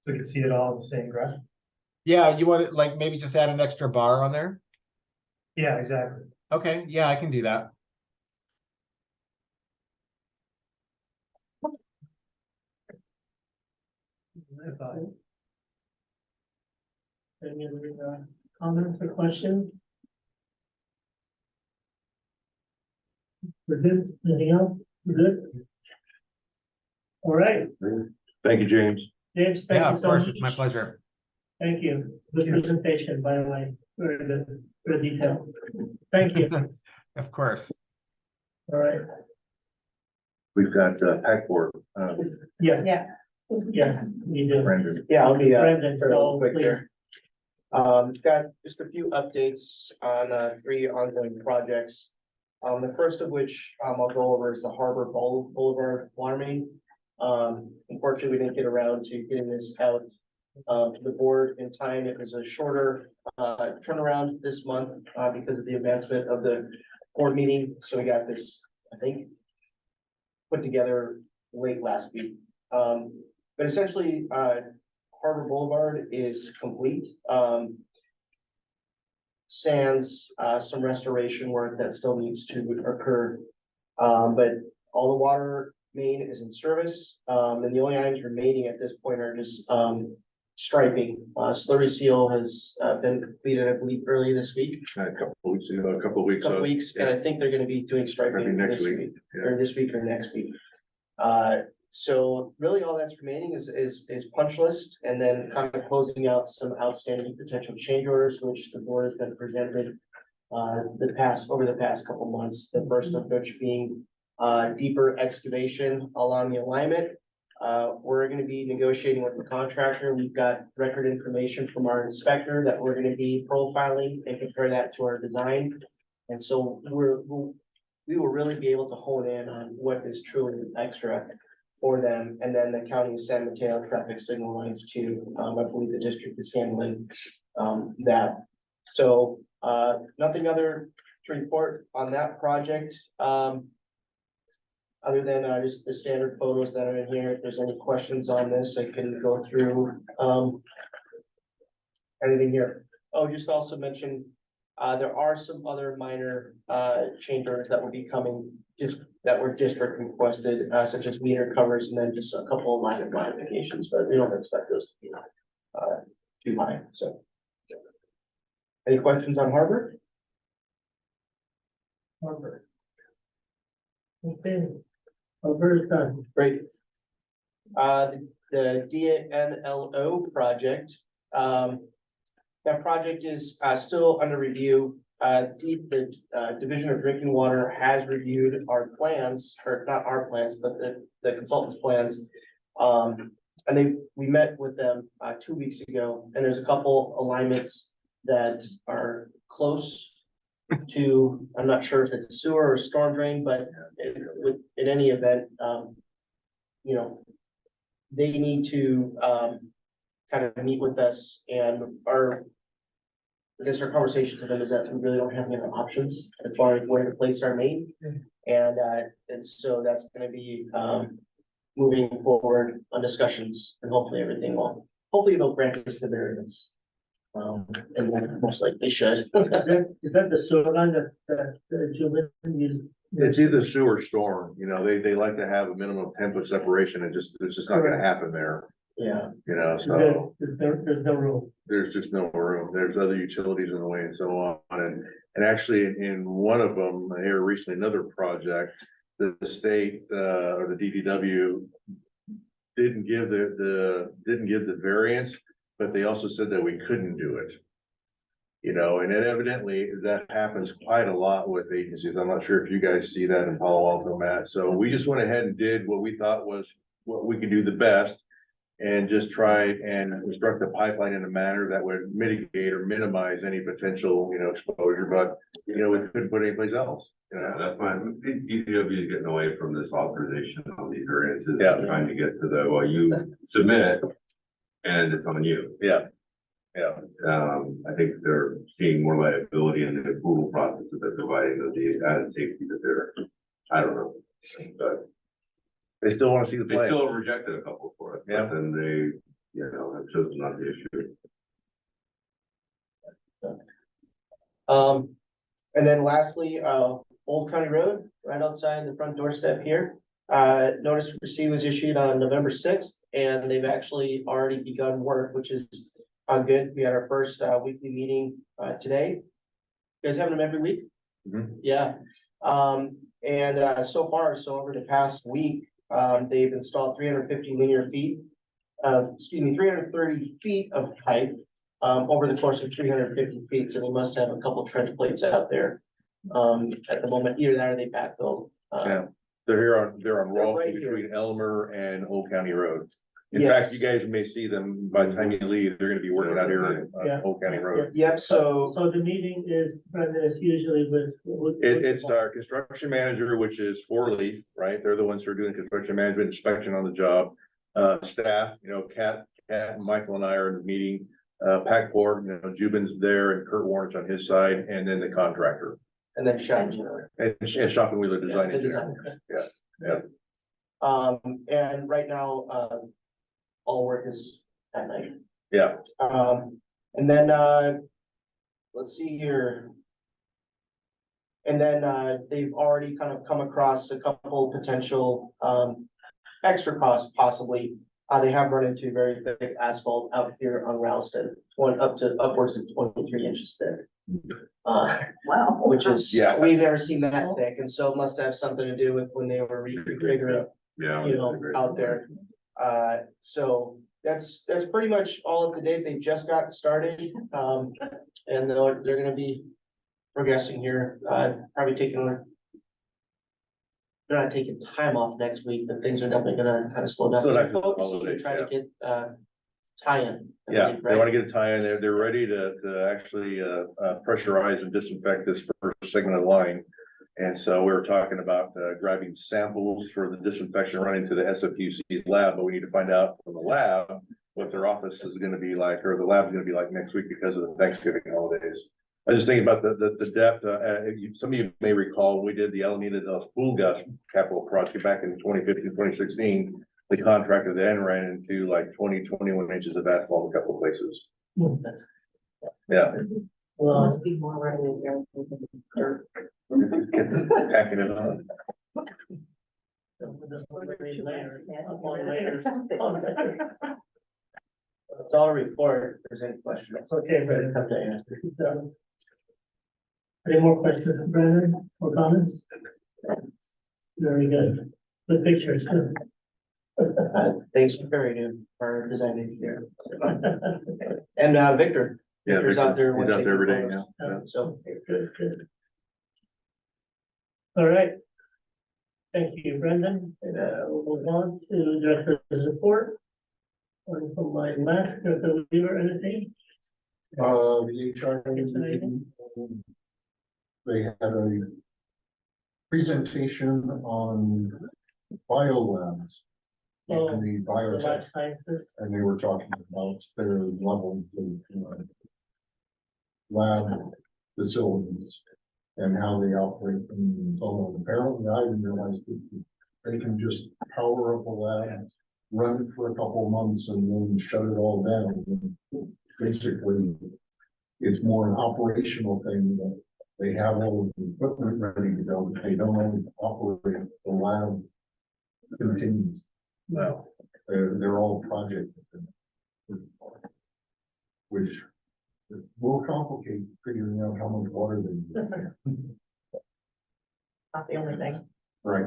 So we can see it all in the same graph. Yeah, you want to like maybe just add an extra bar on there? Yeah, exactly. Okay, yeah, I can do that. Any other comments or questions? We're good. Anything else? We're good. All right, Thank you, James. James, thank Yeah, you of so course, much. it's my pleasure. Thank you. Good presentation, by the way. Very good, very detailed. Thank you. Of course. All right. We've got PAC board. Yes, Yeah. yes, we do. Brendan. Yeah, I'll be Brendan, fairly so quick please. here. Got just a few updates on 3 ongoing projects. The first of which I'll go over is the Harbor Boulevard water main. Unfortunately, we didn't get around to getting this out to the board in time. It was a shorter turnaround this month because of the advancement of the board meeting. So we got this, I think, put together late last week. But essentially, Harbor Boulevard is complete. Sans some restoration work that still needs to occur. But all the water main is in service. And the only items remaining at this point are just striping. Slurry seal has been completed, I believe, early this week. A couple of weeks ago, a couple of weeks. Couple weeks, and I think they're gonna be doing Maybe striping next this week. week, Yeah. or this week or next week. So really all that's remaining is punch list and then kind of closing out some outstanding potential change orders, which the board has been presented over the past couple months. The first of which being deeper excavation along the alignment. We're gonna be negotiating with the contractor. We've got record information from our inspector that we're gonna be profiling and compare that to our design. And so we will really be able to hone in on what is truly extra for them. And then the county of San Mateo traffic signal lines too. I believe the district is handling that. So nothing other to report on that project. Other than just the standard photos that are in here. If there's any questions on this, I can go through anything here. Oh, just also mention, there are some other minor change orders that will be coming, just that were district requested, such as meter covers and then just a couple of minor modifications, but we don't expect those to be too high, so. Any questions on harbor? Harbor. Okay. Harbor is done. Great. The DNLO project, that project is, still under review. The Division of Drinking Water has reviewed our plans, or not our plans, but the consultant's plans. And we met with them, 2 weeks ago, and there's a couple alignments that are close to, I'm not sure if it's sewer or storm drain, but in any event, you know, they need to, kind of meet with us, and I guess our conversation to them is that we really don't have any other options as far as where to place our main. And so that's gonna be, moving forward on discussions, and hopefully they'll grant us the variance. And then most likely they should. Is that the sewer line that Julian used? It's either sewer or storm, you know, they like to have a minimum of 10 foot separation, and it's just not gonna happen there, Yeah, you know, so. There's no room. There's just no room. There's other utilities in the way and so on. And actually in one of them here recently, another project, the state, or the DPW didn't give the variance, but they also said that we couldn't do it. You know, and then evidently that happens quite a lot with agencies. I'm not sure if you guys see that in Palo Alto, Matt. So we just went ahead and did what we thought was what we could do the best, and just try and construct the pipeline in a manner that would mitigate or minimize any potential, you know, exposure, but, you know, we couldn't put anyplace else. You Yeah, know, that's fine. DPW is getting away from this authorization on these variances. Yeah. Trying to get to the, well, you submit and it's on you. yeah, I think they're seeing more liability in the approval process that they're providing the added safety that they're, I don't know. But they still want to see the they plan. still rejected a couple for it, Yeah. but then they, you know, have chosen not to issue. and then lastly, Old County Road, right outside the front doorstep here. Notice to proceed was issued on November 6th, and they've actually already begun work, which is good. We had our first weekly meeting today. You guys having them every week? Mhm. Yeah. And so far, so over the past week, they've installed 350 linear feet, 330 feet of pipe over the course of 350 feet. So they must have a couple trench plates out there. At the moment, either that or they backfilled. Yeah. They're on They're Rolfe right here. between Elmer and Old County Road. In fact, you guys may see them by the time you leave, they're gonna be working out here on Yeah. Old County Road. Yep, so So the meeting is, Brenda, is usually with. It's our construction manager, which is 4-leaf, right? They're the ones who are doing construction management inspection on the job. Staff, you know, Kat, Michael and I are in the meeting. Packport, you know, Jubin's there and Kurt Warren's on his side, and then the contractor. and then shop. And Shop and Wheeler Design The Engineering. design. Yeah. And right now, all work is at night. Yeah, And then, let's see here. And then, they've already kind of come across a couple potential, extra costs possibly. They have run into very thick asphalt out here on Ralston, upwards of 23 inches thick. Wow. Which is, Yeah. we've never seen that thick, and so it must have something to do with when they were reconfiguring, Yeah. you know, out there. So that's pretty much all up to date. They've just got started. And they're gonna be progressing here, probably they're not taking time off next week, but things are definitely gonna kind of slow down. Slow down They're for the focusing on holidays, trying to get, tie-in. I yeah, believe, they right? want to get a tie-in. They're ready to actually pressurize and disinfect this first segment of the line. And so we were talking about grabbing samples for the disinfection running to the SFUC lab, but we need to find out from the lab what their office is gonna be like, or the lab's gonna be like next week because of the Thanksgiving holidays. I was just thinking about the depth, some of you may recall, we did the Alameda Del Pulgas capital project back in 2015, 2016. The contractor then ran into like 20-21 inches of asphalt in a couple of places. Yeah. Well, Must be more revenue here. Packing it on. It's all a report, if there's any questions. Okay, But Brandon. it's up to answer. So, any more questions, Brandon, or comments? Very good. Good pictures, too. Thanks for Barry, our design engineer. And Victor. Yeah, Victor's out there. he's out there every day taking now. photos. So. Good, good. All right. Thank you, Brendan. We'll move on to director's report. One from my left, Director Weaver, anything? The HR meeting, they had a presentation on biolabs. Oh, And the The biotech, life sciences. and they were talking about their levels of lab facilities and how they operate them and so on. Apparently, I didn't realize that they can just power up a lab, run it for a couple of months and then shut it all down. And basically, it's more an operational thing that they have all of the equipment ready to go, but they don't always operate the lab continues. No. They're all project. Which will complicate figuring out how much water they use. Not the only thing. Right,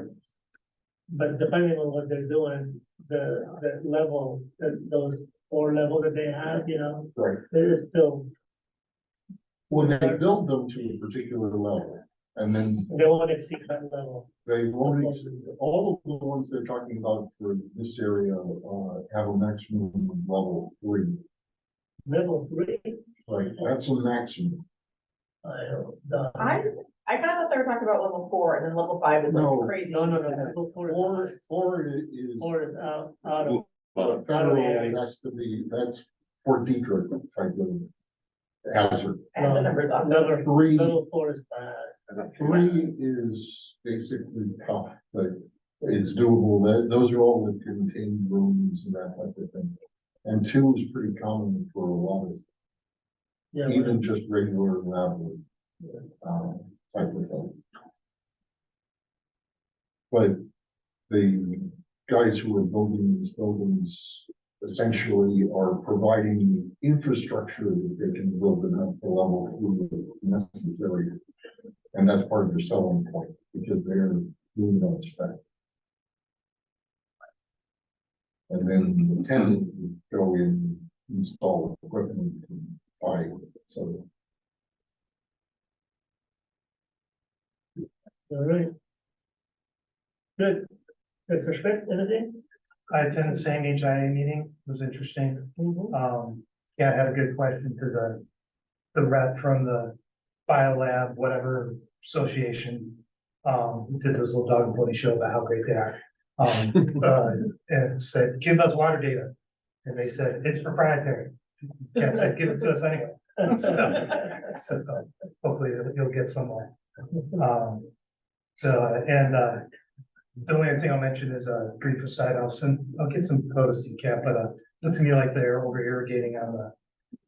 But depending on what they're doing, the level, those 4 levels that they have, right. there is still, Well, they build them to a particular level and then they won't exceed that level. they won't, all of the ones they're talking about for this area, have a maximum of level 3. Level 3, Right, that's a maximum. I don't know. I kind of thought they were talking about level 4 and then level 5 is like No. crazy. No, level 4 is, Four is, 4 is out of. federal, it has to be, that's for Detroit type of hazard. And the numbers off. Three. Level 4 is bad. 3 is basically tough, but it's doable. Those are all the contained rooms and that type of thing. And 2 is pretty common for a lot of, Yeah, even just regular lab work, type of thing. But the guys who are building these buildings essentially are providing infrastructure that they can build enough the level necessary. And that's part of their selling point, because they're doing that spec. And then the tenant would go in, install equipment and buy it, so. all right. Good. Good perspective, anything? I attended the same HIA meeting, it was interesting. Yeah, I had a good question to the rep from the biolab, whatever association. Did this little dog and pony show about how great they are. And said, give us water data. And they said, it's proprietary. Can't say, give it to us anyway. So hopefully you'll get somewhere. The only other thing I'll mention is a brief aside. I'll get some photos to you, Cap, but looks to me like they're over irrigating on the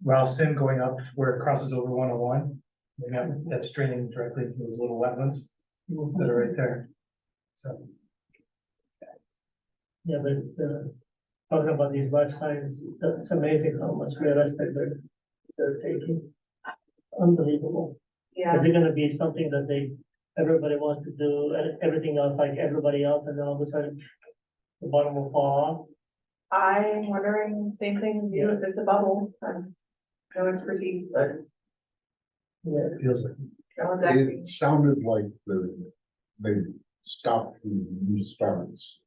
Ralston going up where it crosses over 101. That's draining directly into those little wetlands that are right there. So. Yeah, but it's, talking about these life sciences, it's amazing how much realistic they're taking. Unbelievable. Yeah. Is it gonna be something that everybody wants to do, and everything else like everybody else, and then all of a sudden the bottom will fall I'm wondering, same thing with you, if it's a bubble, no expertise, but off? Yeah. It feels like. no one's asking. It sounded like they stopped the new starts.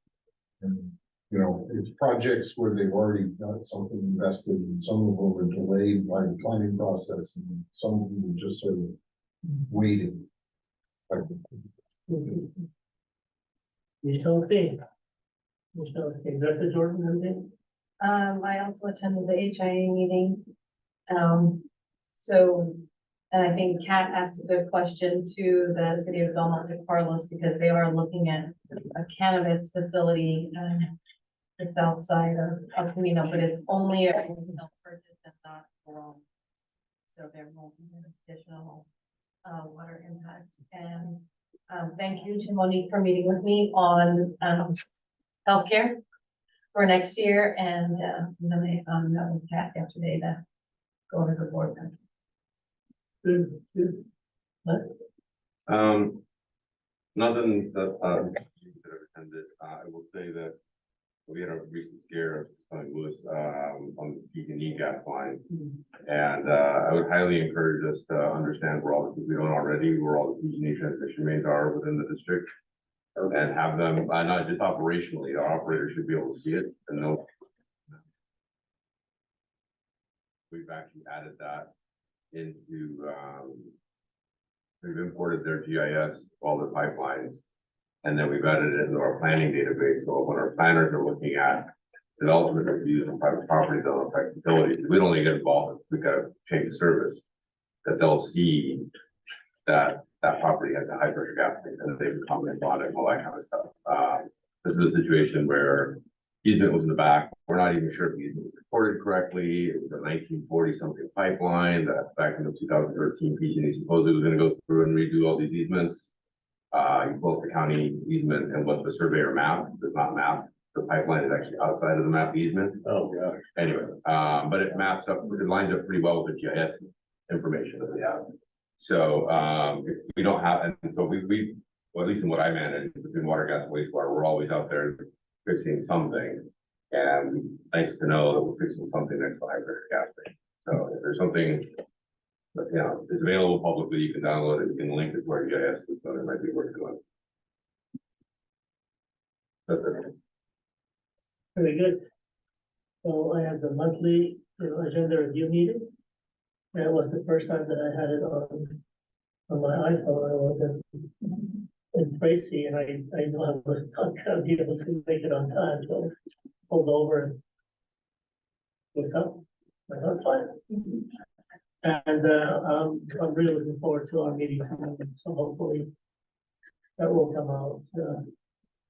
And, it's projects where they've already got something invested, and some of them are delayed by the planning process, and some of them are just sort of waiting. We shall see. We shall see. Director Jordan, anything? I also attended the HIA meeting. And I think Kat asked a good question to the city of Belmont de Carlos, because they are looking at a cannabis facility, it's outside of Camino, but it's only a retail purchase and not grown. So there won't be an additional water impact. And thank you to Monique for meeting with me on healthcare. for next year, and, then they, met with Pat yesterday to go over the board. Good, good. Nothing that, that I've attended, I will say that we had a recent scare of St. Louis, on the PG&E gas line. And, I would highly encourage us to understand where all the, if we don't already, where all the PG&E transmission mains are within the district. And have them, not just operationally, the operator should be able to see it and know. We've actually added that into, we've imported their GIS, all their pipelines. And then we've added it into our planning database, so when our planners are looking at development reviews on private property that will affect utilities, we don't only get involved, we gotta change the service. That they'll see that that property has a high pressure gas main, and they can comment on it and all that kind of stuff. This is a situation where easement was in the back, we're not even sure if the easement was recorded correctly, it was a 1940 something pipeline that back in the 2013 PG&E supposedly was gonna go through and redo all these easements. You pull up the county easement and what the surveyor map does not map, the pipeline is actually outside of the map easement. Oh, gosh. Anyway, but it maps up, it lines up pretty well with the GIS information that we have. So, if we don't have, and so we, well, at least in what I manage between water, gas, and wastewater, we're always out there fixing something. And nice to know that we're fixing something next to high pressure gas main. So if there's something, but you know, it's available publicly, you can download it, you can link it to our GIS, so it might be worth doing. That's it. Very good. So I have the monthly, agenda review meeting. That was the first time that I had it on my iPhone. I was in Tracy, and I know I was not gonna be able to make it on time, so pulled over and looked up. I thought, fine. And I'm really looking forward to our meeting tonight, so hopefully that will come out,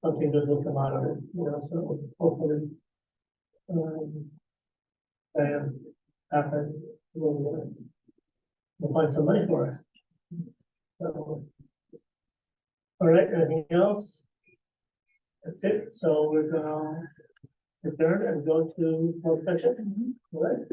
something good will come out of it, so hopefully and happen, we'll find some money for us. So, all right, anything else? That's it, so we're gonna adjourn and go to closed session, all right?